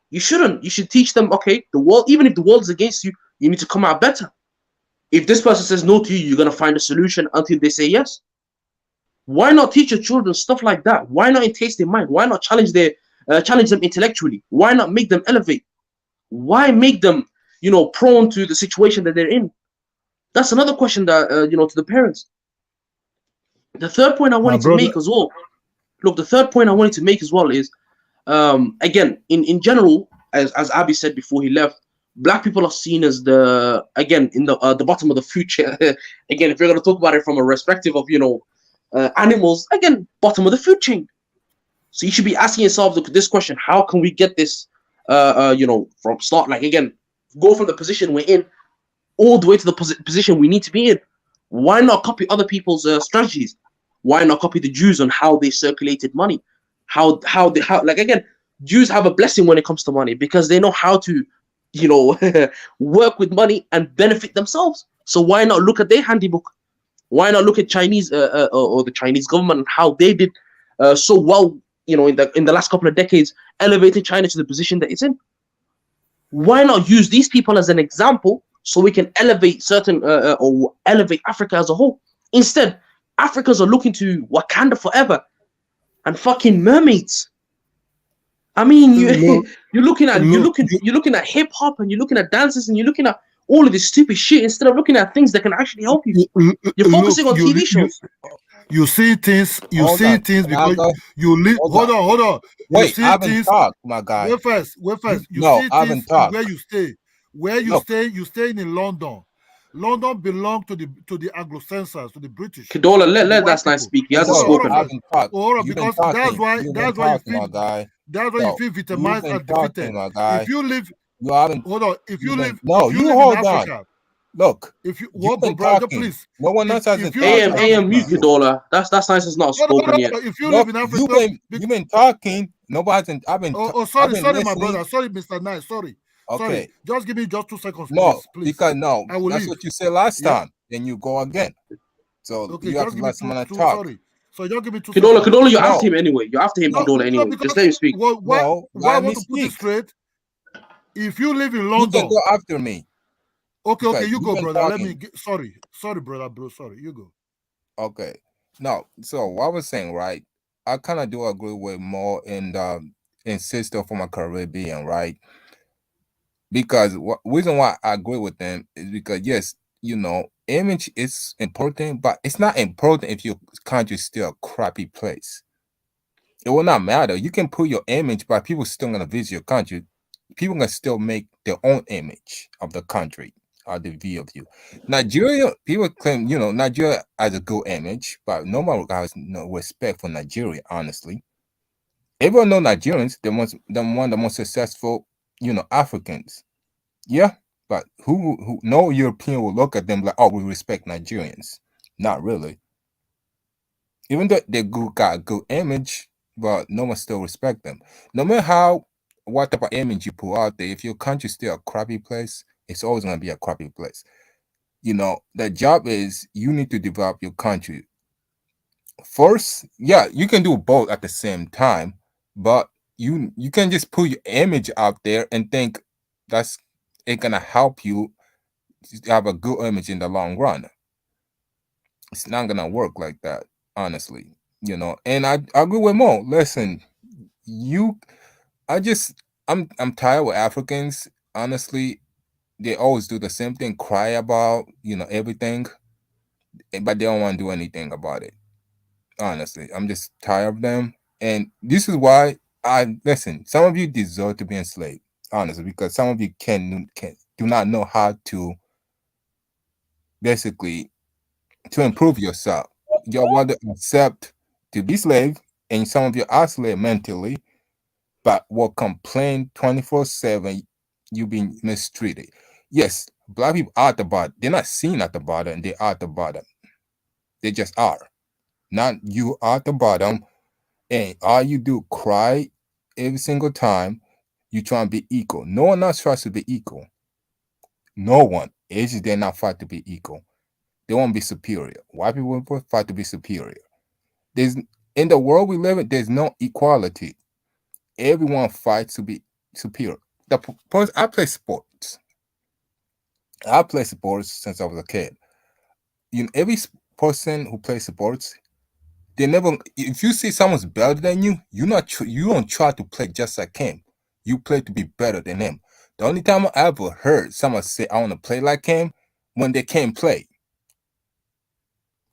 You shouldn't. You should teach them, okay, the world, even if the world is against you, you need to come out better. If this person says no to you, you're gonna find a solution until they say yes. Why not teach your children stuff like that? Why not entace their mind? Why not challenge them intellectually? Why not make them elevate? Why make them, prone to the situation that they're in? That's another question that to the parents. The third point I My wanted to brother, make as well. Look, the third point I wanted to make as well is, again, in general, as Abby said before he left, black people are seen as the bottom of the food chain. Again, if you're going to talk about it from a perspective of animals, again, bottom of the food chain. So you should be asking yourself this question: how can we get this from start, like, again, go from the position we're in all the way to the position we need to be in? Why not copy other people's strategies? Why not copy the Jews on how they circulated money? How like, again, Jews have a blessing when it comes to money because they know how to work with money and benefit themselves. So why not look at their handybook? Why not look at Chinese or the Chinese government and how they did so well, in the last couple of decades, elevating China to the position that it's in? Why not use these people as an example so we can elevate or elevate Africa as a whole? Instead, Africans are looking to Wakanda forever and fucking mermaids. I mean, look, you're looking at look, you're looking at hip hop, and you're looking at dances, and you're looking at all of this stupid shit instead of looking at things that can actually help you. You're look, focusing on TV shows. you see things, Hold on. Can I because go? you live. Hold Hold on. You Wait, I see haven't things. talked, my guy. Wait first. You No, see I things haven't talked. where you stay. Look, You stay in London. London belongs to the Anglo-Saxons, to the British, Kadola, to the let white that nice people. speak. He hasn't no, Hold on spoken. I first. haven't talked. Hold on, You've been because that's talking. why You've been talking, my guy. you No, feel you've victimized been and talking, defeated. my If guy. you live, You haven't. hold on. No, If you you live in hold on. Africa, Look, if you you've what, been brother, talking. please. No one else hasn't If you live talked in AM except mute Africa, you. Kadola. That's nice has not spoken yet. If you live Look, in Africa, you've been talking. Nobody hasn't. I've been sorry, my listening. brother. Sorry, Mr. Nice. Sorry. Okay. Just give me just 2 seconds, No, please. because no, I will that's leave. what you said last Yeah. time. Then you go again. So Okay, you have just to give me let someone two. talk. Sorry. So just give me 2 Kadola, seconds. you're after No, him anyway. You're after him, No, Kadola, anyway. Just because let him speak. why no, I let want me to put it speak. straight. If you live in You can London, go after me okay, because you you've go, been brother. Let me talking. sorry, brother, bro. Sorry, you go. Okay. No, so what I was saying, right? I kind of do agree with more in sister from a Caribbean, right? Because reason why I agree with them is because yes, image is important, but it's not important if your country is still a crappy place. It will not matter. You can put your image, but people still gonna visit your country. People can still make their own image of the country or the view of you. Nigeria, people claim, Nigeria has a good image, but nobody has no respect for Nigeria, honestly. Everyone know Nigerians, one of the most successful, Africans. Yeah, but who no European will look at them like, oh, we respect Nigerians. Not really. Even though they got a good image, but no one still respect them. No matter what type of image you put out there, if your country's still a crappy place, it's always gonna be a crappy place. The job is you need to develop your country. First, yeah, you can do both at the same time, but you can just put your image out there and think that's it gonna help you have a good image in the long run. It's not gonna work like that, honestly. And I agree with Mo. Listen, you I just I'm tired with Africans. Honestly, they always do the same thing, cry about, everything, but they don't want to do anything about it. Honestly, I'm just tired of them. And this is why I listen, some of you deserve to be enslaved. honestly, because some of you can do not know how to basically to improve yourself. You want to accept to be slave, and some of you are slave mentally, but will complain 24/7. You being mistreated. Yes, black people are at the bottom. They're not seen at the bottom. They are at the bottom. They just are. Not you are at the bottom, and all you do cry every single time. You try and be equal. No one else tries to be equal. No one. It's just they're not fight to be equal. They won't be superior. White people will fight to be superior. There's in the world we live in, there's no equality. Everyone fights to be superior. I play sports. I play sports since I was a kid. Every person who plays sports, they never. If you see someone's better than you, you don't try to play just like him. You play to be better than him. The only time I ever heard someone say I want to play like him when they can't play.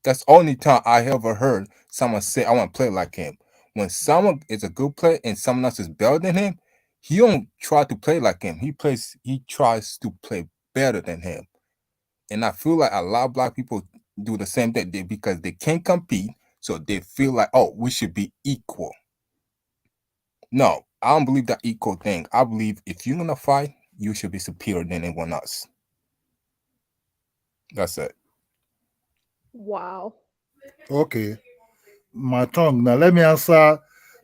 That's the only time I ever heard someone say I want to play like him. When someone is a good player and someone else is better than him, he don't try to play like him. He tries to play better than him. And I feel like a lot of black people do the same thing because they can't compete, so they feel like, oh, we should be equal. No, I don't believe that equal thing. I believe if you're gonna fight, you should be superior than anyone else. That's it. Wow. Okay. My tongue. Now let me answer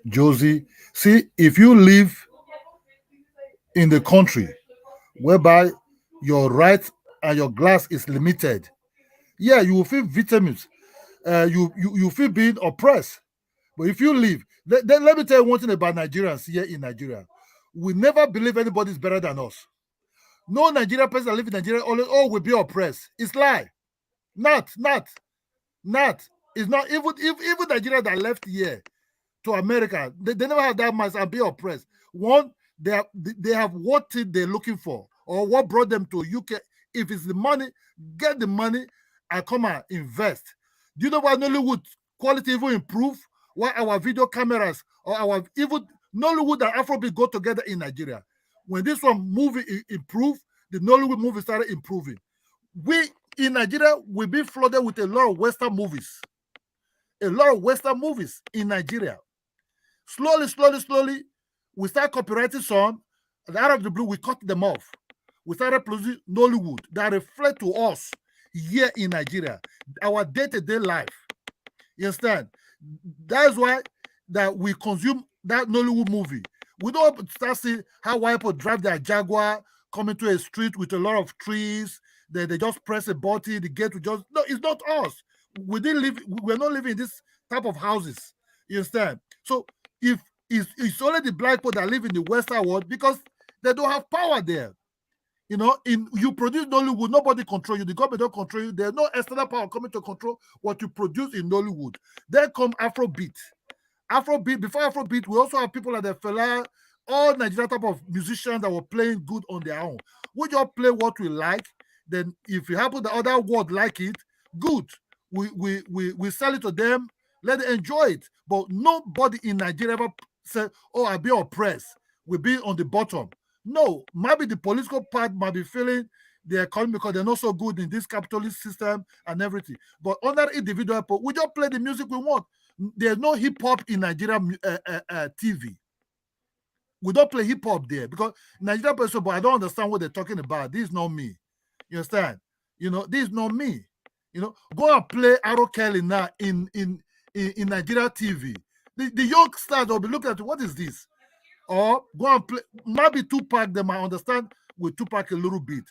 Josie. See, if you live in the country whereby your right and your glass is limited, yeah, you will feel vitamins. You feel being oppressed. But if you live, then let me tell you one thing about Nigerians here in Nigeria. We never believe anybody is better than us. No Nigerian person that live in Nigeria always will be oppressed. It's lie. Not. It's not even Nigeria that left here to America. They never have that much and be oppressed. One, they have what they're looking for or what brought them to UK. If it's the money, get the money and come and invest. Do you know why Nollywood quality even improve? Why our video cameras or our even Nollywood and Afrobeat go together in Nigeria? When this one movie improved, the Nollywood movie started improving. We in Nigeria will be flooded with a lot of Western movies. A lot of Western movies in Nigeria. Slowly, we start copyrighting some. Out of the blue, we cut them off. We started producing Nollywood that reflect to us here in Nigeria, our day-to-day life. You understand? That's why that we consume that Nollywood movie. We don't start seeing how white people drive their Jaguar coming to a street with a lot of trees. They just press a button, the gate will just no, it's not us. We didn't live, we're not living in this type of houses. You understand? So if it's only the black people that live in the Western world because they don't have power there. You know, you produce Nollywood, nobody control you. The government don't control you. There's no external power coming to control what you produce in Nollywood. Then come Afrobeat. Before Afrobeat, we also have people like the fella, all Nigerian type of musicians that were playing good on their own. We just play what we like. Then if you happen the other world like it, good. We sell it to them, let them enjoy it. But nobody in Nigeria ever said, oh, I'll be oppressed. We'll be on the bottom. No, maybe the political part might be feeling the economy because they're not so good in this capitalist system and everything. But under individual, we just play the music we want. There's no hip hop in Nigeria TV. We don't play hip hop there because Nigeria person, but I don't understand what they're talking about. This is not me. You understand? You know, this is not me. You know, go and play Arrow Kelly now in Nigeria TV. The young stars will be looking at what is this? Or go and play. Maybe Tupac, they might understand with Tupac a little bit.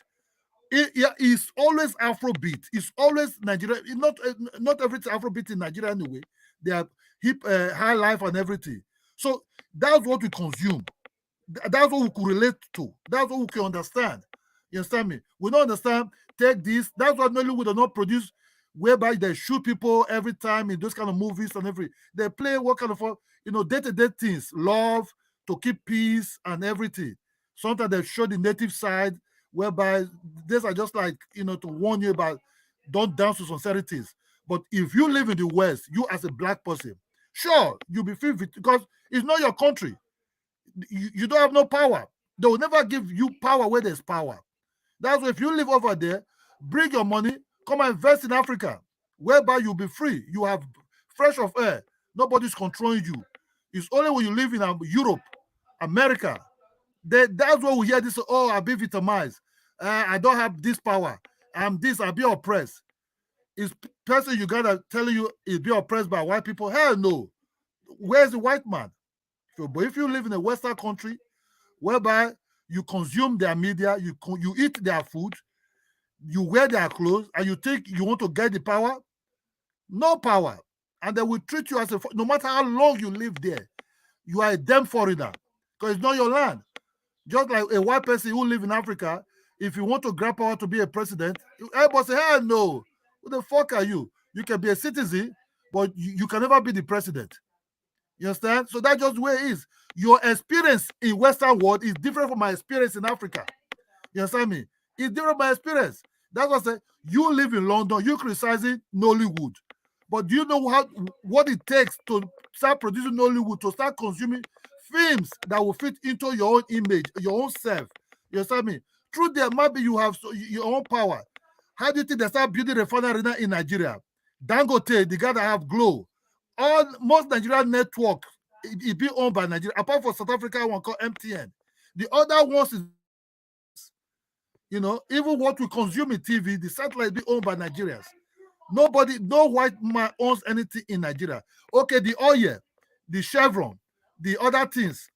It's always Afrobeat. It's always Nigeria. Not everything Afrobeat in Nigeria anyway. They are hip, high life and everything. So that's what we consume. That's what we could relate to. That's what we can understand. You understand me? We don't understand. Take this. That's what Nollywood does not produce, whereby they shoot people every time in those kind of movies and everything. They play what kind of day-to-day things, love, to keep peace and everything. Sometimes they show the native side, whereby these are just like to warn you about don't dance to sincerities. But if you live in the West, you as a black person, sure, you'll be feel because it's not your country. You don't have no power. They will never give you power where there's power. That's why if you live over there, bring your money, come and invest in Africa, whereby you'll be free. You have fresh of air. Nobody's controlling you. It's only when you live in Europe, America, that's where we hear this. Oh, I'll be victimized. I don't have this power. I'm this. I'll be oppressed. Is person Uganda telling you is be oppressed by white people? Hell no. Where's the white man? But if you live in a Western country whereby you consume their media, you eat their food, you wear their clothes, and you think you want to get the power, no power. And they will treat you as a, no matter how long you live there, you are a damn foreigner because it's not your land. Just like a white person who live in Africa, if you want to grab power to be a president, everybody say, hell no. Who the fuck are you? You can be a citizen, but you can never be the president. You understand? So that's just the way it is. Your experience in Western world is different from my experience in Africa. You understand me? It's different from my experience. That's what I say. You live in London, you criticizing Nollywood. But do you know what it takes to start producing Nollywood, to start consuming films that will fit into your own image, your own self? You understand me? Through there, maybe you have your own power. How do you think they start building refinery in Nigeria? Dangote, the guy that have Glow, most Nigerian networks, it be owned by Nigeria, apart from South Africa one called MTN. The other ones is, even what we consume in TV, the satellite be owned by Nigerians. Nobody, no white man owns anything in Nigeria. Okay, the oil, the Chevron, the other things,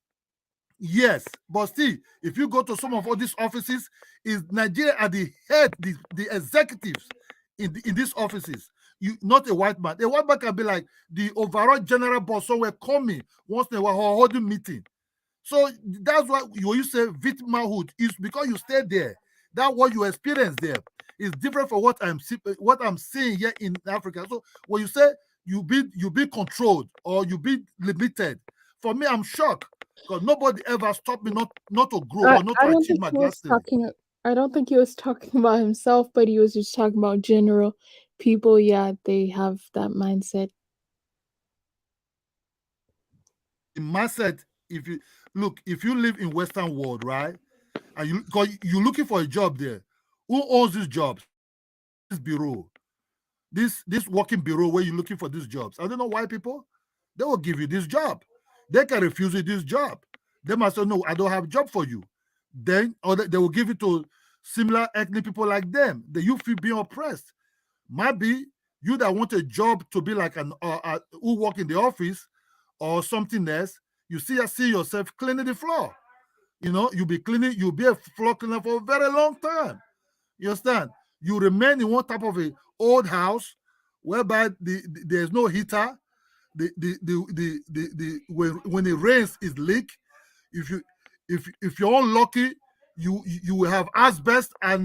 yes, but still, if you go to some of all these offices, is Nigeria at the head, the executives in these offices. You not a white man. A white man can be like the overall general boss somewhere coming once in a while or holding meeting. So that's why you say victimhood is because you stay there. That what you experience there is different from what I'm seeing here in Africa. So when you say you be controlled or you be limited, for me, I'm shocked because nobody ever stopped me not to grow or not I to don't achieve think my he was destiny. I don't think he was talking about himself, but he was just talking about general people. Yeah, they have that mindset. The mindset, if you live in Western world, right, and you're looking for a job there, who owns these jobs? This bureau, this working bureau where you're looking for these jobs. I don't know why people, they will give you this job. They can refuse you this job. They must say, no, I don't have a job for you. Then, or they will give it to similar ethnic people like them. That you feel being oppressed. Maybe you that want a job to be like an who work in the office or something else, you see yourself cleaning the floor. You'll be cleaning, you'll be a floor cleaner for a very long time. You understand? You remain in one type of a old house whereby there's no heater. When it rains, it leak. If you if you're unlucky, you will have asbestos and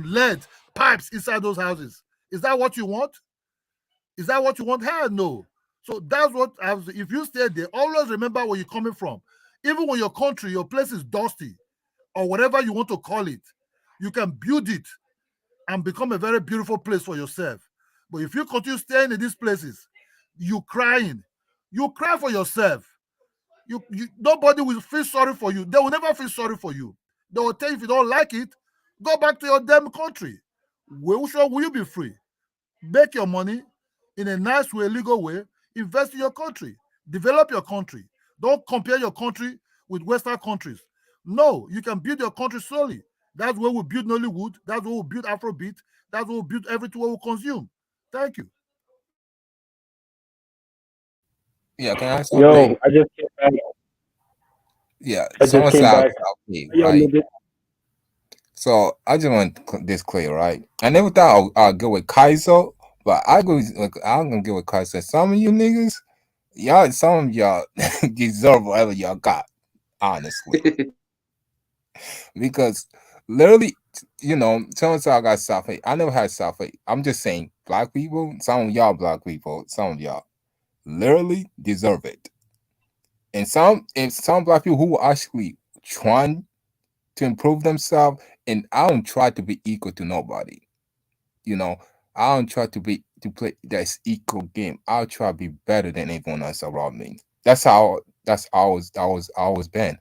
lead pipes inside those houses. Is that what you want? Is that what you want? Hell no. So that's what I was. If you stay there, always remember where you're coming from. Even when your country, your place is dusty or whatever you want to call it, you can build it and become a very beautiful place for yourself. But if you continue staying in these places, you cry for yourself. Nobody will feel sorry for you. They will never feel sorry for you. They will tell you if you don't like it, go back to your damn country. Which one will you be free? Make your money in a nice way, legal way, invest in your country, develop your country. Don't compare your country with Western countries. No, you can build your country slowly. That's where we build Nollywood. That's where we build Afrobeat. That's where we build everything we consume. Thank you. Yeah, can I add something? Yo, I just came back. Yeah, I just someone came said I was back. okay, Yo, right? nigga. So I just want this clear, right? I never thought I'll go with Kaiser, but I'm gonna go with Kaiser. Some of you niggas, some of y'all deserve whatever y'all got, honestly, because literally, someone said I got South Hate. I never had South Hate. I'm just saying, black people, some of y'all black people, some of y'all literally deserve it, and some black people who are actually trying to improve themselves, and I don't try to be equal to nobody. You know, I don't try to play this equal game. I'll try to be better than everyone else around me. That's how that's always been.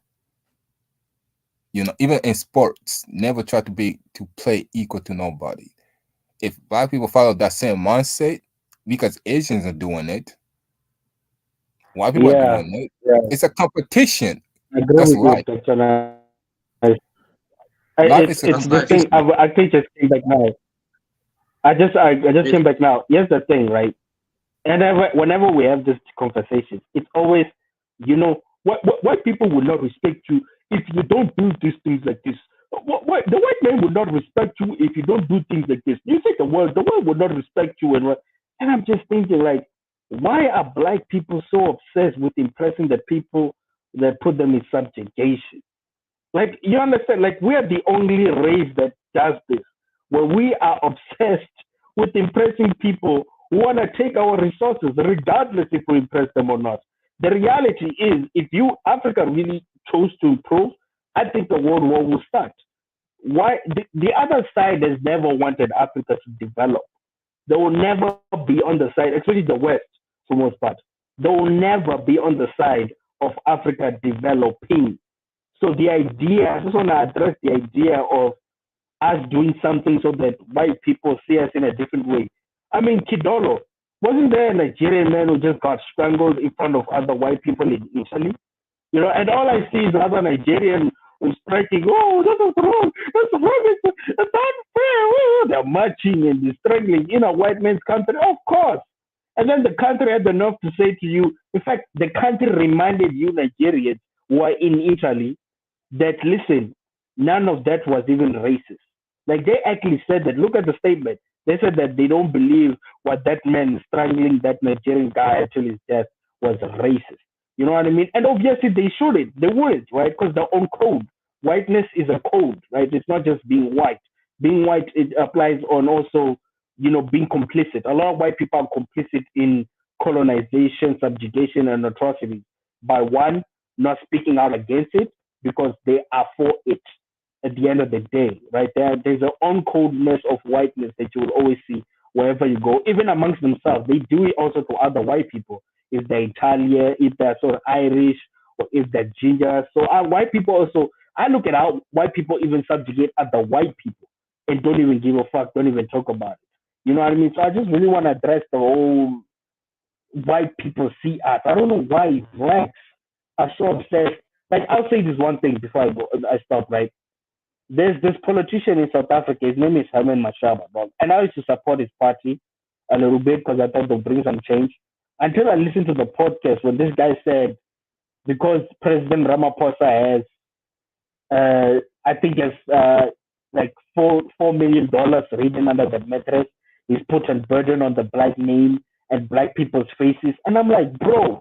You know, even in sports, never try to play equal to nobody. If black people follow that same mindset, because Asians are doing it, white people are Yeah, doing it. yeah. It's a competition. I agree That's with you, life. Dr. Nice. Life It's is a it's That's the nice. thing. competition. I actually just came back now. I just It, came back now. Here's the thing, right? And whenever we have this conversation, it's always, white people will not respect you if you don't do these things like this. The white man will not respect you if you don't do things like this. You think the world will not respect you, and I'm just thinking, like, why are black people so obsessed with impressing the people that put them in subjugation? Like, you understand? Like, we are the only race that does this, where we are obsessed with impressing people who want to take our resources, regardless if we impress them or not. The reality is, if Africa really chose to improve, I think the world war will start. Why? The other side has never wanted Africa to develop. They will never be on the side, especially the West, for the most part. They will never be on the side of Africa developing. So the idea, I just want to address the idea of us doing something so that white people see us in a different way. I mean, Kidolo, wasn't there a Nigerian man who just got strangled in front of other white people in Italy? And all I see is other Nigerian who's striking, oh, that is wrong, that's wrong, it's unfair. They're marching and they're struggling in a white man's country, of course. And then the country had enough to say to you, in fact, the country reminded you Nigerians who are in Italy that, listen, none of that was even racist. Like, they actually said that. Look at the statement. They said that they don't believe what that man strangling that Nigerian guy until his death was racist. You know what I mean? And obviously they shouldn't. They wouldn't, right? Because their own code. Whiteness is a code, right? It's not just being white. Being white, it applies on also, being complicit. A lot of white people are complicit in colonization, subjugation, and atrocities by one, not speaking out against it because they are for it at the end of the day, right? There's an uncoldness of whiteness that you will always see wherever you go, even amongst themselves. They do it also to other white people. If they're Italian, if they're sort of Irish, or if they're ginger. So white people also, I look at how white people even subjugate other white people and don't even give a fuck, don't even talk about it. You know what I mean? So I just really want to address the whole white people see us. I don't know why blacks are so obsessed. Like, I'll say this one thing before I stop, right? There's this politician in South Africa. His name is Herman Mashaba, dog. And I used to support his party a little bit because I thought they'll bring some change. Until I listened to the podcast when this guy said, because President Ramaphosa has, I think, has like $4 million written under the mattress, he's put a burden on the black name and black people's faces. And I'm like, bro,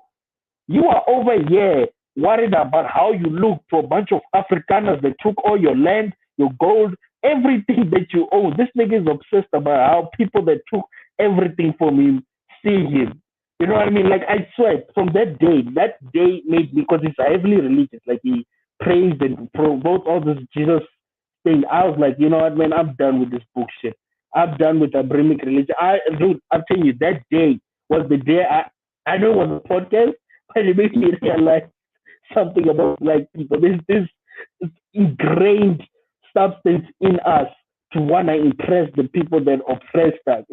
you are over here worried about how you look to a bunch of Afrikaners that took all your land, your gold, everything that you own. This nigga is obsessed about how people that took everything from him see him. You know what I mean? Like, I swear, from that day made me, because he's heavily religious. Like, he praised and provoked all this Jesus thing. I was like, you know what, man, I'm done with this bullshit. I'm done with Abrahamic religion. Dude, I'm telling you, that day was the day I know it was a podcast, but it made me realize something about black people. There's this ingrained substance in us to wanna impress the people that oppressed us.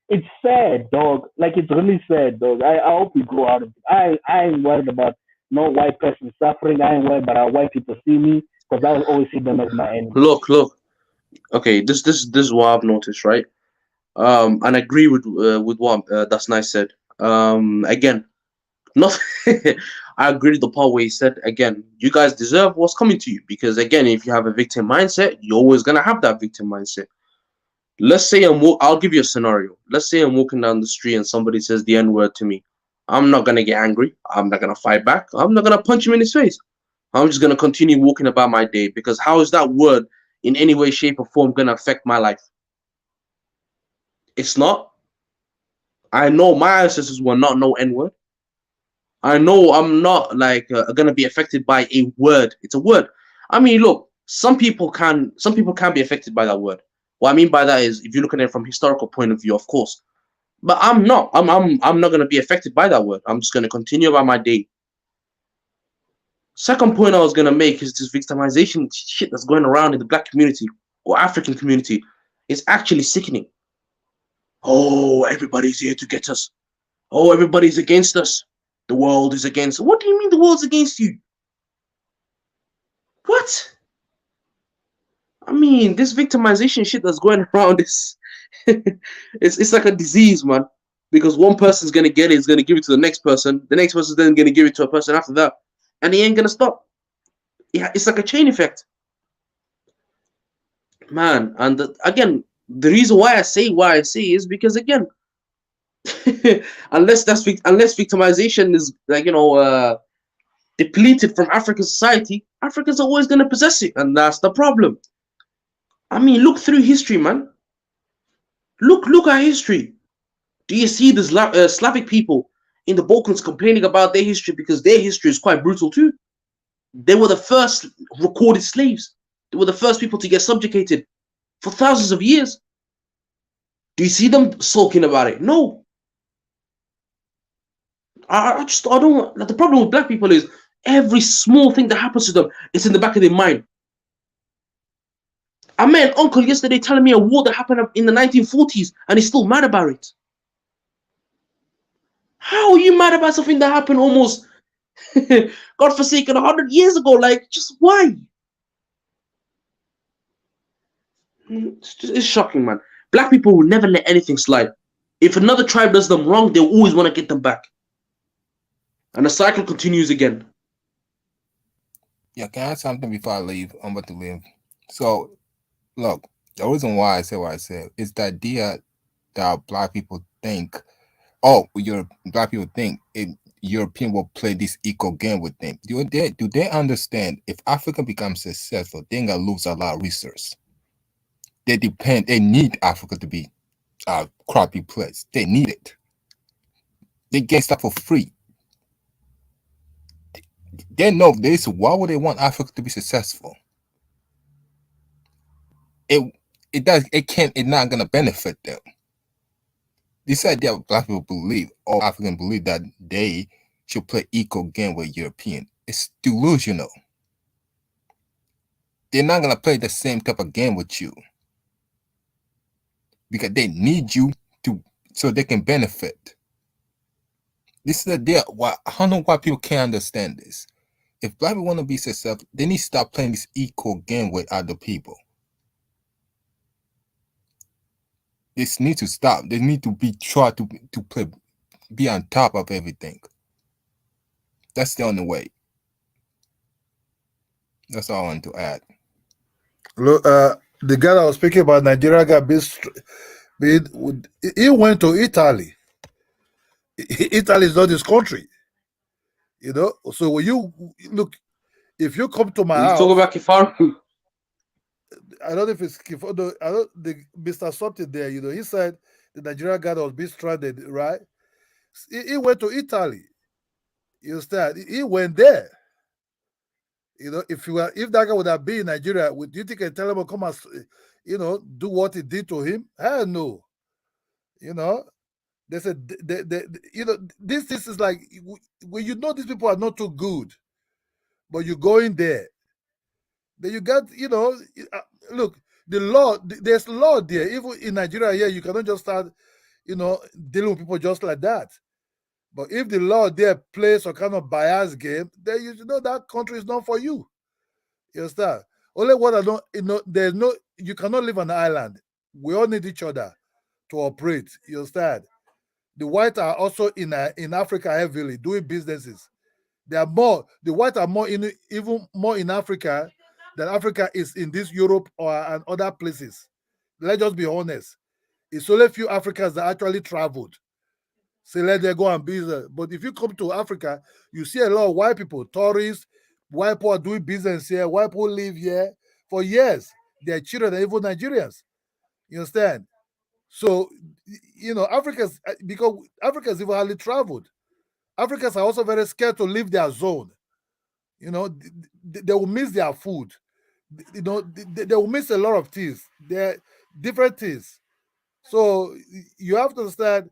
It's sad, dog. Like, it's really sad, dog. I hope we grow out of it. I ain't worried about no white person suffering. I ain't worried about how white people see me because I will always see them as my enemy. look. Okay, this is what I've noticed, right? And I agree with what That's Nice said. Again, not. I agree with the part where he said again, you guys deserve what's coming to you because again, if you have a victim mindset, you're always gonna have that victim mindset. Let's say I'll give you a scenario. Let's say I'm walking down the street and somebody says the N word to me. I'm not gonna get angry. I'm not gonna fight back. I'm not gonna punch him in his face. I'm just gonna continue walking about my day because how is that word in any way, shape, or form gonna affect my life? It's not. I know my ancestors will not know N word. I know I'm not like gonna be affected by a word. It's a word. I mean, look, some people can be affected by that word. What I mean by that is if you look at it from historical point of view, of course. But I'm not. I'm not gonna be affected by that word. I'm just gonna continue about my day. Second point I was gonna make is this victimization shit that's going around in the black community or African community is actually sickening. Oh, everybody's here to get us. Oh, everybody's against us. The world is against. What do you mean the world's against you? What? I mean, this victimization shit that's going around is it's like a disease, man. Because one person's gonna get it, is gonna give it to the next person's then gonna give it to a person after that, and he ain't gonna stop. Yeah, it's like a chain effect, man. And again, the reason why I say is because again, unless victimization is like depleted from African society, Africans are always gonna possess it, and that's the problem. I mean, look through history, man. Look at history. Do you see the Slavic people in the Balkans complaining about their history because their history is quite brutal too? They were the first recorded slaves. They were the first people to get subjugated for thousands of years. Do you see them sulking about it? No. I don't. The problem with black people is every small thing that happens to them is in the back of their mind. I met an uncle yesterday telling me a war that happened in the 1940s and he's still mad about it. How are you mad about something that happened almost godforsaken 100 years ago? Like, just why? It's shocking, man. Black people will never let anything slide. If another tribe does them wrong, they'll always want to get them back. And the cycle continues again. Yeah, can I add something before I leave? I'm about to leave. So, look, the reason why I say what I said is the idea that black people think, black people think European will play this equal game with them. Do they understand if Africa becomes successful, they're gonna lose a lot of resources. They need Africa to be a crappy place. They need it. They get stuff for free. They know this. Why would they want Africa to be successful? It's not gonna benefit them. This idea black people believe, or African believe, that they should play equal game with European. It's delusional. They're not gonna play the same type of game with you because they need you so they can benefit. This is the idea. I don't know why people can't understand this. If black people want to be successful, they need to stop playing this equal game with other people. This needs to stop. They need to be on top of everything. That's the only way. That's all I want to add. Look, the guy I was speaking about, Nigeria got he went to Italy. Italy is not his country, So when you look, if you come to my house, talk about Kifaru. I don't know if it's Kifaru. I don't. The Mr. Something there, He said the Nigerian guy that was being stranded, right? He went to Italy. You understand? He went there. If that guy would have been in Nigeria, do you think I tell him to come and, do what he did to him? Hell no. They said, this is like, when these people are not too good, but you go in there, then you got, look, the law, there's law there. Even in Nigeria here, you cannot just start, dealing with people just like that. But if the law there plays a kind of bias game, then you know that country is not for you. You understand? Only what I don't, you cannot live on an island. We all need each other to operate. You understand? The whites are also in Africa heavily doing businesses. The whites are even more in Africa than Africa is in this Europe and other places. Let's just be honest. It's only a few Africans that actually traveled. So let them go and business. But if you come to Africa, you see a lot of white people, tourists, white people are doing business here, white people live here for years. Their children are even Nigerians. You understand? So, because Africans even hardly traveled. Africans are also very scared to leave their zone. They will miss their food. They will miss a lot of things. They're different things. So you have to understand,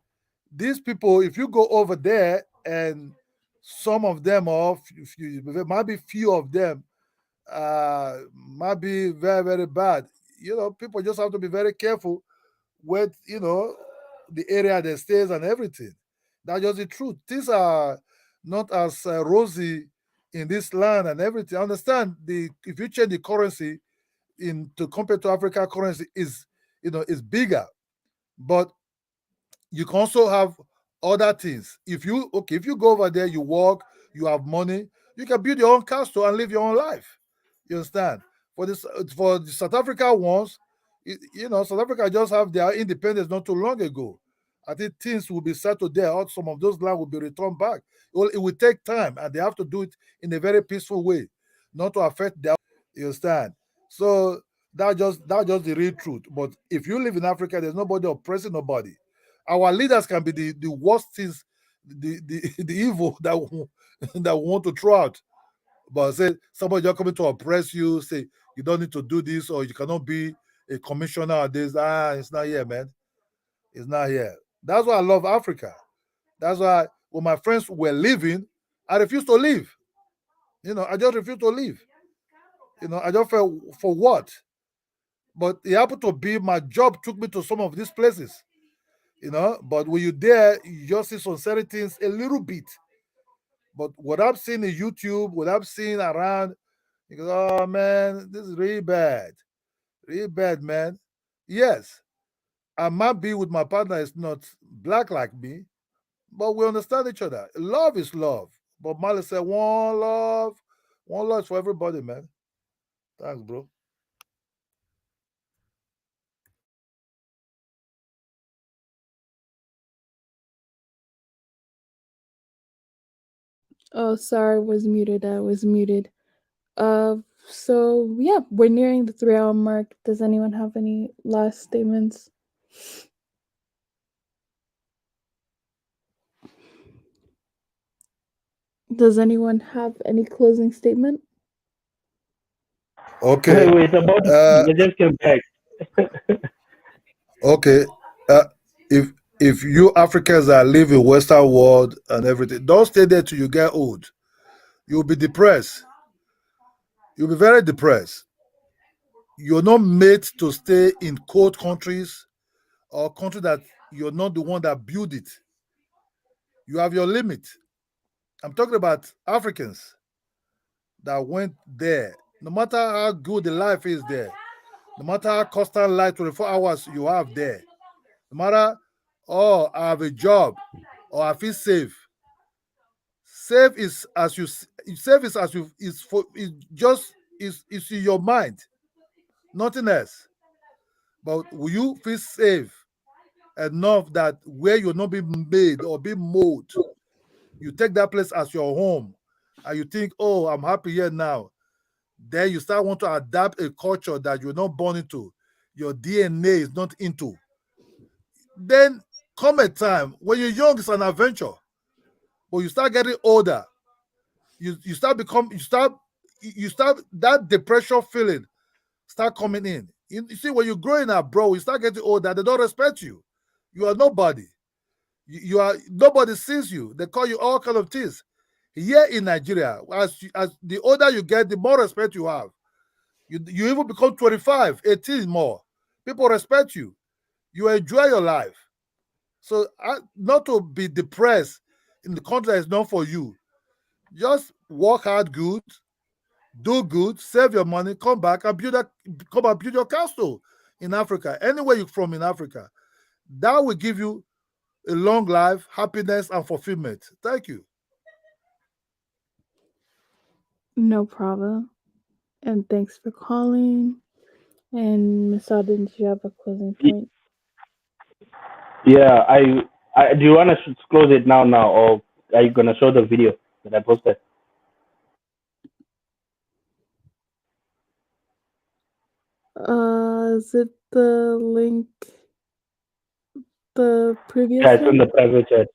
these people, if you go over there and Some of them, or there might be few of them, might be very, very bad. People just have to be very careful with, the area they stays and everything. That's just the truth. Things are not as rosy in this land and everything. I understand the if you change the currency in to compare to Africa currency is bigger, but you can also have other things. If you go over there, you work, you have money, you can build your own castle and live your own life. You understand? For the South Africa ones, South Africa just have their independence not too long ago. I think things will be settled there, or some of those land will be returned back. It will take time, and they have to do it in a very peaceful way, not to affect their. You understand? So that just the real truth. But if you live in Africa, there's nobody oppressing nobody. Our leaders can be the worst things, the evil that we want to throw out. But say somebody just coming to oppress you, say you don't need to do this or you cannot be a commissioner or this. It's not here, man. It's not here. That's why I love Africa. That's why when my friends were leaving, I refused to leave. I just refused to leave. I just felt for what? But it happened to be my job took me to some of these places. But when you're there, you just see some certain things a little bit. But what I've seen in YouTube, what I've seen around, you go, oh man, this is really bad, man. Yes, I might be with my partner is not black like me, but we understand each other. Love is love. But Marley said, one love for everybody, man. Thanks, bro. Oh, sorry, was muted. I was muted. Uh, so yeah, we're nearing the 3 hour mark. Does anyone have any last statements? Does anyone have any closing statement? Okay. Wait, about I just came back. Okay. Uh, if you Africans that live in Western world and everything, don't stay there till you get old. You'll be depressed. You'll be very depressed. You're not made to stay in cold countries or country that you're not the one that build it. You have your limit. I'm talking about Africans that went there. No matter how good the life is there, no matter how constant light 24 hours you have there, no matter, oh, I have a job or I feel safe. Safe is as you safe is as you is for it just is in your mind, nothing else. But will you feel safe enough that where you're not being made or being molded, you take that place as your home and you think, oh, I'm happy here now. Then you start want to adapt a culture that you're not born into, your DNA is not into. Then come a time when you're young, it's an adventure. But you start getting older, you start you start that depression feeling start coming in. You see, when you're growing up, bro, you start getting older, they don't respect you. You are nobody. You are nobody sees you. They call you all kind of things. Here in Nigeria, as the older you get, the more respect you have. You even become 25, 18 more. People respect you. You enjoy your life. So not to be depressed in the country that is not for you. Just work hard, good, do good, save your money, come and build your castle in Africa. Anywhere you're from in Africa, that will give you a long life, happiness, and fulfillment. Thank you. No problem. And thanks for calling. And Miss Auden, did you have a closing point? Yeah, do you want to close it now, or are you gonna show the video that I posted? Is it the link, the previous Yeah, it's in link? the private chat.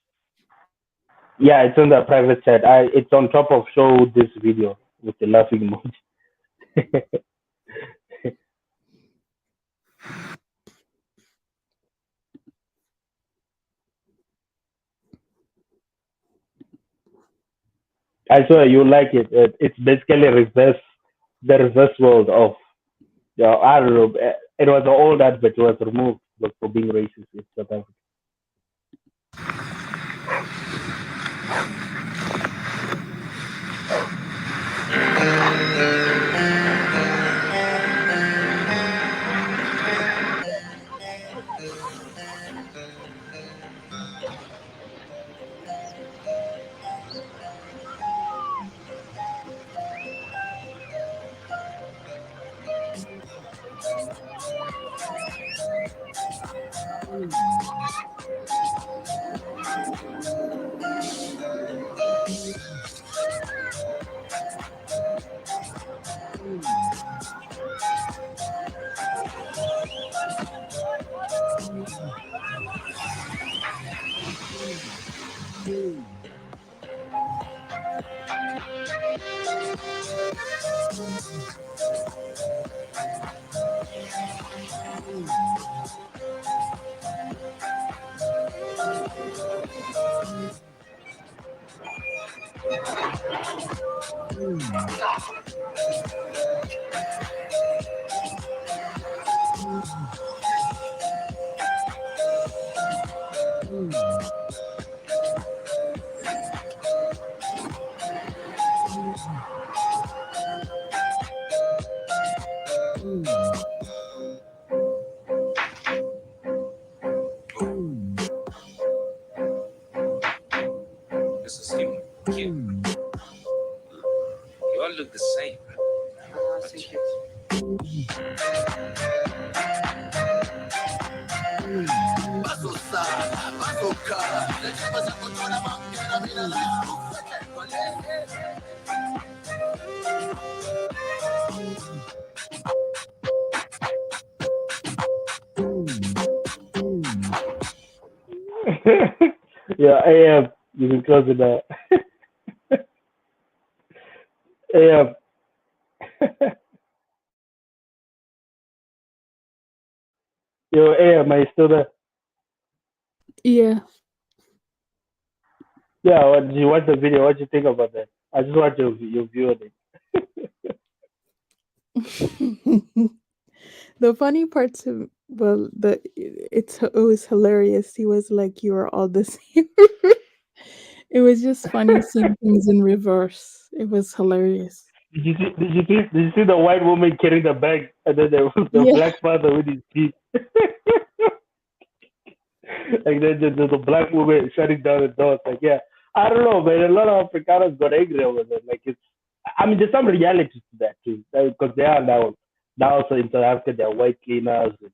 Yeah, it's in the private chat. It's on top of show this video with the laughing emoji. I swear you like it. It's basically the reverse world of I don't know. It was an old advert. It was removed for being racist in South Africa. This is Stephen. You all look the same. Yeah, AM. You can close it out. AM. Yo, AM, are you still there? Yeah. Yeah, what, did you watch the video? What did you think about that? I just want your view on it. The funny part to well, it was hilarious. He was like, "You are all the same." It was just funny seeing things in reverse. It was hilarious. Did you see the white woman carrying the bag and then there was the Yeah. black father with his teeth? Like then the black woman shutting down the doors. Like yeah, I don't know, man. A lot of Afrikaners got angry over that. Like it's, I mean, there's some reality to that too, because they are now also in South Africa. There are white cleaners and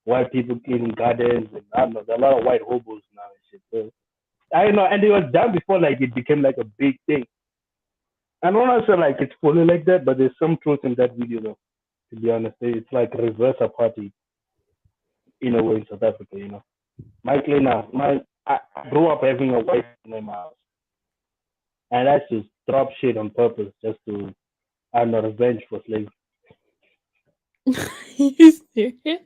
white people cleaning gardens, and I don't know. There are a lot of white hobos now and shit. So I don't know, and it was done before like it became like a big thing. I don't want to say like it's fully like that, but there's some truth in that video though. To be honest, it's like reverse apartheid in a way in South Africa. My cleaner, I grew up having a white in my house, and I just drop shit on purpose just to, I don't know, revenge for slavery. You serious?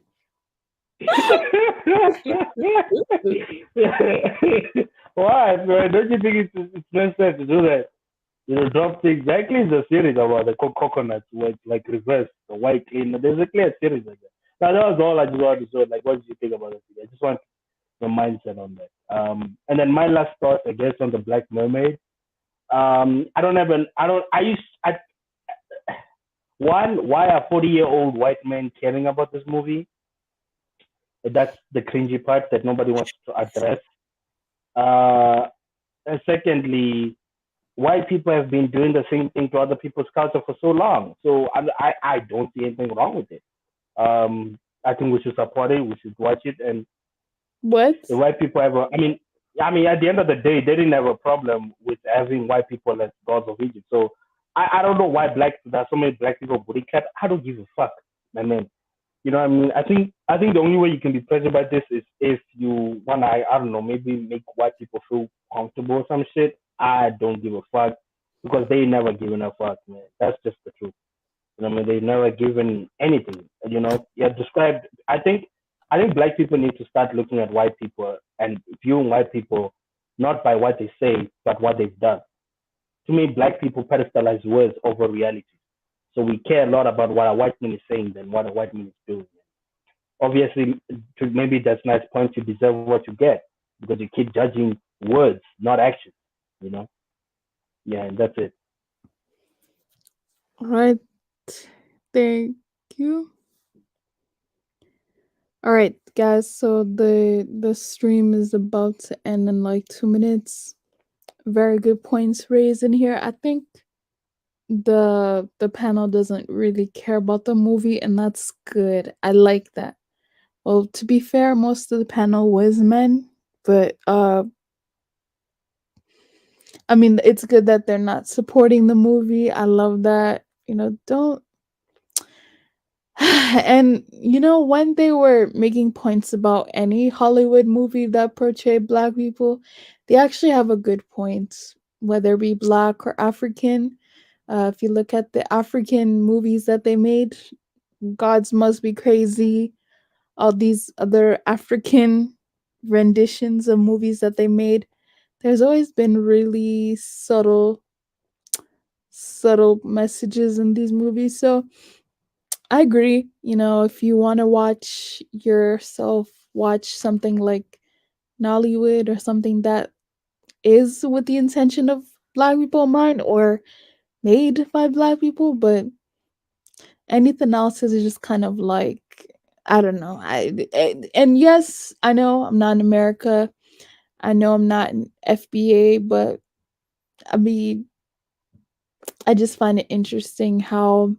Why, man? Don't you think it's necessary to do that? Drop things. Actually, it's a series about the coconuts, like reverse, the white cleaner. There's a clear series like that. Now, that was all I just wanted to say. Like, what did you think about it? I just want your mindset on that. And then my last thought, I guess, on the Black Mermaid. I don't have an, I don't, I used, I, one, why are 40-year-old white men caring about this movie? That's the cringy part that nobody wants to address. And secondly, white people have been doing the same thing to other people's culture for so long. So I don't see anything wrong with it. I think we should support it. We should watch it. And What? the white people have I mean, at the end of the day, they didn't have a problem with having white people as gods of Egypt. So I don't know why there's so many black people booty cat. I don't give a fuck, my man. You know what I mean? I think the only way you can be present about this is if you wanna, I don't know, maybe make white people feel comfortable or some shit. I don't give a fuck because they never given a fuck, man. That's just the truth. I mean, they never given anything. Yeah, described. I think black people need to start looking at white people and viewing white people not by what they say, but what they've done. too many black people pedestalize words over reality. So we care a lot about what a white man is saying than what a white man is doing. Obviously, maybe that's nice point you deserve what you get because you keep judging words, not actions. You know? Yeah, and that's it. All right. Thank you. All right, guys. So the stream is about to end in like 2 minutes. Very good points raised in here. I think the panel doesn't really care about the movie, and that's good. I like that. Well, to be fair, most of the panel was men, but I mean, it's good that they're not supporting the movie. I love that. Don't. And when they were making points about any Hollywood movie that portrayed black people, they actually have a good point, whether it be black or African. If you look at the African movies that they made, Gods Must Be Crazy, all these other African renditions of movies that they made, there's always been really subtle messages in these movies. So I agree. If you want to watch something like Nollywood or something that is with the intention of black people in mind or made by black people, but anything else is just kind of like, I don't know. And yes, I know I'm not in America. I know I'm not in FBA, but I mean, I just find it interesting how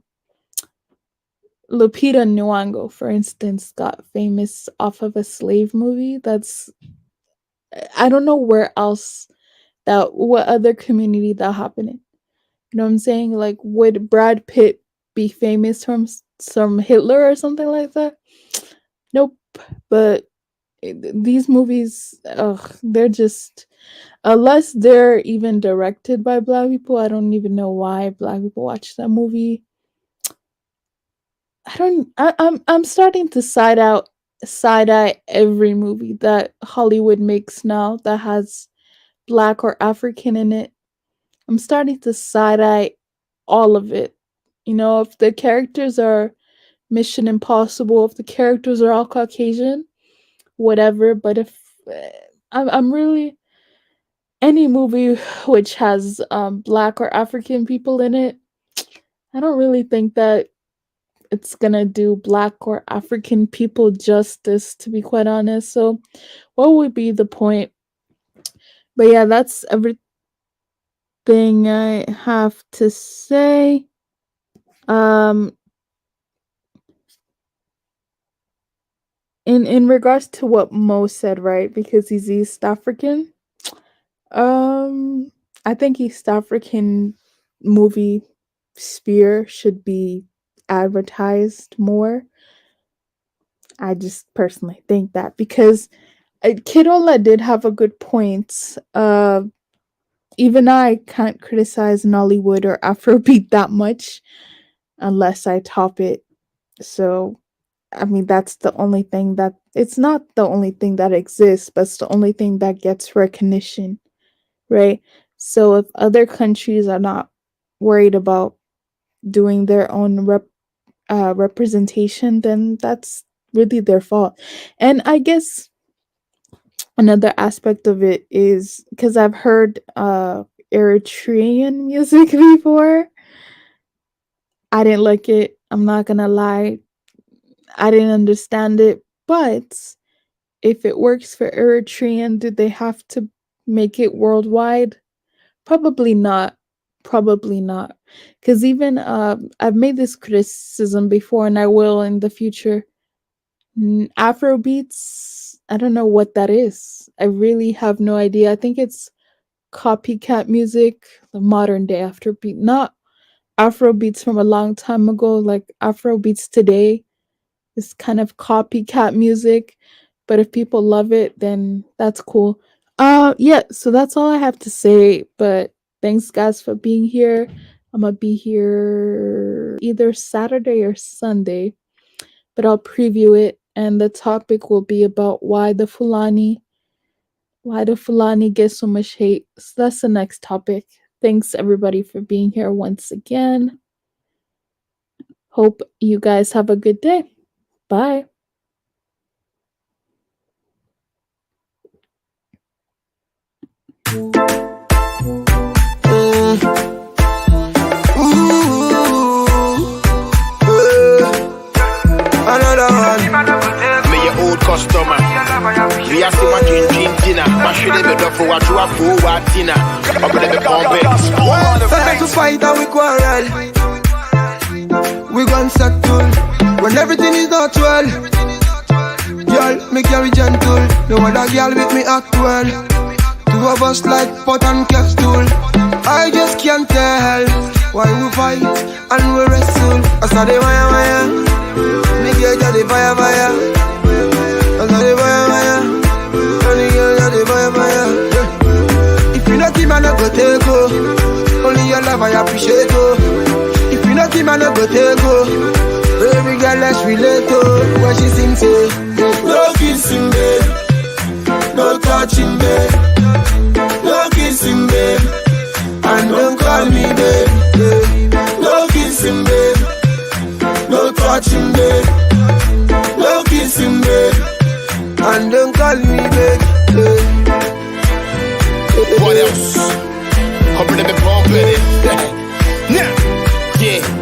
Lupita Nyong'o, for instance, got famous off of a slave movie. I don't know where else what other community that happened in. You know what I'm saying? Like, would Brad Pitt be famous from some Hitler or something like that? Nope. But these movies, they're just, unless they're even directed by black people, I don't even know why black people watch that movie. I'm starting to side eye every movie that Hollywood makes now that has black or African in it. I'm starting to side eye all of it. If the characters are Mission Impossible, if the characters are all Caucasian, whatever. But if I'm really any movie which has black or African people in it, I don't really think that it's gonna do black or African people justice, to be quite honest. So, what would be the point? But yeah, that's everything I have to say. Um, in regards to what Mo said, right? Because he's East African. Um, I think East African movie sphere should be advertised more. I just personally think that because Kidola did have a good point. Even I can't criticize Nollywood or Afrobeat that much unless I top it. So, I mean, that's the only thing that it's not the only thing that exists, but it's the only thing that gets recognition, right? So, if other countries are not worried about doing their own representation, then that's really their fault. And I guess another aspect of it is because I've heard Eritrean music before. I didn't like it. I'm not gonna lie. I didn't understand it. But if it works for Eritrean, did they have to make it worldwide? Probably not. Probably not. Because even I've made this criticism before, and I will in the future. Afro beats, I don't know what that is. I really have no idea. I think it's copycat music, the modern day Afrobeat, not Afro beats from a long time ago. Like Afro beats today is kind of copycat music, but if people love it, then that's cool. Yeah, so that's all I have to say. But thanks, guys, for being here. I'm gonna be here either Saturday or Sunday, but I'll preview it, and the topic will be about why the Fulani get so much hate. So that's the next topic. Thanks everybody for being here once again. Hope you guys have a good day. Bye. Another one. Me your old customer. We are still watching dinner. My shit is better for what you are for what dinner. I'm gonna be pumping. First to fight and we quarrel. We gon' settle when everything is not well. Girl, me carry gentle. No other girl with me act well. Two of us like pot and kettle. I just can't tell why we fight and we wrestle. I saw the wire. Me girl got the fire. I saw the fire. Only girl got the fire. If you not him, I no go take go. Only your love I appreciate go. If you not him, I no go take go. Baby girl, let's relate to what she sings say. No kissing, babe. No touching, babe. No kissing, babe. And don't call me, babe. No kissing, babe. No touching, babe. No kissing, babe. And don't call me, babe. What else? Hope let me pump it. Yeah.